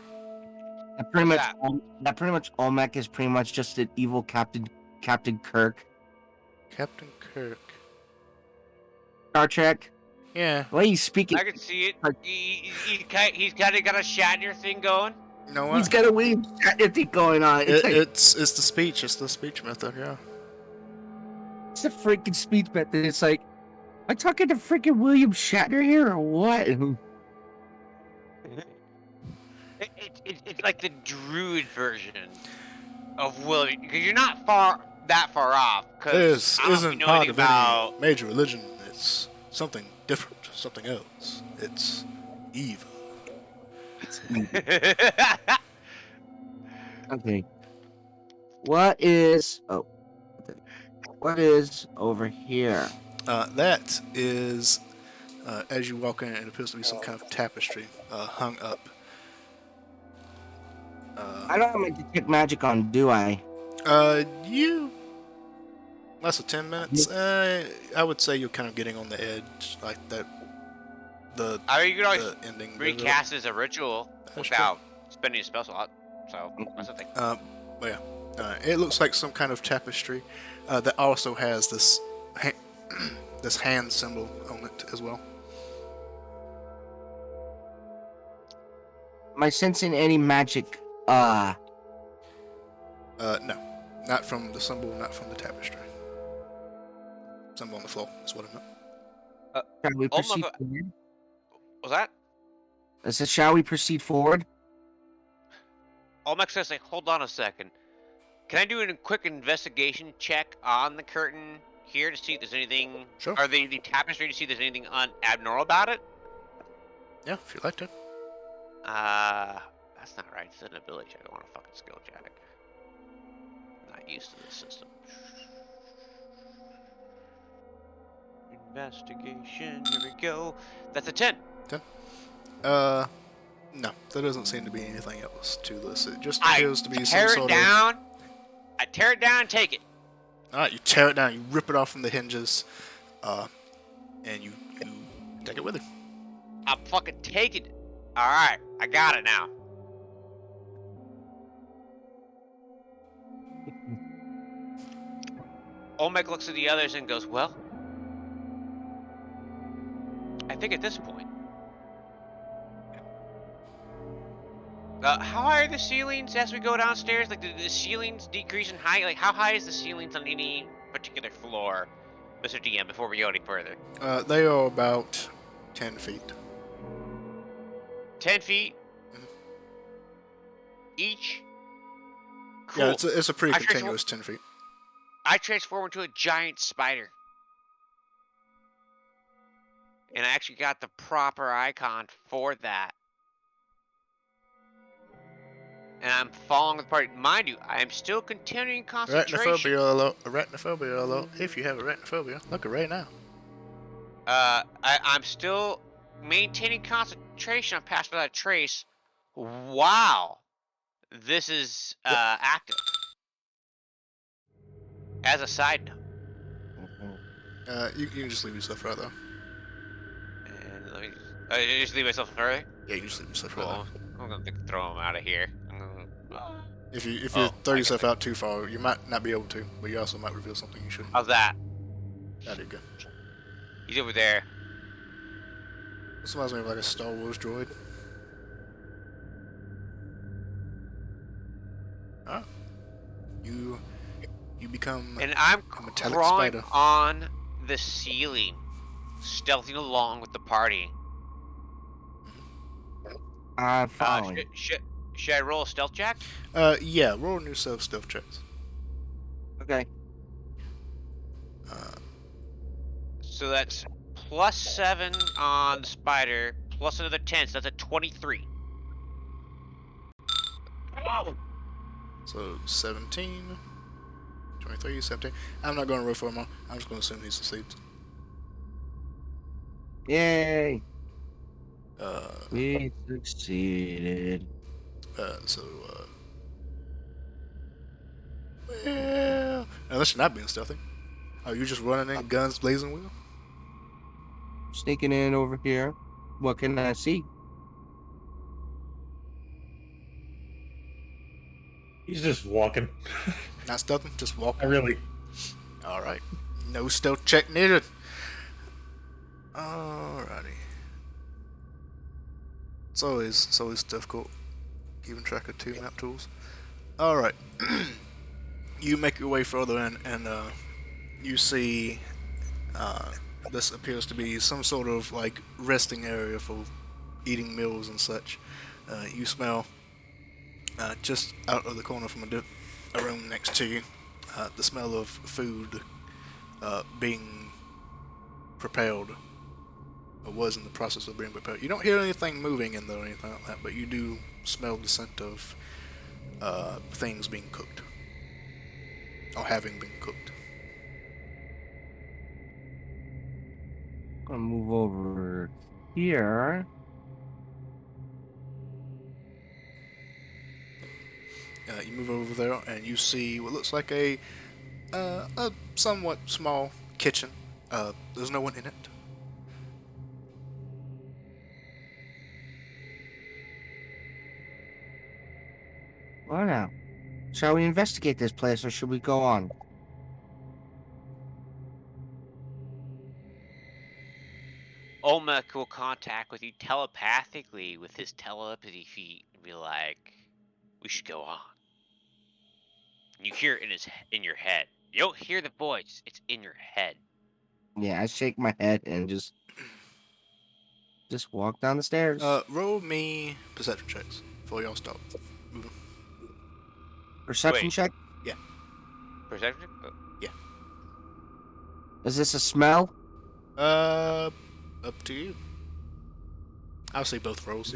C: That pretty much
B: What's
C: that pretty much Olmec is pretty much just an evil Captain Kirk.
A: Captain Kirk.
C: Star Trek.
A: Yeah.
C: The way he's speaking,
B: I can see it. He's kind of got a Shatner thing going.
A: You know what?
C: he's got a weird thing going on. It's like
A: It's the speech. It's the speech method. Yeah.
C: it's a freaking speech method. It's like, am I talking to freaking William Shatner here or what?
B: It's like the druid version of William, because you're not that far off.
A: This
B: I don't know if
A: isn't
B: you know
A: part
B: anything
A: of
B: about.
A: any major religion. It's something different, something else. It's evil.
C: Okay. What is over here?
A: That is, as you walk in, it appears to be some kind of tapestry hung up.
C: I don't have my detect magic on, do I?
A: You less than 10 minutes. I would say you're kind of getting on the edge, like that.
B: I mean, you could always
A: The ending.
B: recast as a ritual
A: That's
B: without spending a spell slot. So that's the thing.
A: But yeah, it looks like some kind of tapestry that also has this this hand symbol on it as well.
C: Am I sensing any magic?
A: No, not from the symbol, not from the tapestry. Symbol on the floor. That's what I meant.
C: Shall we
B: Oh my
C: proceed
B: God.
C: forward?
B: Was that?
C: I said, shall we proceed forward?
B: Olmec says, like, hold on a second. Can I do a quick investigation check on the curtain here to see if there's anything,
A: Sure.
B: or the tapestry to see if there's anything abnormal about it?
A: Yeah, if you'd like to.
B: That's not right. It's an ability check. I want a fucking skill check. I'm not used to this system. Investigation. Here we go. That's a 10.
A: No, there doesn't seem to be anything else to this. It just
B: I
A: appears to be some
B: tear it
A: sort of.
B: down. I tear it down and take it.
A: Alright, you tear it down, you rip it off from the hinges, and you take it with you.
B: I'm fucking taking it. Alright, I got it now. Olmec looks at the others and goes, well, I think at this point. How high are the ceilings as we go downstairs? Like, do the ceilings decrease in height? Like, how high is the ceilings on any particular floor, Mr. DM, before we go any further?
A: They are about 10 feet.
B: 10 feet
A: Mhm.
B: each? Cool.
A: Yeah, it's a pretty
B: I
A: continuous 10 feet.
B: I transform into a giant spider. And I actually got the proper icon for that. And I'm following the party. Mind you, I am still continuing concentration.
A: Arachnophobia alert. Arachnophobia alert. If you have arachnophobia, look it right now.
B: I'm still maintaining concentration on Pass Without a Trace. Wow. This is active. As a side note.
A: You can just leave yourself right there.
B: And let me just leave myself further.
A: Yeah, you just leave yourself right
B: Cool. I'm gonna throw him out of here.
A: there. If you
B: Oh,
A: throw
B: I
A: yourself
B: get it.
A: out too far, you might not be able to, but you also might reveal something you shouldn't.
B: How's that?
A: That'd be good.
B: He's over there.
A: This reminds me of like a Star Wars droid. Ah, you become
B: And I'm
A: a metallic
B: crawling
A: spider.
B: on the ceiling, stealthing along with the party.
C: I'm following.
B: Should I roll a stealth check?
A: Yeah, roll new stealth checks.
C: Okay.
B: So that's +7 on the spider, plus another 10, so that's a 23.
A: So 17, 23, 17. I'm not going to roll for him. I'm just going to assume he succeeds.
C: Yay!
A: Uh,
C: We succeeded.
A: Well, unless you're not being stealthy. Are you just running in, guns blazing with?
C: Sneaking in over here. What can I see?
D: He's just walking.
A: Not stealthing, just
D: I
A: walking.
D: really.
A: All right, no stealth check needed. Alrighty. It's always difficult keeping track of two map tools. All right, you make your way further in, and you see this appears to be some sort of like resting area for eating meals and such. You smell just out of the corner from a room next to you the smell of food being prepared, or was in the process of being prepared. You don't hear anything moving in there or anything like that, but you do smell the scent of things being cooked or having been cooked.
C: Gonna move over here.
A: You move over there and you see what looks like a somewhat small kitchen. There's no one in it.
C: Well now. Shall we investigate this place or should we go on?
B: Olmec will contact with you telepathically with his telepathy feat and be like, "We should go on." And you hear it in your head. You don't hear the voice; it's in your head.
C: Yeah, I shake my head and just walk down the stairs.
A: Roll me perception checks before y'all start moving.
C: Perception
B: wait.
C: check?
B: Perception?
C: Is this a smell?
A: Up to you. I'll say both rolls.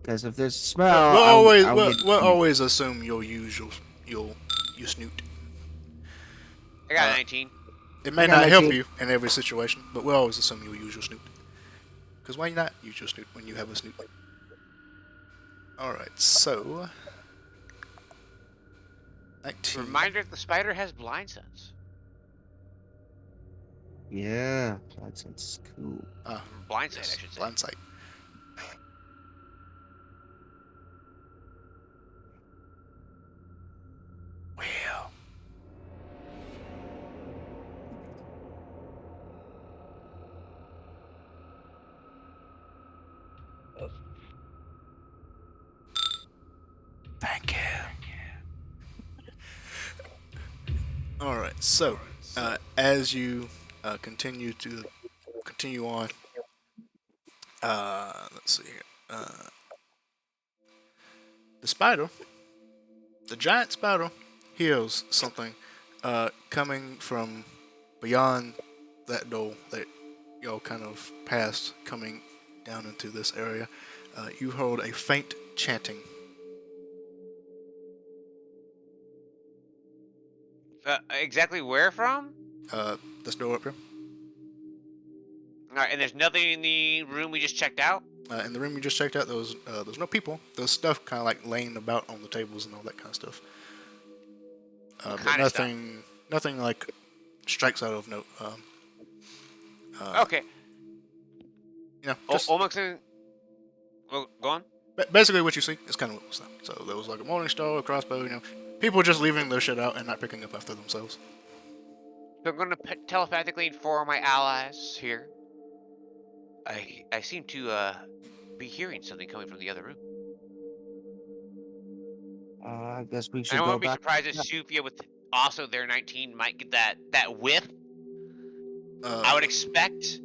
C: Because if there's a smell,
A: We'll always assume you'll use your snoot.
B: I got 19.
A: It may
C: I got
A: not help
C: 19.
A: you in every situation, but we'll always assume you'll use your snoot. Because why not use your snoot when you have a snoot? Alright, so 19.
B: Reminder: the spider has blind sense.
C: Yeah, that sounds cool.
B: Blind sight,
A: Yes,
B: I should say.
A: blind sight. Well, Thank you. All right. So, as you continue on, let's see here. The spider, the giant spider, hears something coming from beyond that door that y'all kind of passed, coming down into this area. You heard a faint chanting.
B: Exactly where from?
A: This door up here.
B: All right, and there's nothing in the room we just checked out.
A: In the room you just checked out, there's no people. There's stuff kind of like laying about on the tables and all that kind of stuff. But
B: Kind of stuff.
A: nothing like strikes out of note.
B: Okay.
A: You know, just
B: Olmexon. Well, go on.
A: basically what you see is kind of what was there. So there was like a morning star, a crossbow. You know, people just leaving their shit out and not picking up after themselves.
B: So I'm going to telepathically inform my allies here. I seem to be hearing something coming from the other room.
C: I guess we
B: I
C: should go
B: won't be
C: back.
B: surprised if Sufia with also their 19 might get that whiff. I would expect,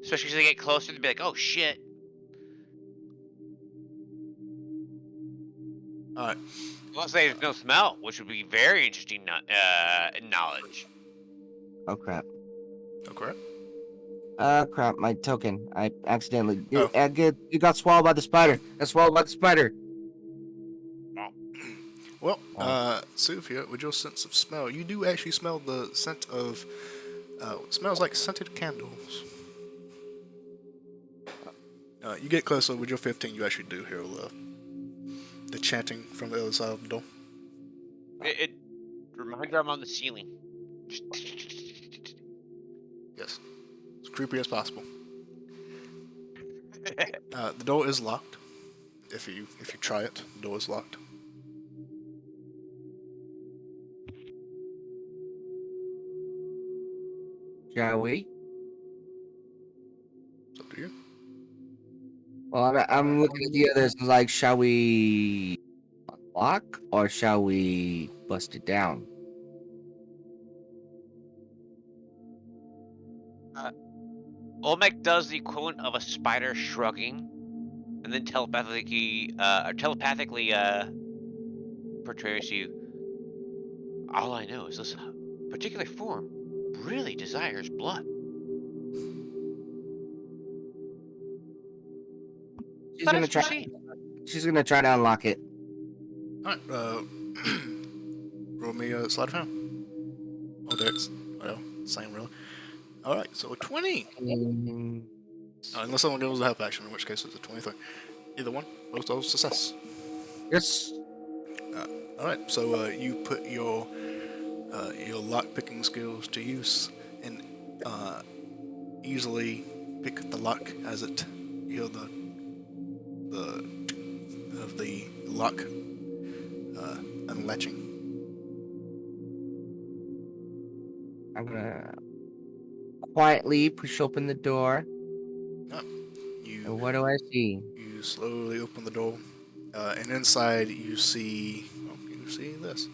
B: especially as they get closer, to be like, oh shit.
A: All right.
B: Unless there's no smell, which would be very interesting knowledge.
C: Oh crap!
A: Okay.
C: Crap! My token. I accidentally.
A: Oh.
C: It got swallowed by the spider. Got swallowed by the spider.
A: Well, Sophia, with your sense of smell, you do actually smell the scent of. It smells like scented candles. You get closer with your 15. You actually do hear the chanting from the other side of the door.
B: It reminds me I'm on the ceiling.
A: Yes, as creepy as possible. The door is locked. If you try it, the door is locked.
C: Shall we?
A: It's up to you.
C: Well, I'm looking at the others. Like, shall we unlock or shall we bust it down?
B: Olmec does the equivalent of a spider shrugging, and then telepathically portrays you. All I know is this particular form really desires blood.
C: She's gonna try. She's gonna try to unlock it.
A: Alright, roll me a sleight of hand. Oh, Dex. Well, same really. Alright, so a 20! Unless someone goes to help action, in which case it's a 23. Either one, both those success.
C: Yes.
A: Alright, so you put your lock picking skills to use and easily pick the lock as it you hear the lock unlatching.
C: I'm gonna quietly push open the door. And what do I see?
A: You slowly open the door, and inside you see this.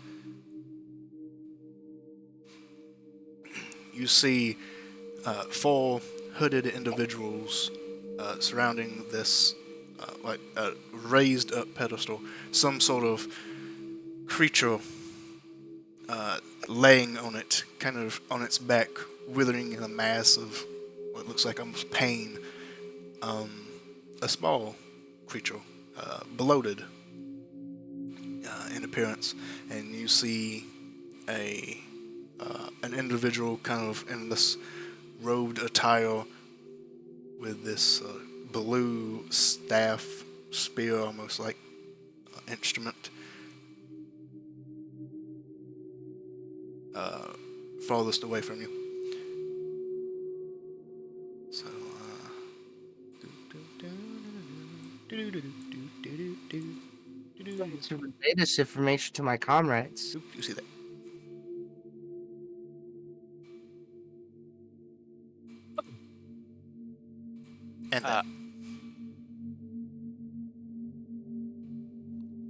A: You see 4 hooded individuals surrounding this like a raised up pedestal, some sort of creature laying on it, kind of on its back, withering in a mass of what looks like almost pain. A small creature, bloated in appearance, and you see an individual kind of in this robed attire with this blue staff, spear, almost like instrument, farthest away from you. So,
C: To relay this information to my comrades.
A: you see that? And then,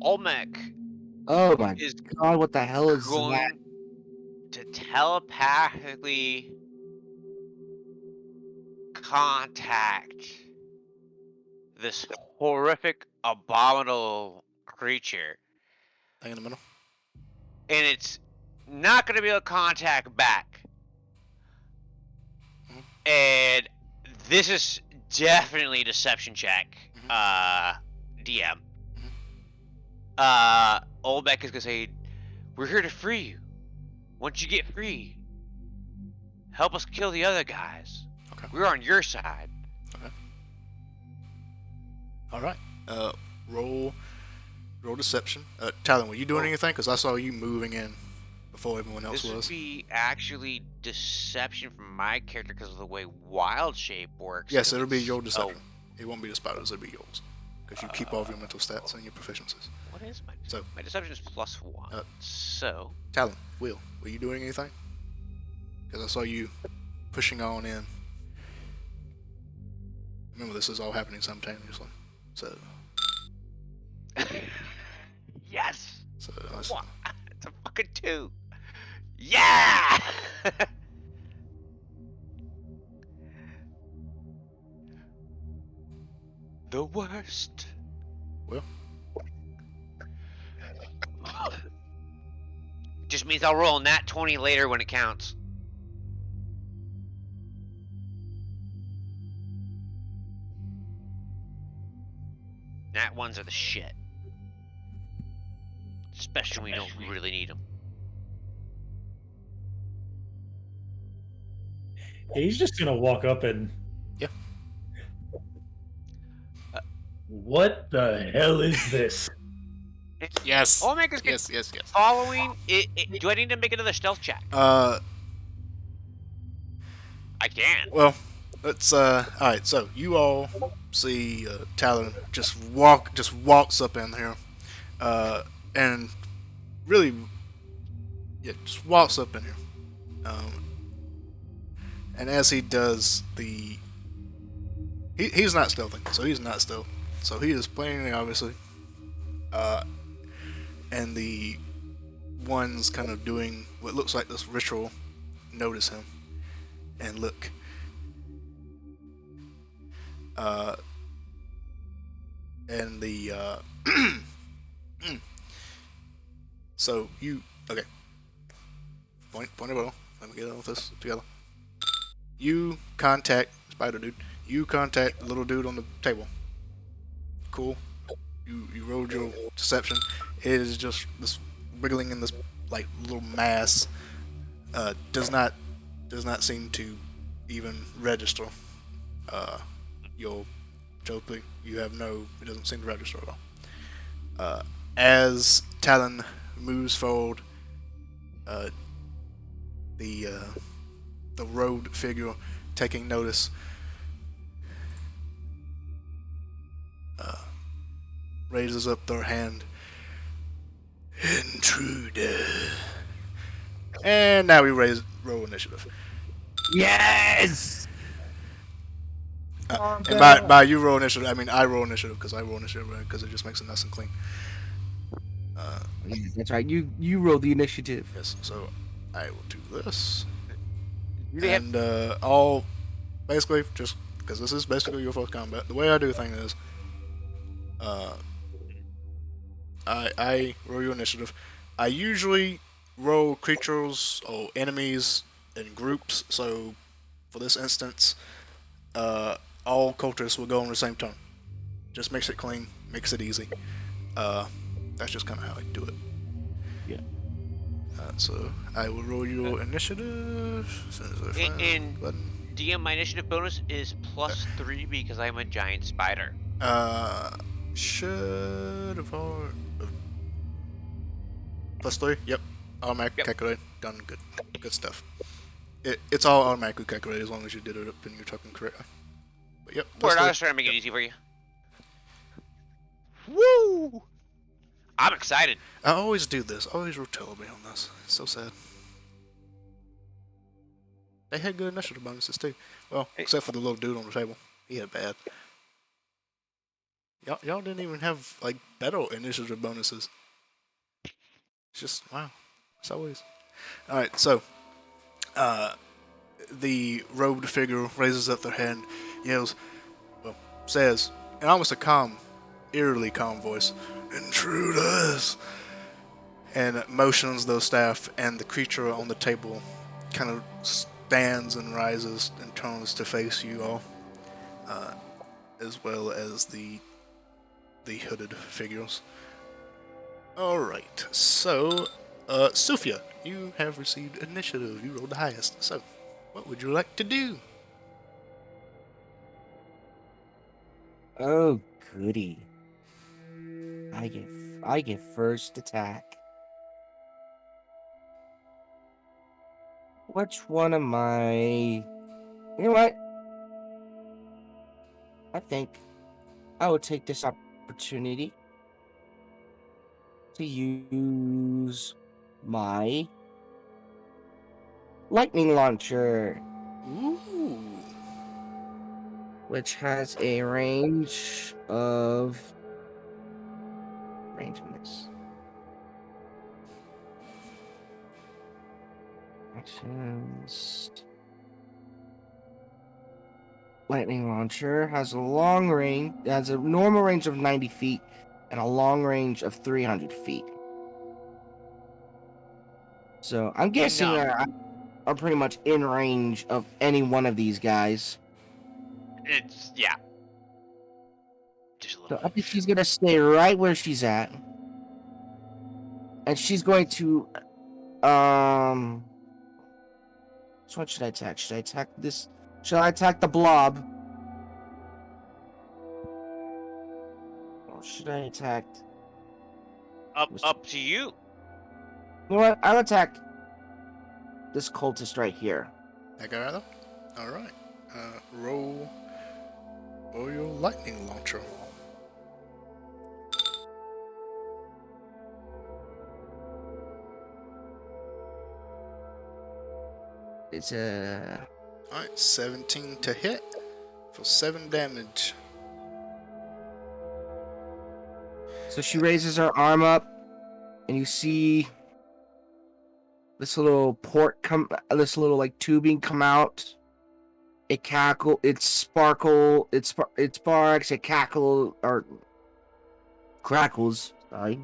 B: Olmec
C: Oh my
B: is
C: god, what the hell is that?
B: going to telepathically contact this horrific, abominable creature,
A: Thing in the middle.
B: and it's not going to be able to contact back. And this is definitely a deception check, DM. Olbeck is going to say, we're here to free you. Once you get free, help us kill the other guys.
A: Okay.
B: We're on your side.
A: Okay. All right. Roll deception. Talon, were you doing anything? Because I saw you moving in before everyone else
B: This
A: was.
B: would be actually deception from my character because of the way wild shape works.
A: Yes,
B: 'cause
A: it'll be
B: it's-
A: your deception. It won't be the spiders. It'll be yours. Because you keep all of your mental stats and your proficiencies.
B: What is my
A: So-
B: my deception is +1. So
A: Talon, Will, were you doing anything? Because I saw you pushing on in. Remember, this is all happening simultaneously. So
B: yes,
A: let's,
B: what? It's a fucking 2. Yeah. The worst.
A: Will?
B: Just means I'll roll a nat 20 later when it counts. Nat 1s are the shit. Especially when you don't really need them.
D: He's just gonna walk up and.
A: Yeah.
D: What the hell is this?
A: Yes.
B: Omega's good.
A: Yes.
B: Following it, do I need to make another stealth check? I can.
A: Well, let's all right. So you all see Talon just walks up in here, and really, yeah, just walks up in here. And as he does, he's not stealthing, so he's not stealth. So he is plainly, obviously, and the ones kind of doing what looks like this ritual notice him and look. And the so you okay? Point of bow. Let me get all this together. You contact Spider Dude. You contact the little dude on the table. Cool. You rolled your deception. It is just this wiggling in this like little mass. Does not seem to even register. You'll totally you have no. It doesn't seem to register at all. As Talon moves forward, the robed figure taking notice raises up their hand. Intruder. And now we roll initiative.
C: Yes!
A: And by you roll initiative, I mean I roll initiative because I roll initiative because it just makes it nice and clean.
C: Yeah, that's right. You roll the initiative.
A: Yes, so I will do this.
B: They have-
A: And all basically just because this is basically your first combat. The way I do things is, I roll your initiative. I usually roll creatures or enemies in groups. So for this instance, all cultists will go on the same turn. Just makes it clean, makes it easy. That's just kind of how I do it.
C: Yeah.
A: So I will roll your initiative. As soon as I find the
B: And
A: button.
B: DM, my initiative bonus is +3 because I'm a giant spider.
A: Should have already. +3. Yep. Automatic calculated. Done. Good stuff. It's all automatically calculated as long as you did it up and you're talking correctly. But yep.
B: Word, I
A: +3.
B: was trying to make it easy for you. Woo! I'm excited.
A: I always do this. Always roll terribly on this. It's so sad. They had good initiative bonuses too. Well, except for the little dude on the table. He had bad. Y'all didn't even have like battle initiative bonuses. It's just wow. It's always. All right, so uh, the robed figure raises up their hand, yells, well, says in almost a calm, eerily calm voice, "Intruders!" and motions those staff, and the creature on the table kind of stands and rises and turns to face you all, as well as the hooded figures. All right, so Sophia, you have received initiative. You rolled the highest. So, what would you like to do?
C: Oh, goody. I get first attack. Which one am I? You know what? I think I would take this opportunity to use my lightning launcher,
A: Ooh.
C: which has a range of this. Actions. Lightning launcher has a long range, has a normal range of 90 feet and a long range of 300 feet. So I'm guessing I'm pretty much in range of any one of these guys.
B: It's yeah. Just a
C: So
B: little
C: I
B: bit.
C: think she's gonna stay right where she's at, and she's going to So what should I attack? Should I attack this? Should I attack the blob? Or should I attack?
B: Up to you.
C: You know what? I'll attack this cultist right here.
A: That guy right there? Alright. Roll your lightning launcher.
C: It's a
A: Alright, 17 to hit for 7 damage.
C: So she raises her arm up, and you see this little this little like tubing come out. It sparks, it crackles. Sorry,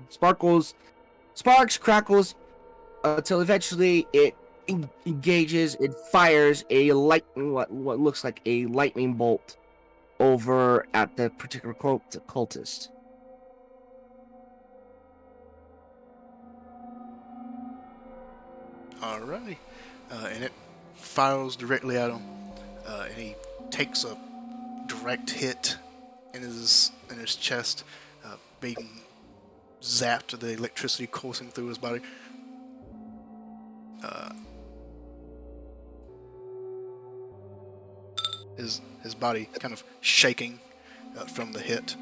C: sparks, crackles, until eventually it engages. It fires what looks like a lightning bolt over at the particular cultist.
A: Alrighty. And it fires directly at him. And he takes a direct hit in his chest, being zapped, the electricity coursing through his body. His body kind of shaking from the hit,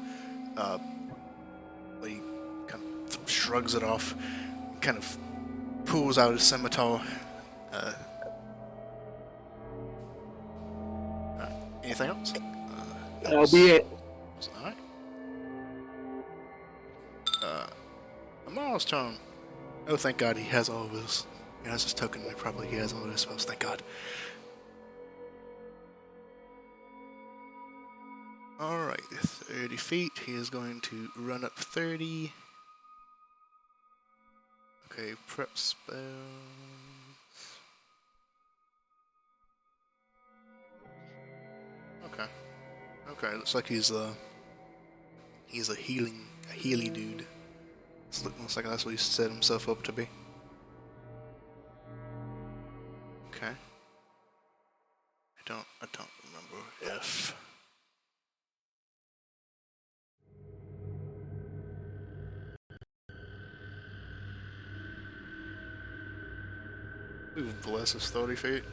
A: but he kind of shrugs it off, kind of pulls out his scimitar. Anything else?
C: That'll be it.
A: Alright. Amar's turn. Oh, thank God he has all of his. He has his token. Probably he has all of his spells. Thank God. Alright, 30 feet. He is going to run up 30. Okay, prep spells. Okay, looks like he's a healy dude. Looks like that's what he set himself up to be. Okay. I don't remember if Bless is 30 feet.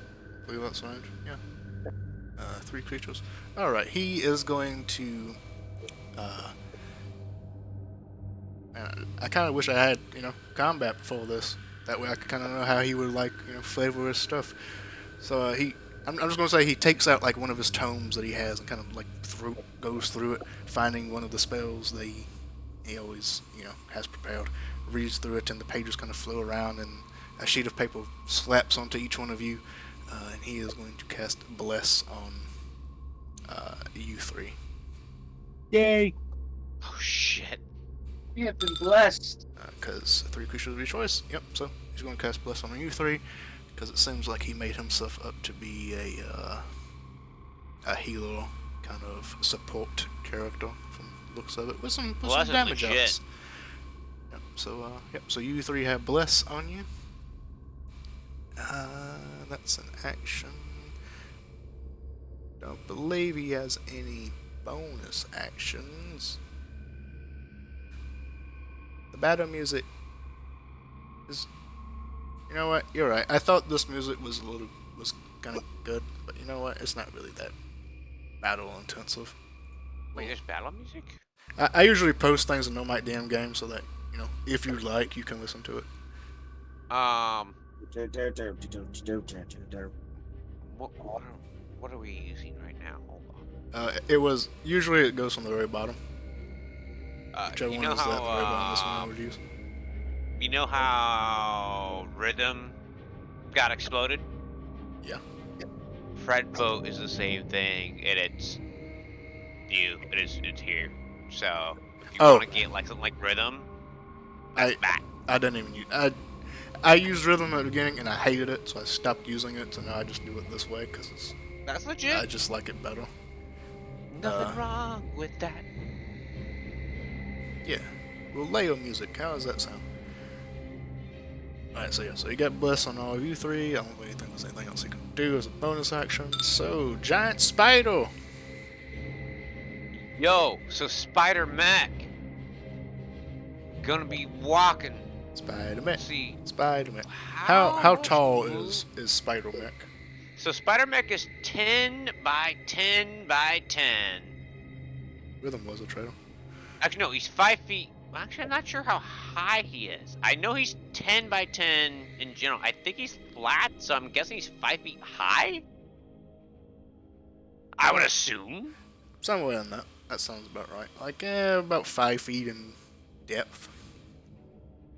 A: I believe that's range. Yeah. 3 creatures. Alright, he is going to man, I kinda wish I had, combat before this. That way I could kinda know how he would flavor his stuff. So he I'm just gonna say he takes out like one of his tomes that he has and kind of like goes through it, finding one of the spells that he always has prepared. Reads through it, and the pages kind of flow around, and a sheet of paper slaps onto each one of you, and he is going to cast Bless on you three.
C: Yay!
B: Oh shit.
C: We have been blessed.
A: Because 3 creatures of your choice. Yep. So he's going to cast Bless on you three, because it seems like he made himself up to be a healer, kind of support character from the looks of it, with some damage ups. Yep. So you three have Bless on you. That's an action. Don't believe he has any bonus actions. The battle music is. You know what? You're right. I thought this music was kind of good, but you know what? It's not really that battle intensive.
B: Wait, there's battle music?
A: I usually post things in No Mic DM Game so that if you like, you can listen to it.
B: What are we using right now? Hold on.
A: It goes from the very bottom. Whichever
B: You
A: one
B: know
A: is that, the very bottom,
B: how
A: this one I would use.
B: you know how Rhythm got exploded?
A: Yeah.
B: Fred Boat is the same thing, and it's here. So if you want to get like something like Rhythm, that's that.
A: I didn't even use. I used Rhythm at the beginning and I hated it, so I stopped using it. So now I just do it this way because
B: That's legit.
A: I just like it better.
B: Nothing wrong with that.
A: Yeah. Well, Leo music. How does that sound? Alright, so you got Bless on all of you three. I don't really think there's anything else you can do as a bonus action. So, Giant Spider!
B: Yo, so Spider Mac gonna be walking.
A: Spider-Man.
B: See,
A: Spider-Man. How tall is Spider-Mac?
B: So Spider Mac is 10 by 10 by 10.
A: Rhythm was a traitor.
B: Actually, no, he's 5 feet. Actually, I'm not sure how high he is. I know he's 10 by 10 in general. I think he's flat, so I'm guessing he's 5 feet high? I would assume.
A: Somewhere in that. That sounds about right. Like, about 5 feet in depth.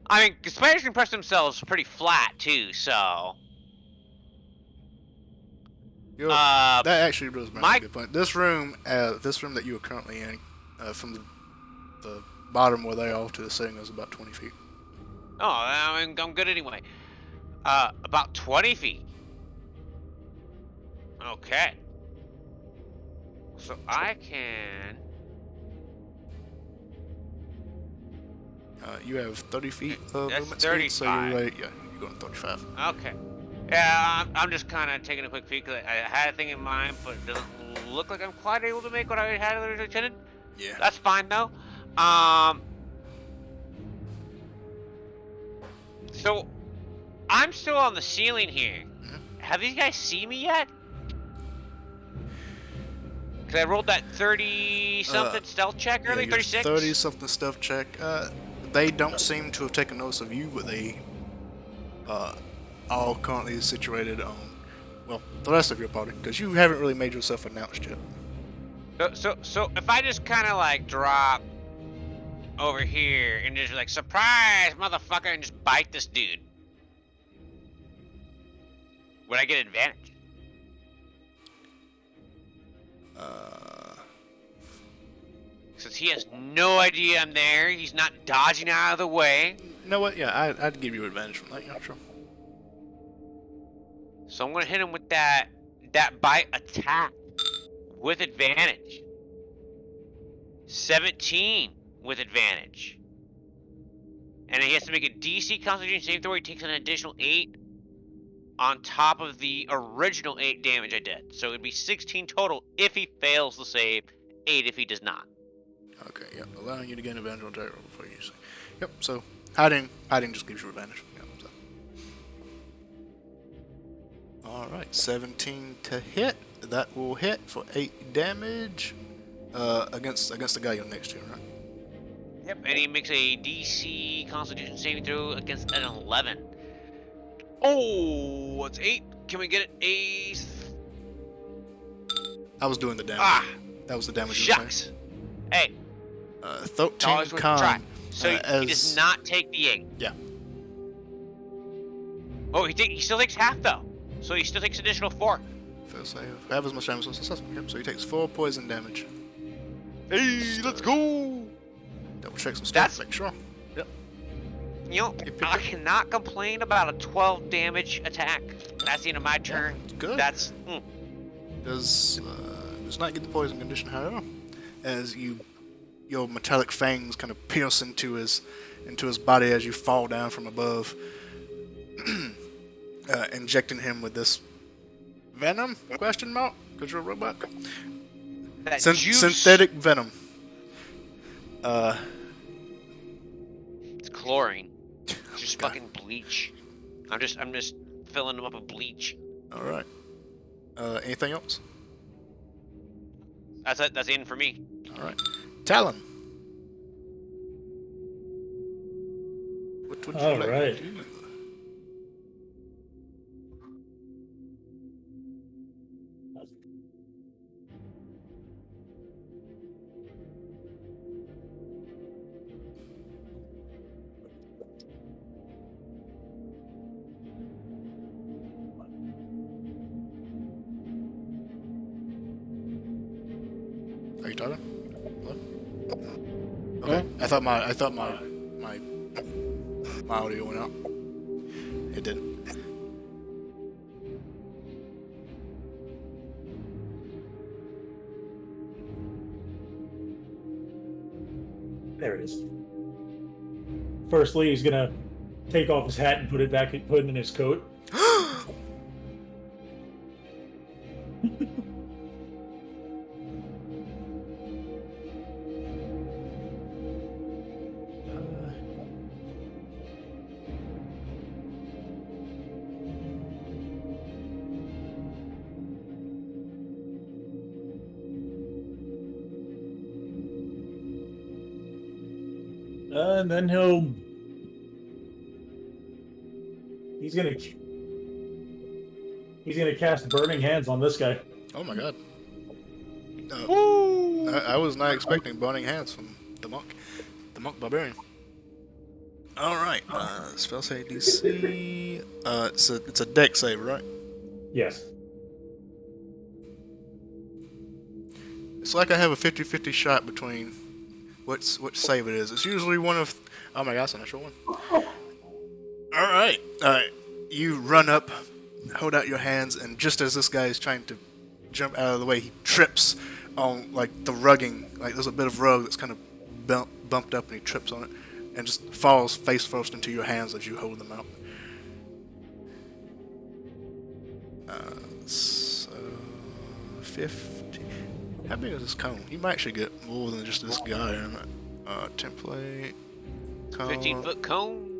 B: I mean, spiders can press themselves pretty flat, too, so...
A: That actually does make a good point. This room that you are currently in, from the bottom where they are to the ceiling is about 20 feet.
B: Oh, I mean, I'm good anyway. About 20 feet. Okay. So I can...
A: You have 30 feet of
B: That's
A: movement
B: 35.
A: speed, so you're right. Yeah, you're going 35.
B: Okay. Yeah, I'm just kind of taking a quick peek. I had a thing in mind, but it doesn't look like I'm quite able to make what I had originally intended.
A: Yeah.
B: That's fine, though. So, I'm still on the ceiling here.
A: Mm-hmm.
B: Have these guys seen me yet? Because I rolled that 30-something stealth check earlier,
A: yeah,
B: 36?
A: 30-something stealth check. They don't seem to have taken notice of you, but they all currently situated on, well, the rest of your party, because you haven't really made yourself announced yet.
B: So if I just kind of like drop over here and just like, surprise, motherfucker, and just bite this dude, would I get advantage? Since he has no idea I'm there, he's not dodging out of the way.
A: You know what? Yeah, I'd give you advantage from that. Yeah, sure.
B: So I'm gonna hit him with that bite attack with advantage. 17 with advantage. And he has to make a DC Constitution saving throw. He takes an additional 8 on top of the original 8 damage I did. So it'd be 16 total if he fails the save, 8 if he does not.
A: Okay, yeah, allowing you to gain advantage on attack roll before you say. Yep, so hiding just gives you advantage. Yep, so. Alright, 17 to hit. That will hit for 8 damage against the guy you're next to, right?
B: Yep, and he makes a DC Constitution saving throw against an 11. Oh, what's 8? Can we get it? A
A: I was doing the damage.
B: Ah,
A: That was the damage you were saying.
B: shucks. Hey,
A: 13
B: always worth a try.
A: con.
B: So he
A: as...
B: does not take the 8.
A: Yeah.
B: Oh, he still takes half though. So he still takes additional 4.
A: Fail save. Have as much damage as successful. Yep, so he takes 4 poison damage.
B: Hey, let's go!
A: Double check some stuff.
B: That's-
A: Make sure. Yep.
B: You know, I cannot complain about a 12 damage attack. That's the end of my turn.
A: It's good.
B: That's
A: Does not get the poison condition, however, as your metallic fangs kind of pierce into his body as you fall down from above, injecting him with this venom? Question mark? Because you're a robot.
B: that juice.
A: Synthetic venom.
B: It's chlorine. It's just fucking bleach. I'm just filling them up with bleach.
A: All right. Anything else?
B: That's it. That's the end for me.
A: All right. Talon. What would you
D: All
A: like
D: right.
A: to do? Are you talking? Hello? Okay. I thought my audio went out. It didn't.
D: There it is. Firstly, he's gonna take off his hat and put it in his coat. And then he's gonna cast Burning Hands on this guy.
A: Oh my god. I was not expecting burning hands from the monk barbarian. All right. Spell save DC. It's a dex save, right?
D: Yes.
A: It's like I have a 50-50 shot between which save it is. It's usually one of. Oh my gosh, a natural one. All right. You run up, hold out your hands, and just as this guy is trying to jump out of the way, he trips on like the rugging. Like there's a bit of rug that's kind of bumped up, and he trips on it, and just falls face first into your hands as you hold them out. So 50. How big is this cone? You might actually get more than just this guy in it. Template. Cone.
B: 15-foot cone.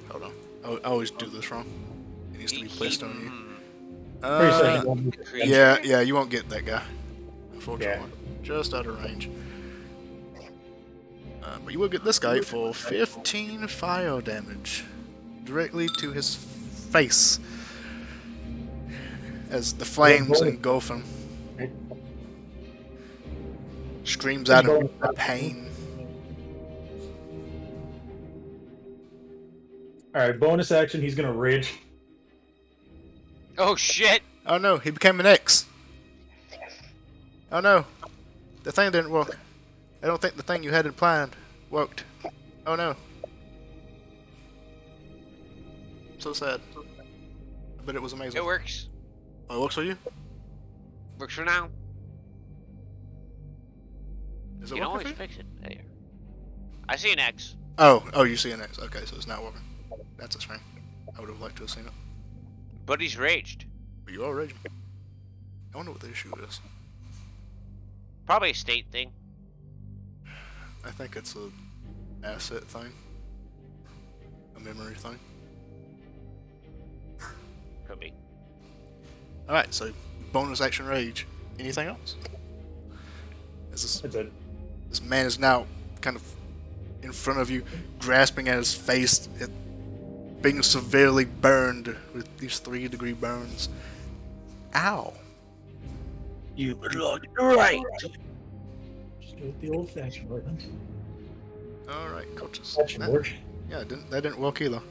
A: Hold on. I always do this wrong. It needs to be placed on you.
D: Pretty
A: Yeah, you won't get that guy. Unfortunately. Just out of range. But you will get this guy for 15 fire damage. Directly to his face. As the flames engulf him. Screams out in pain.
D: Alright, bonus action, he's gonna rage.
B: Oh shit!
A: Oh no, he became an X. Oh no. The thing didn't work. I don't think the thing you had in plan worked. Oh no. So sad. But it was amazing.
B: It works.
A: Oh, it works for you?
B: Works for now.
A: Is it
B: You can
A: working
B: always
A: for you?
B: fix it. There. I see an X.
A: Oh, you see an X. Okay, so it's not working. That's a shame. I would have liked to have seen it.
B: But he's raged.
A: But you are raging. I wonder what the issue is.
B: Probably a state thing.
A: I think it's a asset thing. A memory thing.
B: Could be.
A: Alright, so bonus action rage. Anything else?
D: That's it.
A: This man is now kind of in front of you, grasping at his face. being severely burned with these 3-degree burns. Ow.
C: You would like it right.
D: Just go with the old-fashioned way.
A: Alright, cultists.
D: That should work.
A: Yeah, that didn't work either.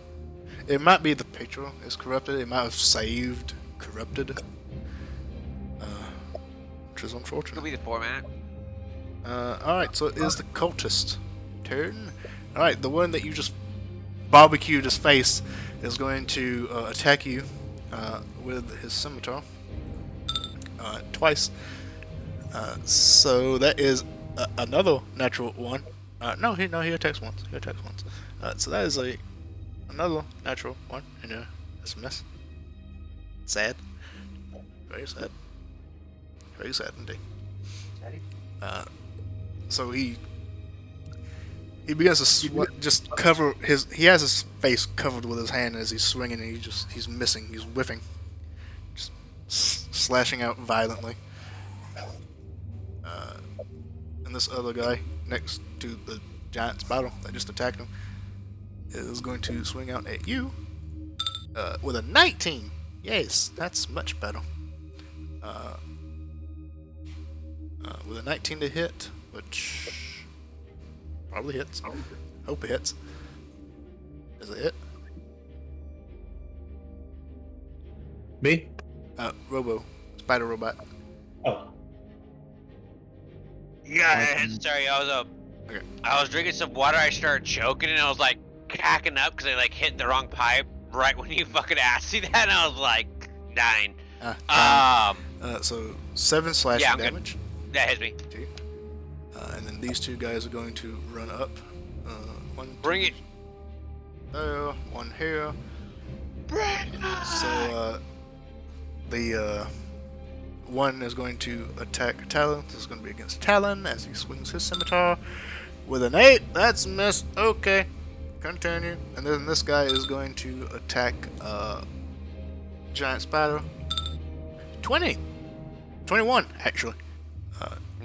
A: It might be the picture is corrupted. It might have saved corrupted. Which is unfortunate.
B: It'll be the format.
A: Alright, so it is the cultist turn. Alright, the one that you just barbecued his face is going to attack you with his scimitar. Twice. So that is another natural one. No, he attacks once. He attacks once. So that is another natural one. That's a miss. Sad. Very sad. Very sad indeed. So he begins to just cover his. He has his face covered with his hand as he's swinging, and he's missing. He's whiffing, just slashing out violently. And this other guy next to the giant's battle that just attacked him is going to swing out at you with a 19. Yes, that's much better. With a 19 to hit, which probably hits. Hope it hits. Does it hit?
D: Me?
A: Robo. Spider robot.
D: Oh.
B: Yeah, sorry,
A: Okay.
B: I was drinking some water, I started choking, and I was like hacking up because I like hit the wrong pipe right when you fucking asked me that, and I was like dying.
A: So 7 slashing
B: I'm good.
A: damage.
B: That hits me.
A: And then these two guys are going to run up. One.
B: Bring
A: two,
B: it.
A: There. One here.
B: Bring
A: So the one is going to attack Talon. This is going to be against Talon as he swings his scimitar with an 8. That's a miss. Okay, continue. And then this guy is going to attack Giant Spider. 20, 21 actually.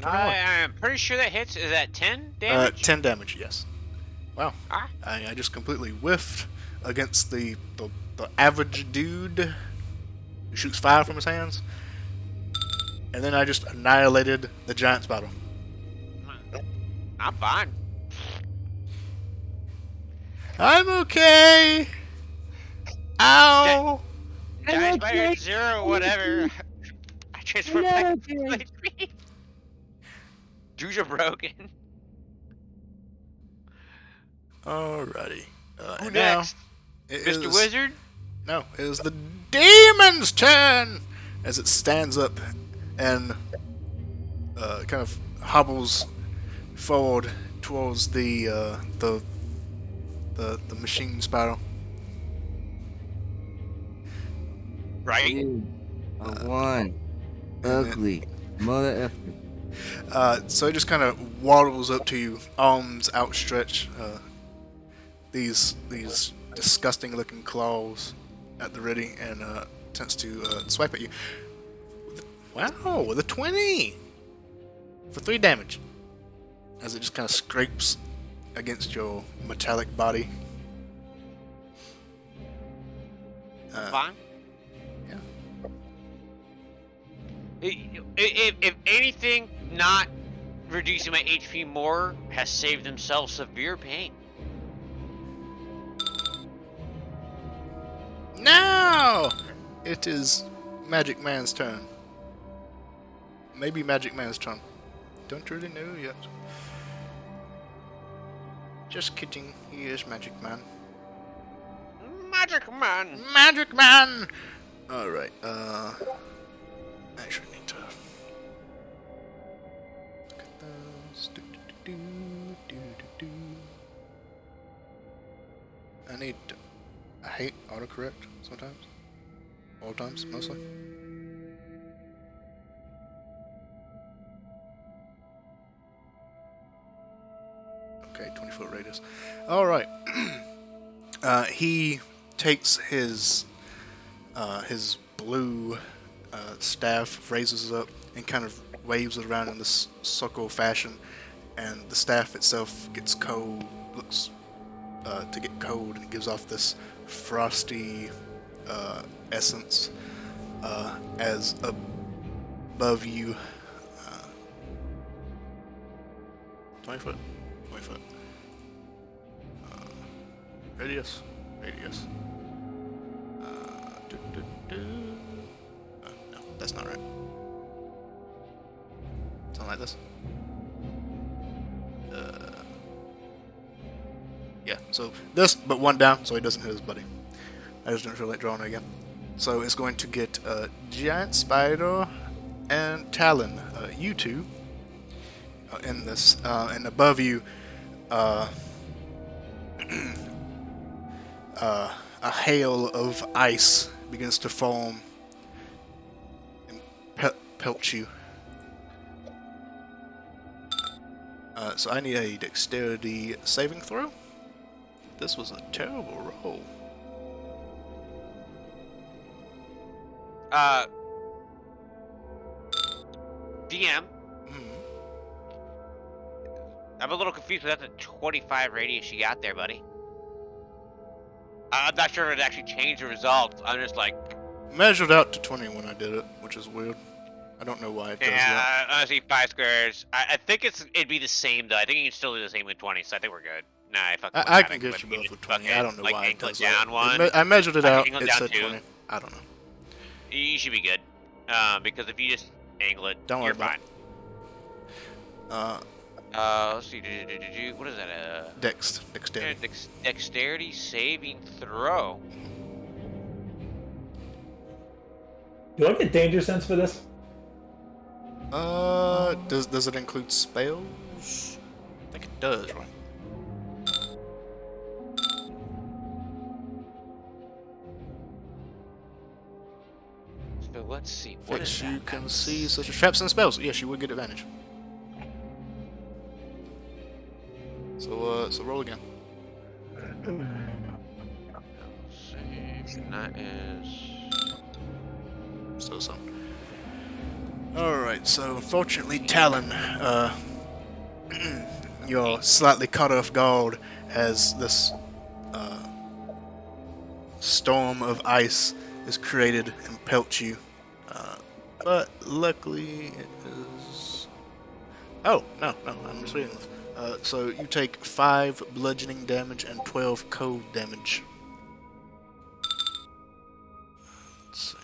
A: 21.
B: I'm pretty sure that hits. Is that 10 damage?
A: 10 damage. Yes. Wow.
B: Ah.
A: I just completely whiffed against the average dude who shoots fire from his hands. And then I just annihilated the giant spider.
B: I'm fine.
A: I'm okay. Ow.
B: Giant Spider 0, whatever. I transferred back to HP. Dudes are broken.
A: Alrighty.
B: Who
A: And now
B: next?
A: it
B: Mr.
A: is-
B: Wizard?
A: No, it is the demon's turn as it stands up and kind of hobbles forward towards the machine spiral.
B: Right?
C: You are one ugly mother effer.
A: So it just kind of waddles up to you, arms outstretched, these disgusting-looking claws at the ready, and attempts to swipe at you. Wow, with a 20 for 3 damage, as it just kind of scrapes against your metallic body.
B: Fine.
A: Yeah.
B: If anything, not reducing my HP more has saved themselves severe pain.
A: Now it is Magic Man's turn. Maybe Magic Man's turn. Don't really know yet. Just kidding. He is Magic Man.
B: Magic Man!
A: Magic Man! Alright, actually need to look at those. I need to, I hate autocorrect sometimes. All times, mostly. Okay, 20-foot radius. Alright. He takes his blue staff, raises it up, and kind of waves it around in this circle fashion, and the staff itself gets cold, looks to get cold, and it gives off this frosty essence as above you. 20 foot. 20 foot. Radius. Radius. No, that's not right. Something like this. Yeah, so this, but one down, so he doesn't hit his buddy. I just didn't feel like drawing it again. So it's going to get Giant Spider and Talon, you two, in this, and above you, a hail of ice begins to form and pelt you. So I need a dexterity saving throw. This was a terrible roll.
B: DM. I'm a little confused with that 25 radius you got there, buddy. I'm not sure if it actually changed the results. I'm just like...
A: Measured out to 20 when I did it, which is weird. I don't know why it does that.
B: Yeah, honestly, 5 squares. I think it'd be the same, though. I think you can still do the same with 20, so I think we're good. Nah,
A: I can get you both with 20. I don't know why it does that.
B: One.
A: I measured it out. It said
B: 2.
A: 20. I don't know.
B: You should be good. Because if you just angle it,
A: Don't worry
B: you're
A: about
B: fine. Let's see. What is that?
A: Dexterity.
B: Dexterity saving throw.
D: Do I get danger sense for this?
A: Does it include spells? I think it does, right?
B: So let's see. What
A: Fix
B: is
A: you
B: that?
A: can see such as traps and spells. Yes, you would get advantage. So roll again.
B: Save. And that is.
A: So. Alright, so unfortunately, Talon, you're slightly caught off guard as this storm of ice is created and pelts you. But luckily it is... Oh, no, I'm just reading this. So you take 5 bludgeoning damage and 12 cold damage. Let's see.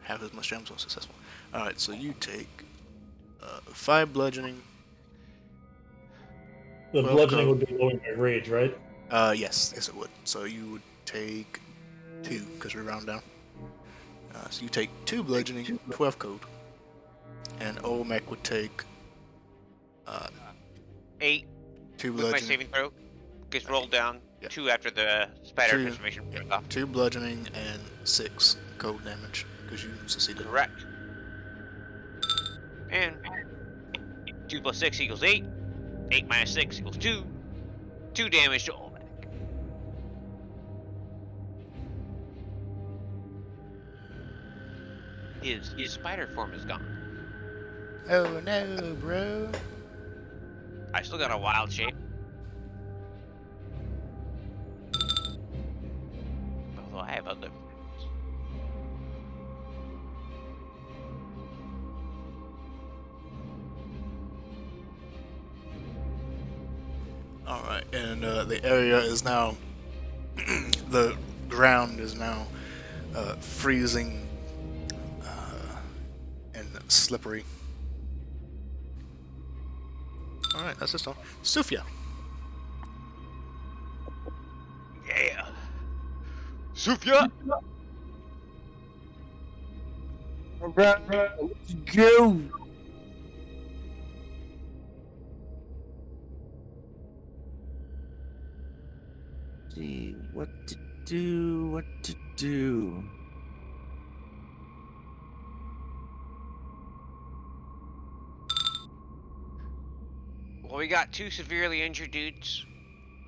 A: Half as much damage was successful. Alright, so you take 5 bludgeoning.
D: The bludgeoning would be lowering my rage, right?
A: Yes, it would. So you would take 2, because we round down. So you take 2 bludgeoning, 12 cold. And Olmec would take
B: 8
A: 2
B: with my
A: bludgeoning.
B: saving throw. Gets rolled down.
A: Yeah.
B: 2 after the spider
A: 2,
B: transformation.
A: yeah,
B: Off.
A: 2 bludgeoning and 6 cold damage, because you succeeded.
B: Correct. And 2 plus 6 equals 8. 8 minus 6 equals 2. 2 damage to Olmec. His spider form is gone.
A: Oh no, bro.
B: I still got a wild shape. Although I have other.
A: Alright, and the area is now... the ground is now freezing and slippery. Alright, that's just all. Sufia.
B: Yeah. Sufia.
C: Let's go. See what to do.
B: Well, we got 2 severely injured dudes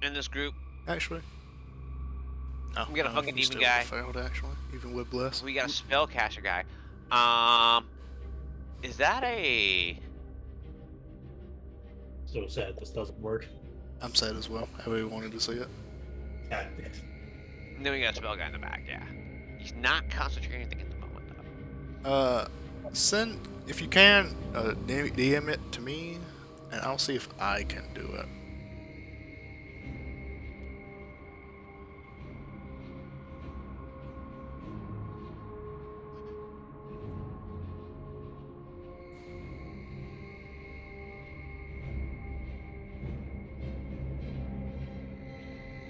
B: in this group.
A: Actually. Oh,
B: We got a
A: no,
B: fucking
A: you
B: demon
A: still
B: guy.
A: Failed, actually, even with bless.
B: We got a spellcaster guy. Is that a...
D: So sad this doesn't work.
A: I'm sad as well. I really wanted to see it.
D: God damn.
B: And then we got a spell guy in the back, yeah. He's not concentrating anything at the moment, though.
A: Send, if you can, DM it to me, and I'll see if I can do it.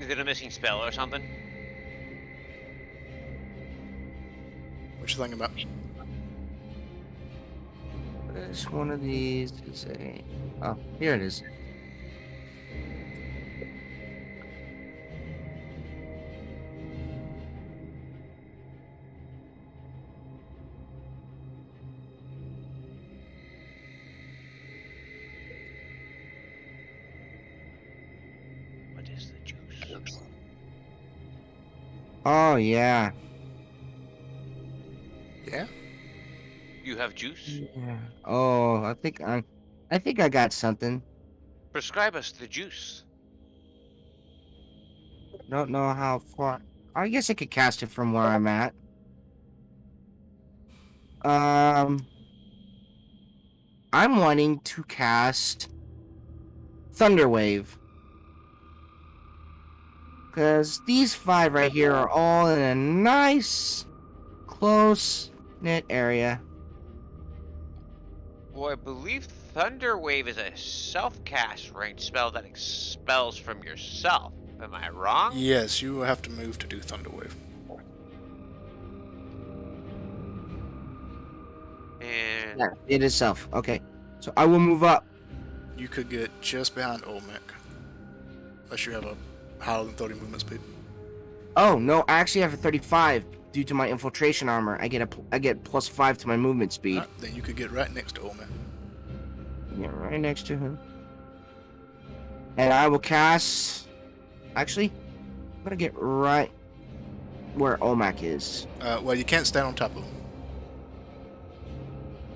B: Is it a missing spell or something?
A: What you thinking about?
C: Which one of these is a... Oh, here it is.
B: What is the juice?
C: Oh, yeah.
A: Yeah?
B: You have juice?
C: Yeah. Oh, I think I got something.
B: Prescribe us the juice.
C: Don't know how far. I guess I could cast it from where I'm at. I'm wanting to cast Thunderwave. Because these 5 right here are all in a nice, close-knit area.
B: Well, I believe Thunder Wave is a self-cast ranged spell that expels from yourself. Am I wrong?
A: Yes, you will have to move to do Thunderwave.
B: And
C: Yeah, it is self. Okay. So I will move up.
A: You could get just behind Olmec. Unless you have a higher than 30 movement speed.
C: Oh, no, I actually have a 35 due to my infiltration armor. I get +5 to my movement speed.
A: Alright, then you could get right next to Olmec.
C: Yeah, right next to him. And I will cast... Actually, I'm gonna get right where Olmec is.
A: Well, you can't stand on top of him.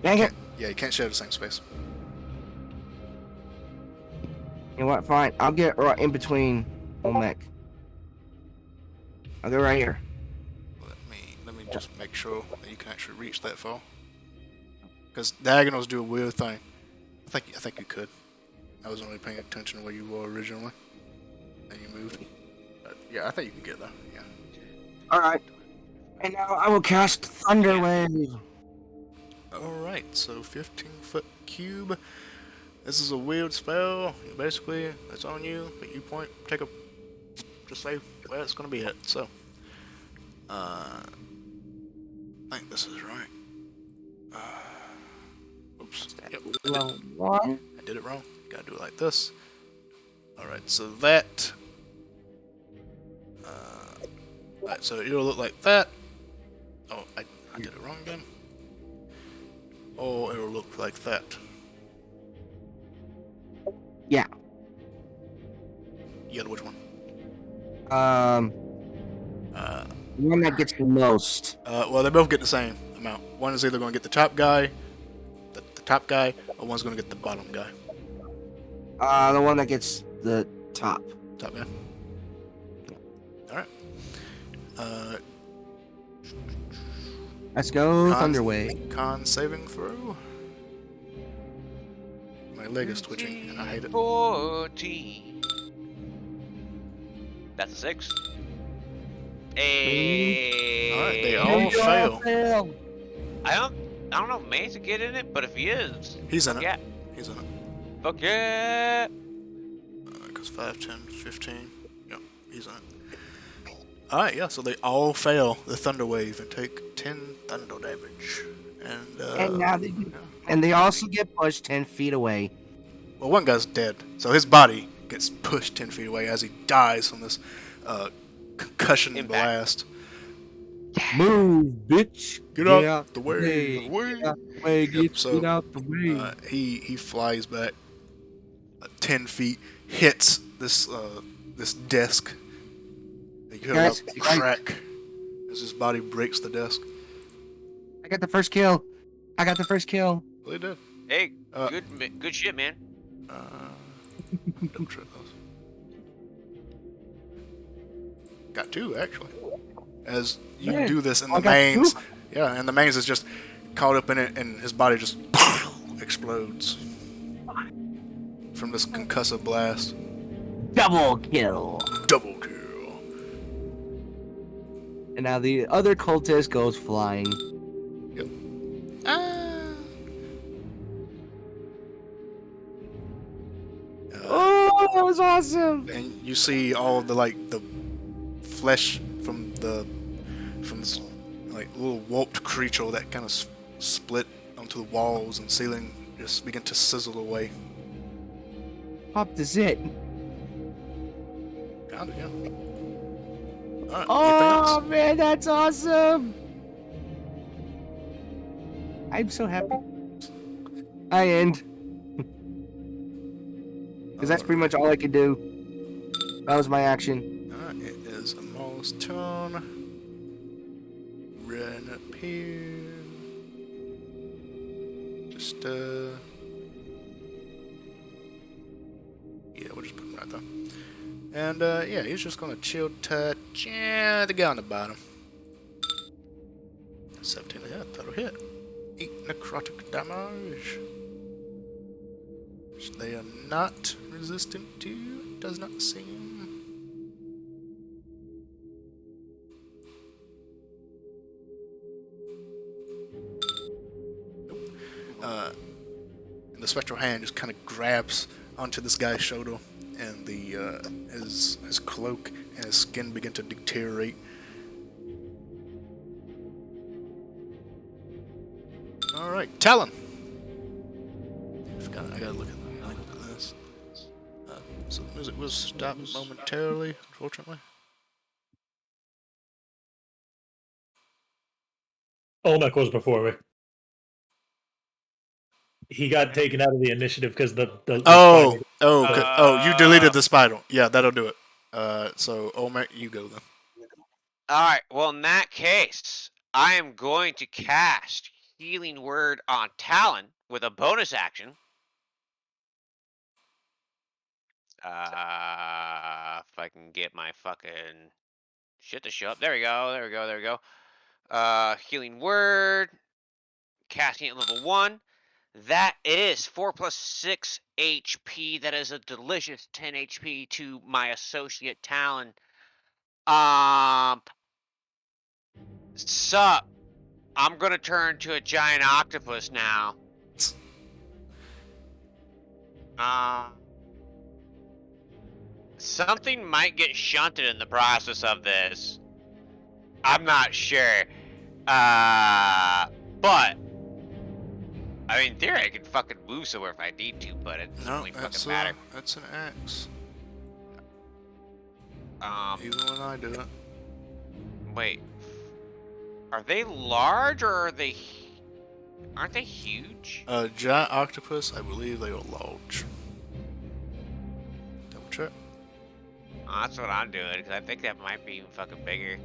C: Dang it!
A: Yeah, you can't share the same space.
C: You know what? Fine. I'll get right in between Olmec. I'll go right here.
A: Let me just make sure that you can actually reach that far. Because diagonals do a weird thing. I think you could. I wasn't really paying attention to where you were originally. And you moved. But yeah, I think you can get there. Yeah.
C: Alright. And now I will cast Thunderwave.
A: Alright, so 15-foot cube. This is a weird spell. Basically, it's on you, but you just say where it's gonna be hit. So, I think this is right. Oops. Yep,
C: Level 1.
A: I did it wrong. Gotta do it like this. Alright, so that. Alright, so it'll look like that. Oh, I did it wrong again. Or it'll look like that.
C: Yeah.
A: You got which one?
C: The one that gets the most.
A: Well, they both get the same amount. One is either going to get the top guy, the top guy, or one's going to get the bottom guy.
C: The one that gets the top.
A: Top guy. Alright.
C: Let's go, Thunderwave.
A: Con saving throw. My leg is twitching, and I hate it.
B: 14. That's a 6. Hey.
A: Alright, they all fail.
B: I don't know if Mace will get in it, but if he is,
A: He's in it.
B: yeah,
A: He's in it.
B: fuck yeah.
A: Because 5, 10, 15. Yep, he's in it. Alright, yeah, so they all fail the Thunder Wave and take 10 thunder damage.
C: And now and they also get pushed 10 feet away.
A: Well, one guy's dead, so his body gets pushed 10 feet away as he dies from this concussion
B: Impact.
A: blast.
C: Move, bitch.
A: Get out the way.
C: Get out the way. Get out the way.
A: He flies back 10 feet, hits this desk. You hear
C: Guys,
A: a crack as his body breaks the desk.
C: I got the first kill.
A: Well, he did.
B: Hey,
A: Uh,
B: good shit, man.
A: Don't trip those. Got two, actually. As you
C: Yeah,
A: do this in
C: I
A: the
C: got
A: mains.
C: two.
A: Yeah, and the mains is just caught up in it, and his body just explodes from this concussive blast.
C: Double kill.
A: Double kill.
C: And now the other cultist goes flying.
A: Yep. Ah.
C: Oh, that was awesome.
A: And you see all of the the flesh from this like little warped creature that kind of split onto the walls and ceiling just begin to sizzle away.
C: Popped the zit.
A: Got it, yeah. Alright,
C: Oh
A: anything
C: man, that's awesome. I'm so happy. I end. Because that's pretty much all I could do. That was my action.
A: Alright, it is Amal's turn. Run up here. Just, yeah, we'll just put him right there. And, yeah, he's just gonna chill touch the guy on the bottom. 17 to hit, that'll hit. 8 necrotic damage. Which they are not resistant to, does not seem. And the spectral hand just kind of grabs onto this guy's shoulder, and his cloak and his skin begin to deteriorate. All right, Talon. I gotta look at this. So the music will stop momentarily, unfortunately.
D: Olmec was before me. He got taken out of the initiative because the spider.
A: You deleted the spider. Yeah, that'll do it. So Olmec, you go then.
B: Alright, well, in that case, I am going to cast Healing Word on Talon with a bonus action. If I can get my fucking shit to show up. There we go. Healing Word. Casting at level 1. That is 4 plus 6 HP. That is a delicious 10 HP to my associate Talon. Sup. I'm gonna turn to a giant octopus now. Something might get shunted in the process of this. I'm not sure. But I mean, in theory, I can fucking move somewhere if I need to, but it doesn't really fucking matter.
A: That's an axe.
B: Even
A: when I do it.
B: Wait. Are they large or are they? Aren't they huge?
A: Giant octopus, I believe they are large. Double check.
B: Oh, that's what I'm doing, because I think that might be even fucking bigger.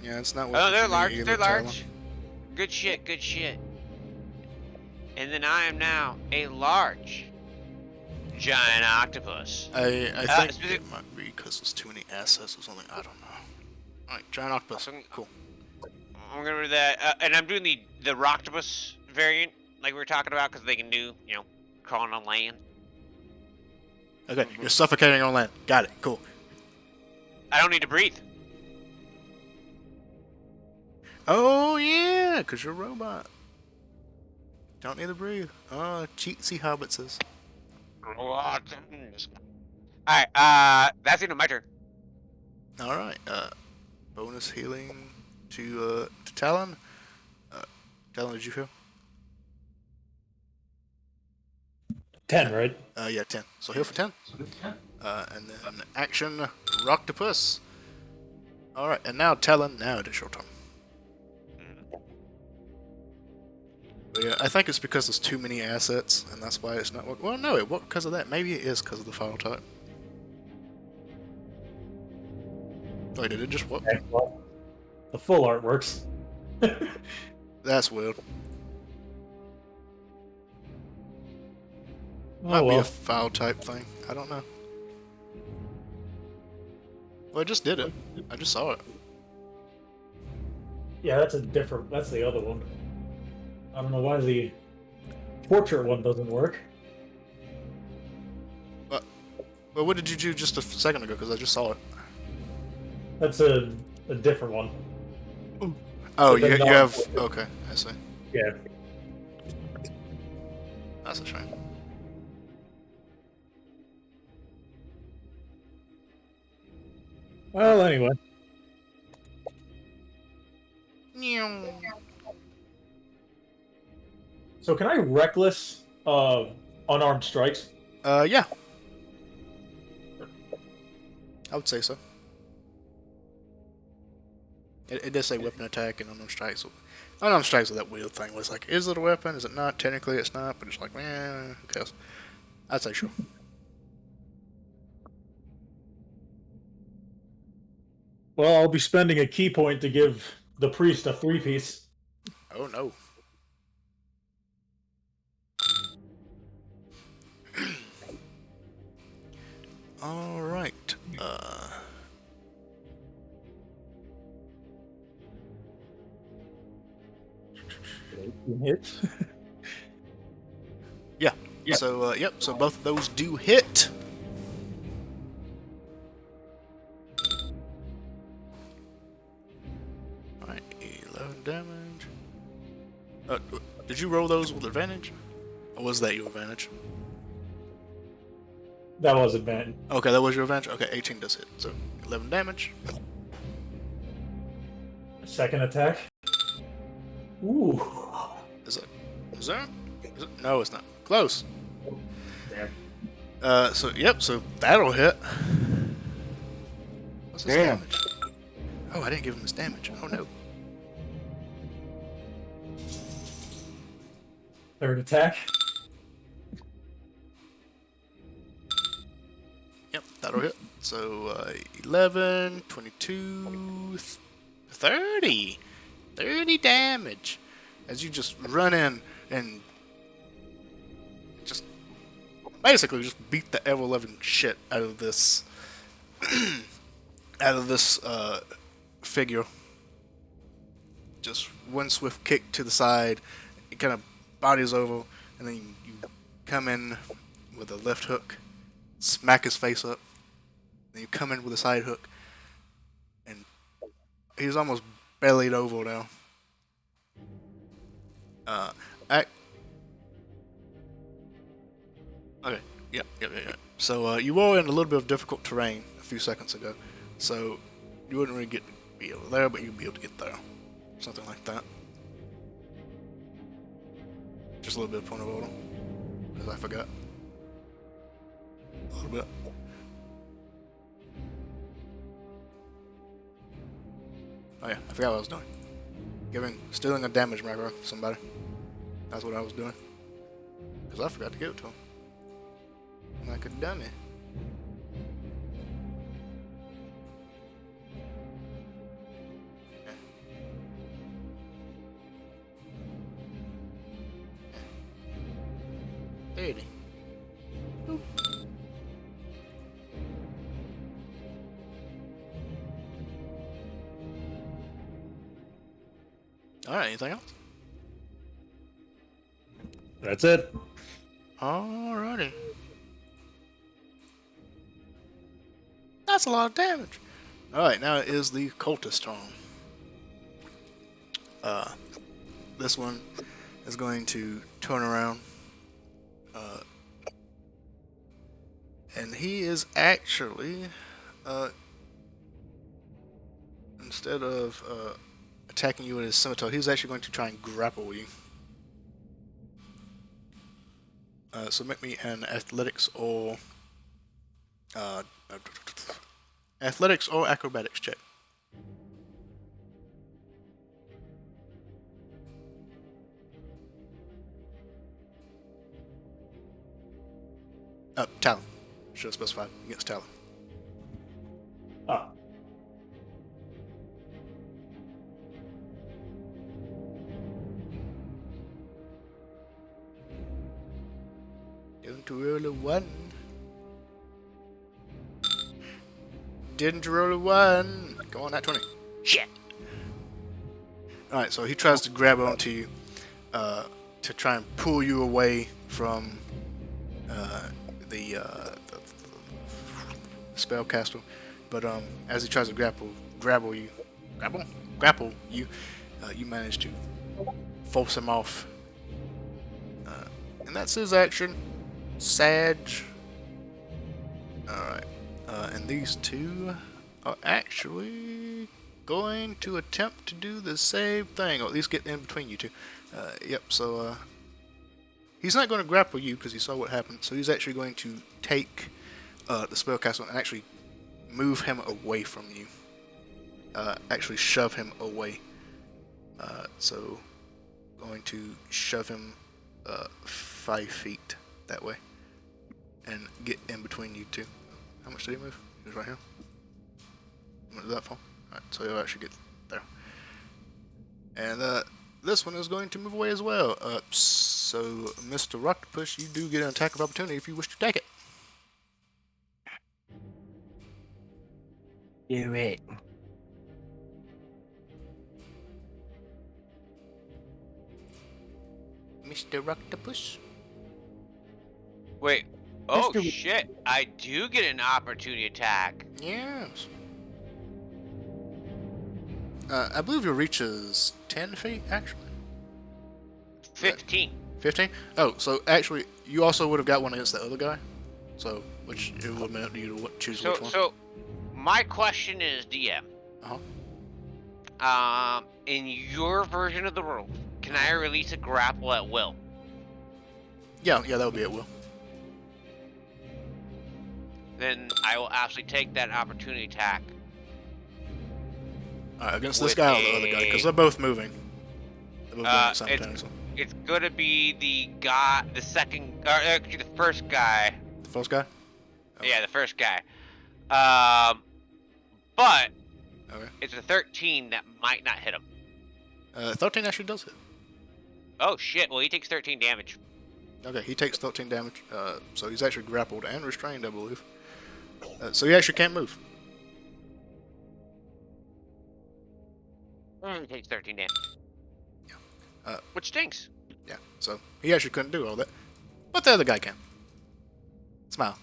A: Yeah, it's not.
B: Oh, they're large. They're large. Good shit. Good shit. And then I am now a large giant octopus.
A: I think it might be because there's too many assets or something. I don't know. All right, giant octopus. Cool.
B: I'm gonna do that, and I'm doing the Roctopus variant, like we were talking about, because they can do, crawling on land.
A: Okay, you're suffocating on land. Got it. Cool.
B: I don't need to breathe.
A: Oh yeah, because you're a robot. Don't need to breathe. Oh, cheatsy hobbitses.
B: Alright, that's the end of my turn.
A: All right. Bonus healing to Talon. Talon, did you heal?
D: 10, right?
A: Yeah, 10. So heal for 10. And then action, Roctopus. All right, and now Talon. Now it is your turn. But yeah, I think it's because there's too many assets, and that's why it's not working. Well, no, it worked because of that. Maybe it is because of the file type. Wait, did it just work?
D: Okay, well, the full art works.
A: That's weird.
D: Oh,
A: Might be
D: well.
A: a file type thing. I don't know. Well, I just did it. I just saw it.
D: Yeah, that's the other one. I don't know why the portrait one doesn't work.
A: Well, what did you do just a second ago? Because I just saw it.
D: That's a different one.
A: Oh,
D: But then
A: you have.
D: non-portrait.
A: Okay, I see.
D: Yeah.
A: That's a shame.
D: Well, anyway. So can I reckless unarmed strikes?
A: Yeah. I would say so. It does say weapon attack and unarmed strikes. Unarmed strikes are that weird thing where it's like, is it a weapon? Is it not? Technically it's not, but it's like, who cares? I'd say sure.
D: Well, I'll be spending a key point to give the priest a 3-piece.
A: Oh no. Alright.
D: Hit.
A: Yeah. So, yep, so both of those do hit. Alright, 11 damage. Did you roll those with advantage? Or was that your advantage?
D: That was advantage.
A: Okay, that was your advantage? Okay, 18 does hit. So, 11 damage.
D: Second attack. Ooh.
A: Is it? Is it? No, it's not. Close.
D: Damn.
A: So, yep, so that'll hit. What's his
C: Damn.
A: damage? Oh, I didn't give him his damage. Oh, no.
D: Third attack.
A: Yep, that'll hit. So, 11, 22, 30. 30 damage. As you just run in and just basically just beat the ever-loving shit out of this figure. Just one swift kick to the side, it kind of bodies over, and then you come in with a left hook, smack his face up, then you come in with a side hook, and he's almost bellied over now. Okay, yeah. So you were in a little bit of difficult terrain a few seconds ago, so you wouldn't really get to be over there, but you'd be able to get there. Something like that. Just a little bit of point of order, because I forgot. A little bit. Oh yeah, I forgot what I was doing. Stealing a damage marker to somebody. That's what I was doing. Because I forgot to give it to him. I'm like a dummy. Yeah. 30. Oop. Alright, anything else?
D: That's it.
A: Alrighty. That's a lot of damage. Alright, now it is the cultist turn. This one is going to turn around. And he is actually, instead of attacking you with his scimitar, he's actually going to try and grapple you. So make me an athletics or acrobatics check. Talon. Should have specified against Talon.
D: Ah.
A: Down to roll a 1. didn't roll a 1. Go on, that 20.
B: Shit.
A: Alright, so he tries to grab onto you to try and pull you away from the spellcaster. But as he tries to grapple you, you manage to force him off. And that's his action. Sag. Alright. And these two are actually going to attempt to do the same thing, or at least get in between you two. Yep, so he's not going to grapple you because he saw what happened, so he's actually going to take the spellcaster and actually move him away from you. Actually shove him away. So going to shove him 5 feet that way and get in between you two. How much did he move? He was right here. How much did that fall? Alright, so he'll actually get there. And this one is going to move away as well. So Mr. Octopus, you do get an attack of opportunity if you wish to take it.
C: Do it.
A: Mr. Octopus?
B: Wait. Oh
C: Mr.
B: shit! I do get an opportunity attack.
A: Yes. I believe your reach is 10 feet, actually.
B: 15.
A: 15? Oh, so actually, you also would have got one against the other guy. So, which it would have been up to you to choose which one.
B: So, my question is, DM. In your version of the rules, can I release a grapple at will?
A: Yeah, that would be at will.
B: Then I will absolutely take that opportunity attack.
A: Alright, against this
B: With
A: guy or the other guy, because they're both moving. They're both moving simultaneously.
B: It's gonna be the guy, the second, or actually the first guy.
A: The first guy? Okay.
B: Yeah, the first guy. But
A: Okay.
B: it's a 13 that might not hit him.
A: 13 actually does hit.
B: Oh shit! Well, he takes 13 damage.
A: Okay, he takes 13 damage, so he's actually grappled and restrained, I believe. So he actually can't move.
B: He takes 13 damage.
A: Yeah.
B: Which stinks.
A: Yeah, so he actually couldn't do all that. But the other guy can. Smile.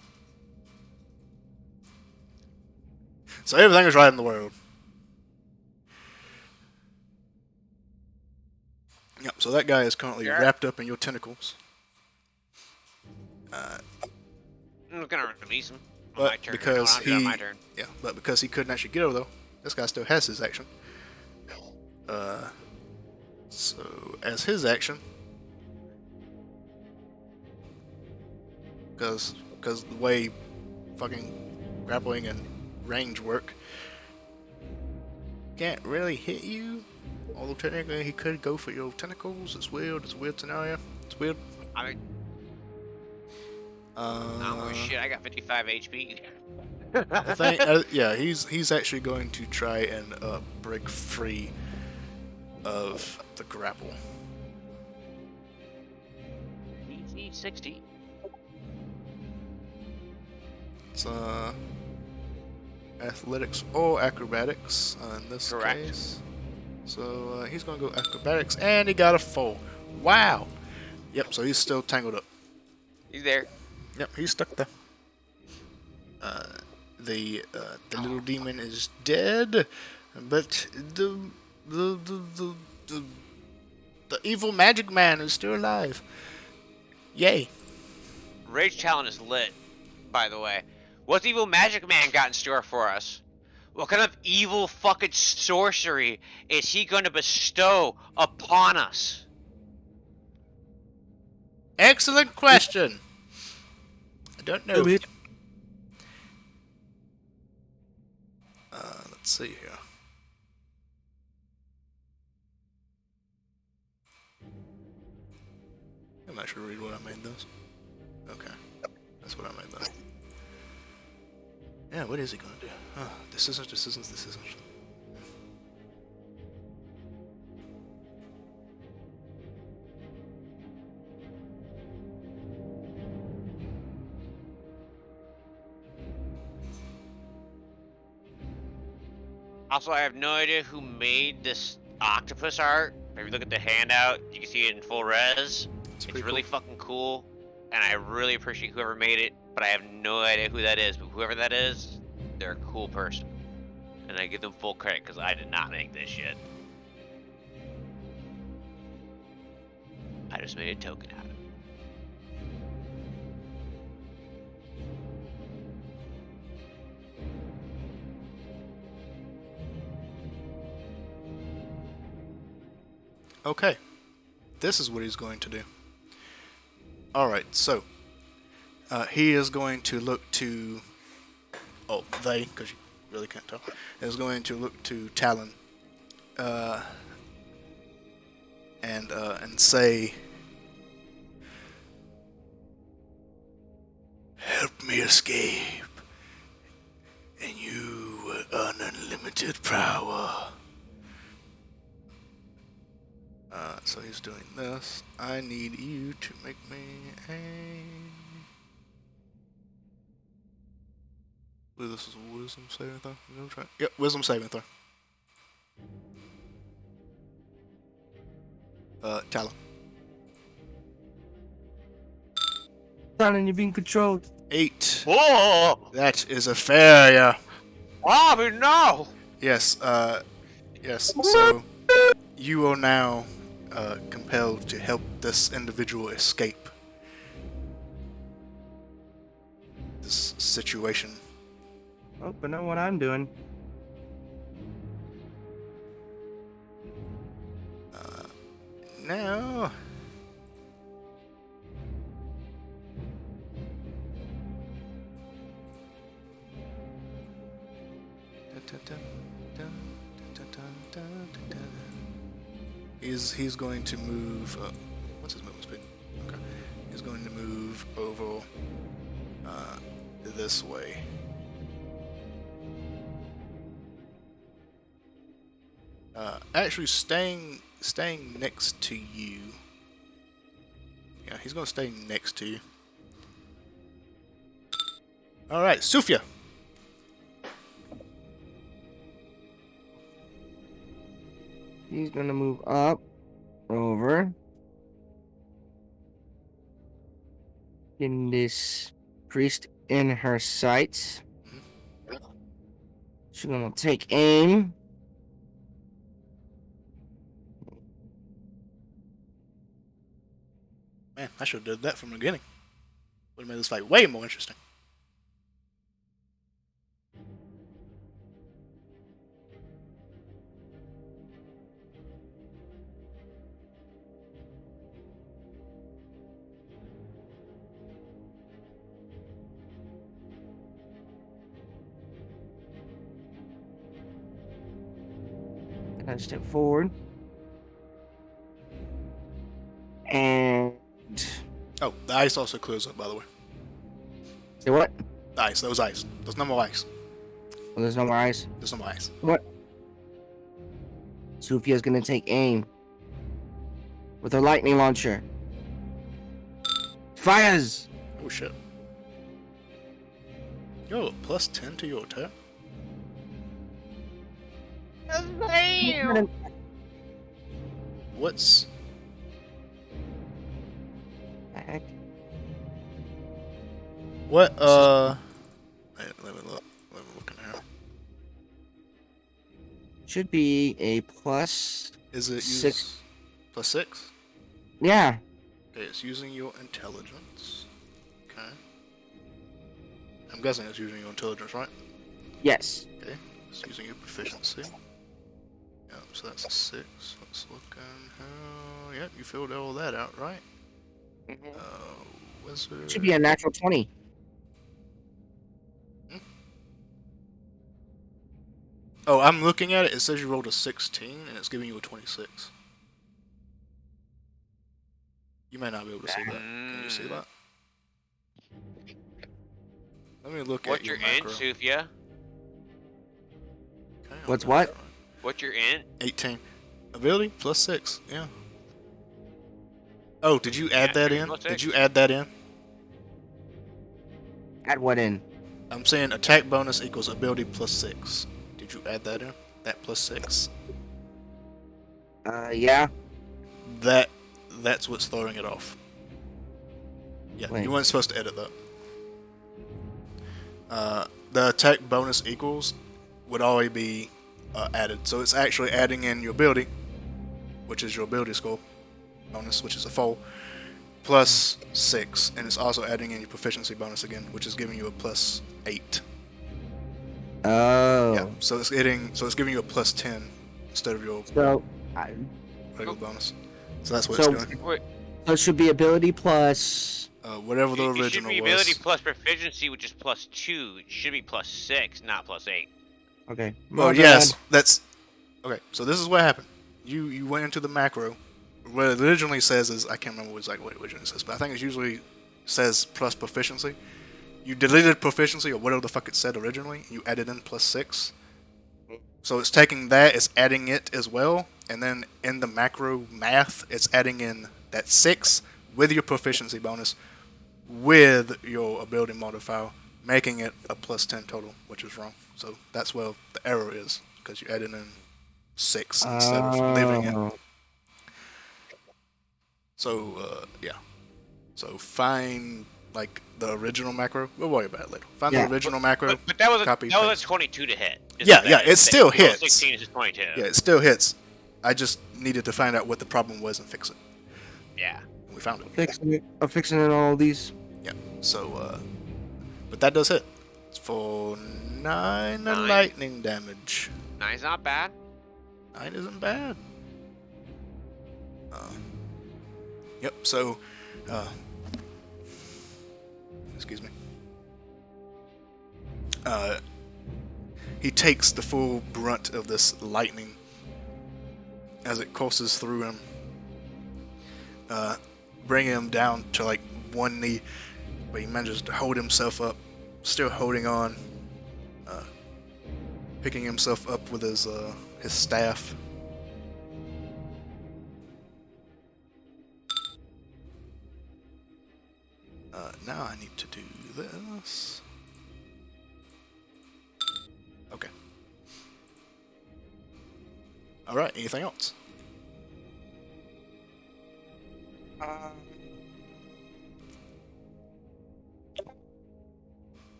A: So everything is right in the world. Yep, so that guy is currently wrapped up in your tentacles.
B: I'm gonna release him.
A: But
B: My turn.
A: because
B: No, I'm on my turn.
A: Yeah, but because he couldn't actually get over though, this guy still has his action. So as his action, because the way fucking grappling and range work, can't really hit you. Although technically he could go for your tentacles. It's weird. It's a weird scenario. It's weird.
B: I mean, oh shit! I got 55 HP.
A: I think, yeah, he's actually going to try and break free of the grapple.
B: DC 60.
A: It's athletics or acrobatics in this
B: Correct.
A: case. So he's going to go acrobatics, and he got a 4. Wow. Yep. So he's still tangled up.
B: He's there.
A: Yep, he's stuck there. The little demon is dead, but the evil magic man is still alive. Yay!
B: Rage Talon is lit, by the way. What's Evil Magic Man got in store for us? What kind of evil fucking sorcery is he going to bestow upon us?
A: Excellent question. I don't know. Let's see here. I'm not sure read what I made those. Okay, that's what I made those. Yeah, what is he gonna do? Decisions.
B: Also, I have no idea who made this octopus art. If you look at the handout, you can see it in full res. It's really fucking cool, and I really appreciate whoever made it, but I have no idea who that is. But whoever that is, they're a cool person. And I give them full credit because I did not make this shit. I just made a token out of it.
A: Okay. This is what he's going to do. Alright, so he is going to look to... Oh, they, because you really can't tell. Is going to look to Talon and say, "Help me escape, and you will earn unlimited power." So he's doing this. I need you to make me a... I believe this is a wisdom saving throw. Yep, wisdom saving throw. Talon.
C: Talon, you're being controlled.
A: 8.
B: Whoa!
A: That is a failure.
B: Oh, but no!
A: Yes, yes. So you are now compelled to help this individual escape this situation.
C: Oh, but not what I'm doing.
A: Now, he's going to move. What's his movement speed? Okay, he's going to move over this way. Actually, staying next to you. Yeah, he's gonna stay next to you. All right, Sufia.
C: He's gonna move up, over. In this priest in her sights. She's gonna take aim.
A: Man, I should have did that from the beginning. Would have made this fight way more interesting.
C: I step forward. And
A: Oh, the ice also clears up, by the way.
C: say what?
A: The ice, that was ice. There's no more ice.
C: Well, there's no more ice.
A: There's no more ice.
C: What? Sufia's gonna take aim with her lightning launcher. Fires!
A: Oh shit. Yo, plus 10 to your attack?
B: Damn!
A: What's...
C: Heck.
A: What, Wait, let me look. Let me look in here.
C: Should be a plus.
A: Is it
C: 6.
A: plus 6?
C: Yeah.
A: Okay, it's using your intelligence. Okay. I'm guessing it's using your intelligence, right?
C: Yes.
A: Okay, it's using your proficiency. Yep, so that's a 6. Let's look in here. Yep, you filled all that out, right? Wizard.
C: Should be a natural 20.
A: Oh, I'm looking at it. It says you rolled a 16, and it's giving you a 26. You may not be able to see that. Can you see that? Let me look
B: What
A: at your
B: you're in,
A: macro.
B: Sufia?
A: Okay,
C: What's
A: I'm
C: what?
B: What you're in?
A: 18. Ability plus 6. Yeah. Oh, did you add that in?
B: Plus
A: Did
B: 6?
A: you add that in?
C: Add what in?
A: I'm saying attack bonus equals ability plus 6. Did you add that in? at +6?
C: Yeah.
A: That's what's throwing it off. Yeah,
C: Wait.
A: you weren't supposed to edit that. The attack bonus equals would already be added. So it's actually adding in your ability, which is your ability score bonus, which is a 4, +6, and it's also adding in your proficiency bonus again, which is giving you a +8.
C: Oh.
A: Yeah, so it's giving you a +10 instead of your
C: So,
A: regular bonus. So that's what
C: So-
A: it's doing.
B: Wait,
C: so it should be ability plus.
A: Whatever the
B: it should
A: original
B: be
A: was.
B: ability plus proficiency, which is +2. It should be +6, not +8.
C: Okay.
A: Well,
C: my
A: yes,
C: bad.
A: that's okay. So this is what happened. You went into the macro. What it originally says is, I can't remember exactly what it originally says, but I think it usually says plus proficiency. You deleted proficiency or whatever the fuck it said originally. You added in +6. So it's taking that, it's adding it as well, and then in the macro math, it's adding in that 6 with your proficiency bonus, with your ability modifier, making it a +10 total, which is wrong. So that's where the error is, because you added in 6 instead of leaving it.
C: Oh.
A: So, yeah. So find, like, the original macro. We'll worry about it later. Find
C: Yeah.
A: the original macro.
B: But that was
A: Copy,
B: a
A: paste.
B: 22 to hit.
A: Yeah, yeah, it still hits.
B: 16 is 22.
A: Yeah, it still hits. I just needed to find out what the problem was and fix it.
B: Yeah.
A: And we found it.
C: I'm fixing it all these.
A: Yeah. So, but that does hit. It's for 9
B: Nine.
A: lightning damage.
B: 9's not bad.
A: 9 isn't bad. Yep, so, excuse me. He takes the full brunt of this lightning as it courses through him, bringing him down to like one knee, but he manages to hold himself up, still holding on, picking himself up with his staff. Now I need to do this. Okay. Alright, anything else?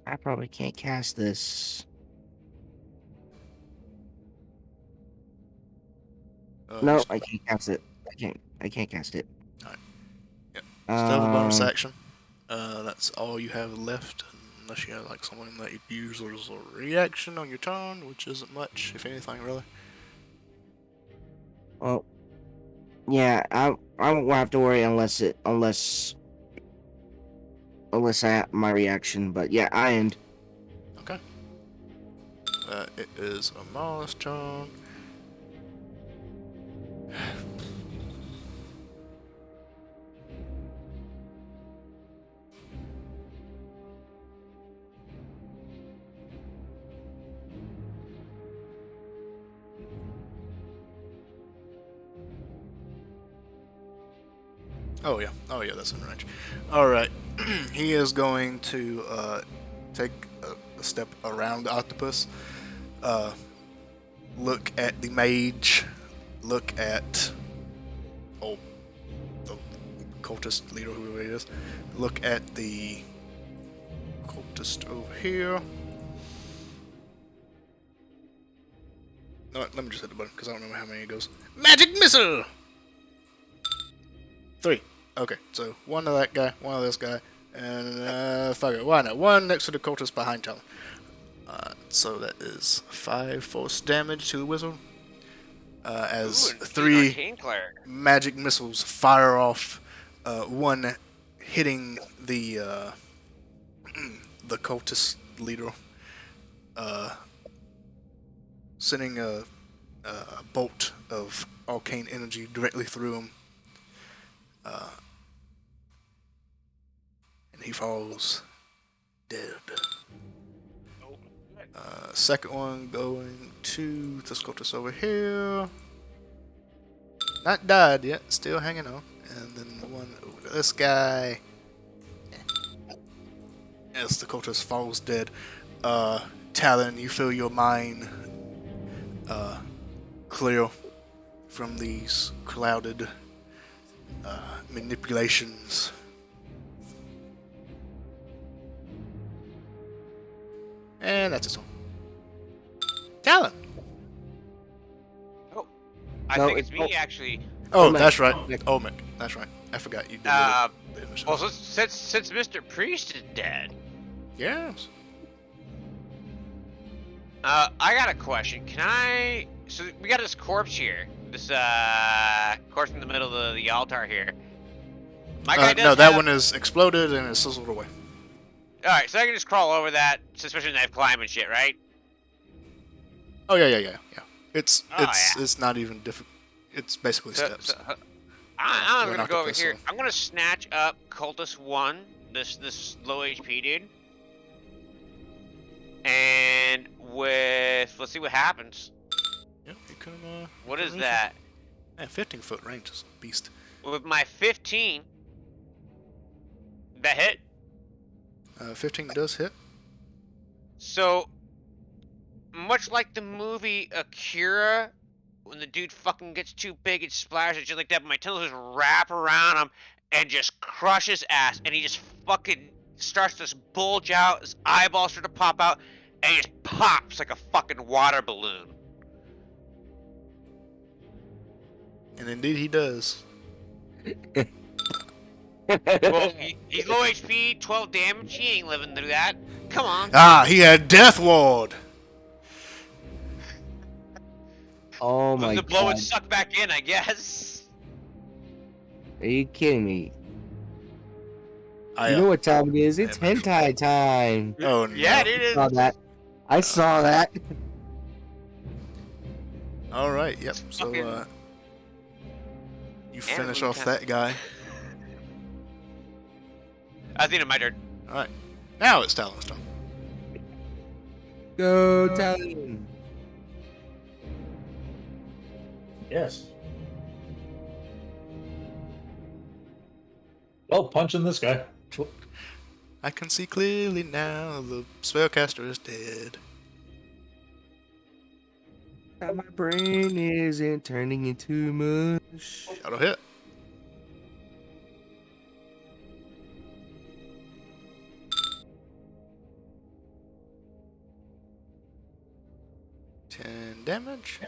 C: I probably can't cast this. No, I can't cast it. I can't cast it.
A: Alright. Yep. Still have a bonus
C: Um,
A: action. That's all you have left, unless you have like something that you use as a reaction on your turn, which isn't much, if anything, really.
C: Well, yeah, I won't have to worry unless my reaction. But yeah, I end.
A: Okay. It is Amara's turn. Oh yeah, that's in range. Alright, he is going to take a step around the octopus, look at the mage, look at the cultist leader, whoever it is, look at the cultist over here. No, let me just hit the button, because I don't remember how many it goes. Magic missile! 3. Okay, so one of that guy, one of this guy, and fuck it, why not? One next to the cultist behind Talon. So that is 5 force damage to the wizard. As
B: Ooh, an
A: 3
B: arcane cleric.
A: magic missiles fire off, one hitting the the cultist leader, sending a bolt of arcane energy directly through him. And he falls dead. Second one going to the cultist over here. Not died yet, still hanging on. And then the one over to this guy. As the cultist falls dead. Talon, you feel your mind clear from these clouded manipulations. And that's his one. Talon!
B: Oh, I
C: No,
B: think it's
C: it's-
B: me actually.
A: Oh,
C: Olmec.
A: that's right.
C: Olmec.
A: Olmec. That's right. I forgot you did
B: Well,
A: it.
B: since Mr. Priest is dead,
A: Yes.
B: I got a question. Can I? So we got this corpse here. This corpse in the middle of the altar here. My guy does
A: No, that
B: have-
A: one is exploded and is sizzled away.
B: All right, so I can just crawl over that, especially when I have climb and shit, right?
A: Oh yeah. It's
B: Oh,
A: it's not even difficult. It's basically steps.
B: I'm
A: We're
B: gonna
A: not
B: go
A: the
B: over here.
A: pistol.
B: I'm gonna snatch up Cultist 1, this low HP dude, and let's see what happens.
A: Yep, you can.
B: What
A: can
B: is
A: reach
B: that?
A: it. Man, 15-foot range is a beast.
B: With my 15, that hit.
A: 15 does hit.
B: So, much like the movie Akira, when the dude fucking gets too big and splashes shit like that, but my tentacles just wrap around him and just crush his ass, and he just fucking starts to bulge out, his eyeballs start to pop out, and he just pops like a fucking water balloon.
A: And indeed he does.
B: Well, he's low HP, 12 damage, he ain't living through that. Come on.
A: Ah, he had Death Ward!
C: Oh my
B: The blow
C: god.
B: would suck back in, I guess.
C: Are you kidding me?
A: I,
C: You know what time it is? It's
A: amateur.
C: hentai time.
A: Oh no.
B: Yeah, it is.
C: Saw that. I saw that.
A: Alright, yep. So,
B: Fucking-
A: you finish
B: Animal
A: off
B: kind of-
A: that guy.
B: I think it my turn.
A: Alright. Now it's Talon's turn.
C: Go Talon.
D: Yes. Well, punching this guy.
A: I can see clearly now the spellcaster is dead.
C: My brain isn't turning into mush.
A: That'll hit. Ten damage.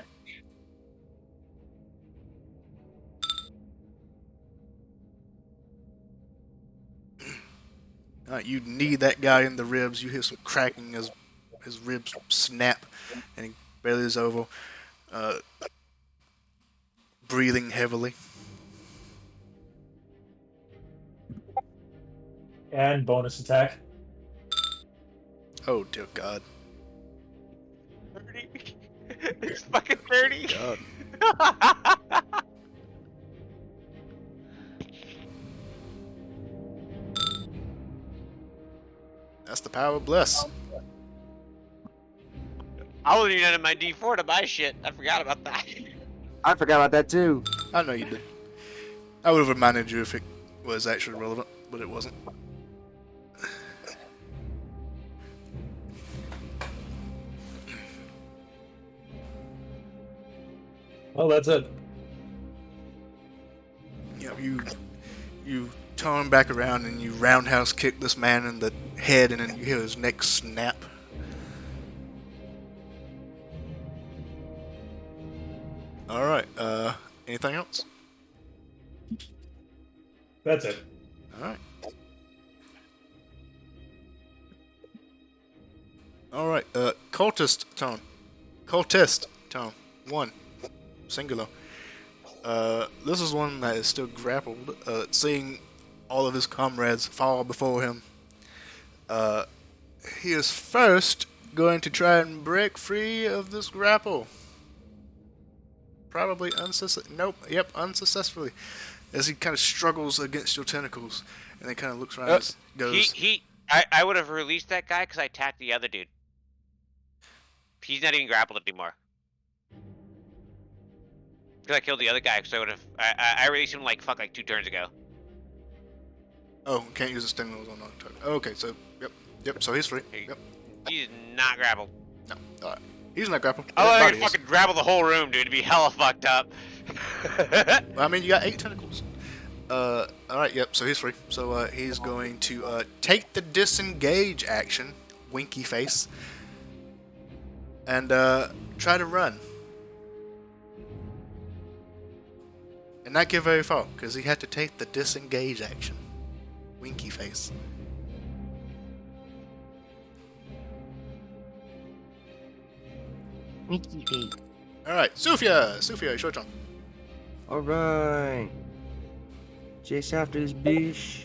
A: You knee that guy in the ribs. You hear some cracking as his ribs snap, and he barely is over, breathing heavily.
D: And bonus attack.
A: Oh dear God!
B: 30. It's fucking 30.
A: God. That's the power of bless.
B: I wasn't even at my D4 to buy shit. I forgot about that.
C: I forgot about that too.
A: I know you did. I would have reminded you if it was actually relevant, but it wasn't.
D: Well, that's it.
A: You know, you turn back around and you roundhouse kick this man in the head, and then you hear his neck snap. All right. Anything else?
D: That's it.
A: All right. All right. Cultist tone. Cultist tone. 1. Singular. This is one that is still grappled, seeing all of his comrades fall before him. He is first going to try and break free of this grapple. Probably unsuccessfully. As he kind of struggles against your tentacles, and then kind of looks around and goes,
B: I would have released that guy because I attacked the other dude. He's not even grappled anymore. Because I killed the other guy, because I would have. I released him like 2 turns ago.
A: oh, can't use the stimulus on target. Okay, so, yep, so he's free. Yep.
B: He's not grappled.
A: No. Alright. He's not grappled.
B: Oh,
A: His
B: I
A: body
B: could
A: is.
B: fucking grapple the whole room, dude. It'd be hella fucked up.
A: Well, I mean, you got 8 tentacles. Alright, yep, so he's free. So, he's going to, take the disengage action, winky face, and, try to run. And not get very far, because he had to take the disengage action. Winky face.
C: Mickey face.
A: Alright, Sufia! Sufia, it's your turn.
C: Alright. Chase after this bitch.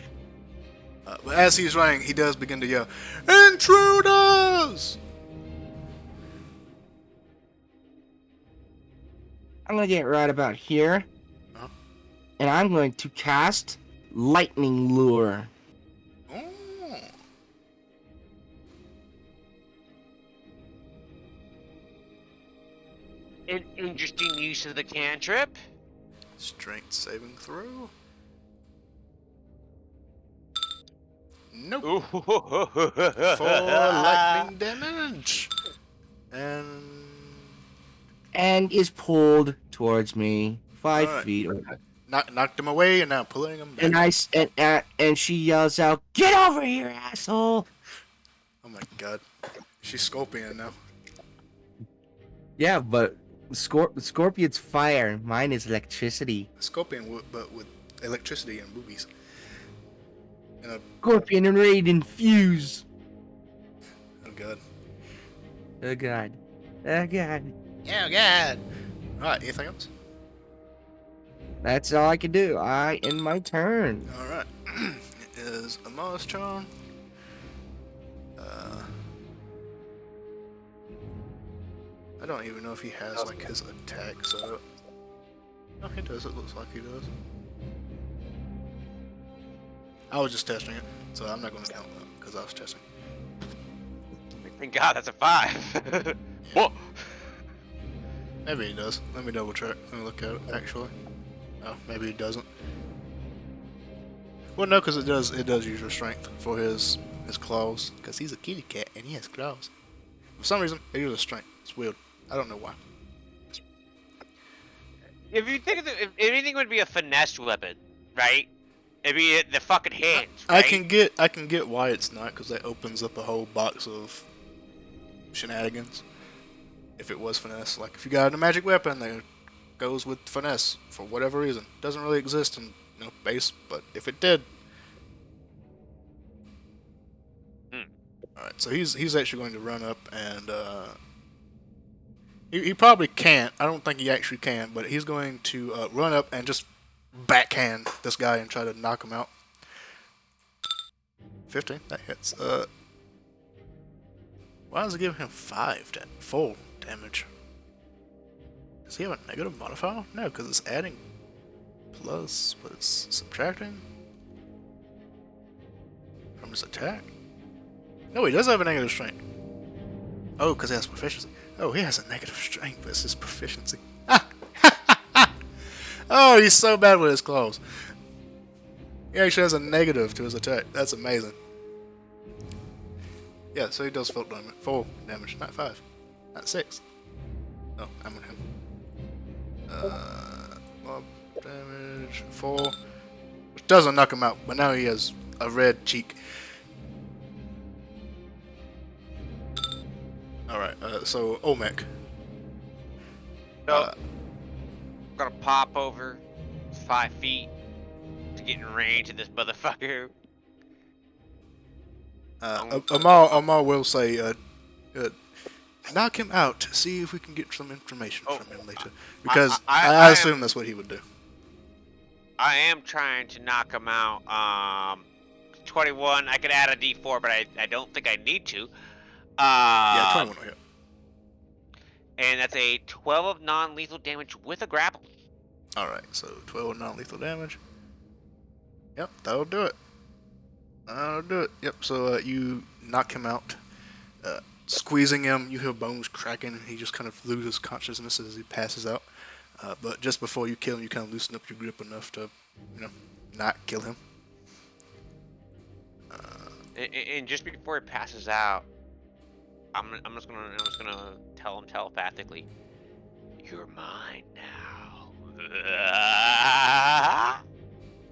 A: But as he's running, he does begin to yell, "Intruders!"
C: I'm gonna get right about here.
A: Huh?
C: And I'm going to cast Lightning Lure.
A: Oh.
B: An interesting use of the cantrip.
A: Strength saving throw. Nope.
B: Ooh.
A: For lightning damage.
C: And is pulled towards me 5
A: Alright.
C: feet.
A: Knocked him away and now pulling him back.
C: And she yells out, "Get over here, asshole!"
A: Oh my god. She's Scorpion now.
C: Yeah, but Scorpion's fire. Mine is electricity.
A: Scorpion, but with electricity and boobies. And a,
C: Scorpion and Raiden fuse.
A: oh god.
C: Oh god. Oh god.
A: Oh god. Alright, anything else?
C: That's all I can do. I end my turn.
A: Alright. It is Amar's turn. I don't even know if he has like his attack set up. No, he does. It looks like he does. I was just testing it, so I'm not going to count that because I was testing.
B: Thank God, that's a 5. Whoa.
A: Maybe he does. Let me double check. Let me look at it actually. Oh, maybe he doesn't. Well, no, because it does use your strength for his claws, because he's a kitty cat and he has claws. For some reason, it uses strength. It's weird. I don't know why.
B: If you think of if anything would be a finesse weapon, right? It'd be the fucking hands. Right?
A: I can get why it's not, because that opens up a whole box of shenanigans. If it was finesse, like if you got a magic weapon that goes with finesse for whatever reason, doesn't really exist in base, but if it did. All right, so he's actually going to run up and he probably can't. I don't think he actually can, but he's going to run up and just backhand this guy and try to knock him out. 15, that hits. Why does it give him 4 damage? Does he have a negative modifier? No, because it's adding plus, but it's subtracting from his attack. No, he does have a negative strength. Oh, because he has proficiency. Oh, he has a negative strength, but it's his proficiency. Oh, he's so bad with his claws. He actually has a negative to his attack. That's amazing. Yeah, so he does 4 damage, not 5, not 6. Oh, I'm on him. Mob damage 4, which doesn't knock him out, but now he has a red cheek. Alright, so Olmec.
B: So, I'm gonna pop over 5 feet to get in range of this motherfucker.
A: Amar will say, knock him out to see if we can get some information from him later. Because I assume that's what he would do.
B: I am trying to knock him out. 21, I could add a d4, but I don't think I need to.
A: Yeah, 21 will hit.
B: And that's a 12 of non-lethal damage with a grapple.
A: Alright, so 12 non-lethal damage. Yep, that'll do it. That'll do it. Yep, so you knock him out. Squeezing him, you hear bones cracking, and he just kind of loses consciousness as he passes out. But just before you kill him, you kind of loosen up your grip enough to, not kill him.
B: And just before he passes out, I'm just gonna tell him telepathically. You're mine now.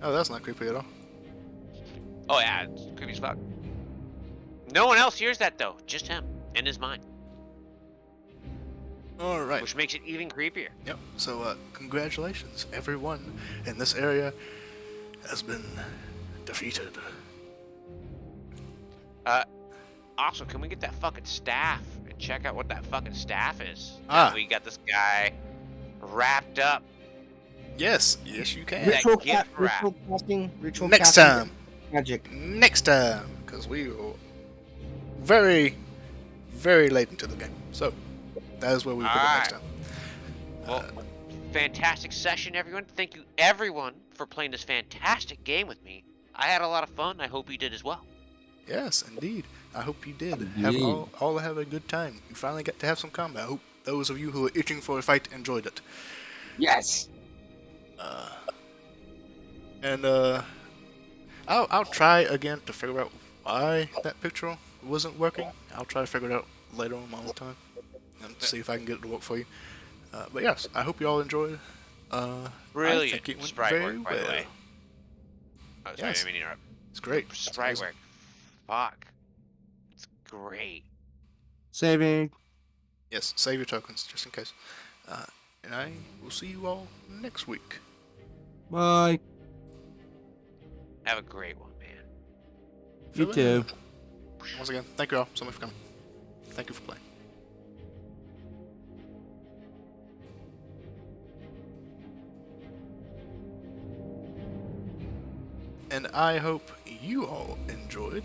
A: Oh, that's not creepy at all.
B: Oh yeah, it's creepy as fuck. No one else hears that though, just him in his mind,
A: All right.
B: which makes it even creepier.
A: Yep. So, congratulations, everyone in this area has been defeated.
B: Also, can we get that fucking staff and check out what that fucking staff is?
A: Ah.
B: We got this guy wrapped up.
A: Yes, yes, you can.
B: That
C: Ritual,
B: gift wrap.
C: ritual casting. Ritual
A: Next
C: casting
A: time.
C: Magic.
A: Next time, because we are very, very late into the game. So, that is where we put it next time.
B: Well, fantastic session, everyone. Thank you, everyone, for playing this fantastic game with me. I had a lot of fun. I hope you did as well.
A: Yes, indeed. I hope you did.
C: Indeed.
A: Have all have a good time. You finally got to have some combat. I hope those of you who are itching for a fight enjoyed it.
C: Yes.
A: I'll try again to figure out why that picture wasn't working. I'll try to figure it out later on my own time and see if I can get it to work for you. But yes, I hope you all enjoyed.
B: Brilliant
A: I think it went
B: sprite
A: very
B: work, by the
A: well.
B: way. Oh, sorry,
A: Yes.
B: I didn't mean to interrupt.
A: It's great. It's
B: Sprite
A: amazing.
B: work. Fuck. It's great.
C: Saving.
A: Yes, save your tokens just in case. And I will see you all next week.
C: Bye.
B: Have a great one, man.
C: You too.
A: Once again, thank you all so much for coming. Thank you for playing. And I hope you all enjoyed.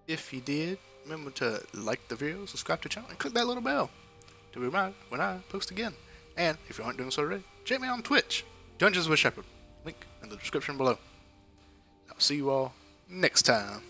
A: If you did, remember to like the video, subscribe to the channel, and click that little bell to be reminded when I post again. And if you aren't doing so already, check me out on Twitch, Dungeons with Shepherd. Link in the description below. I'll see you all next time.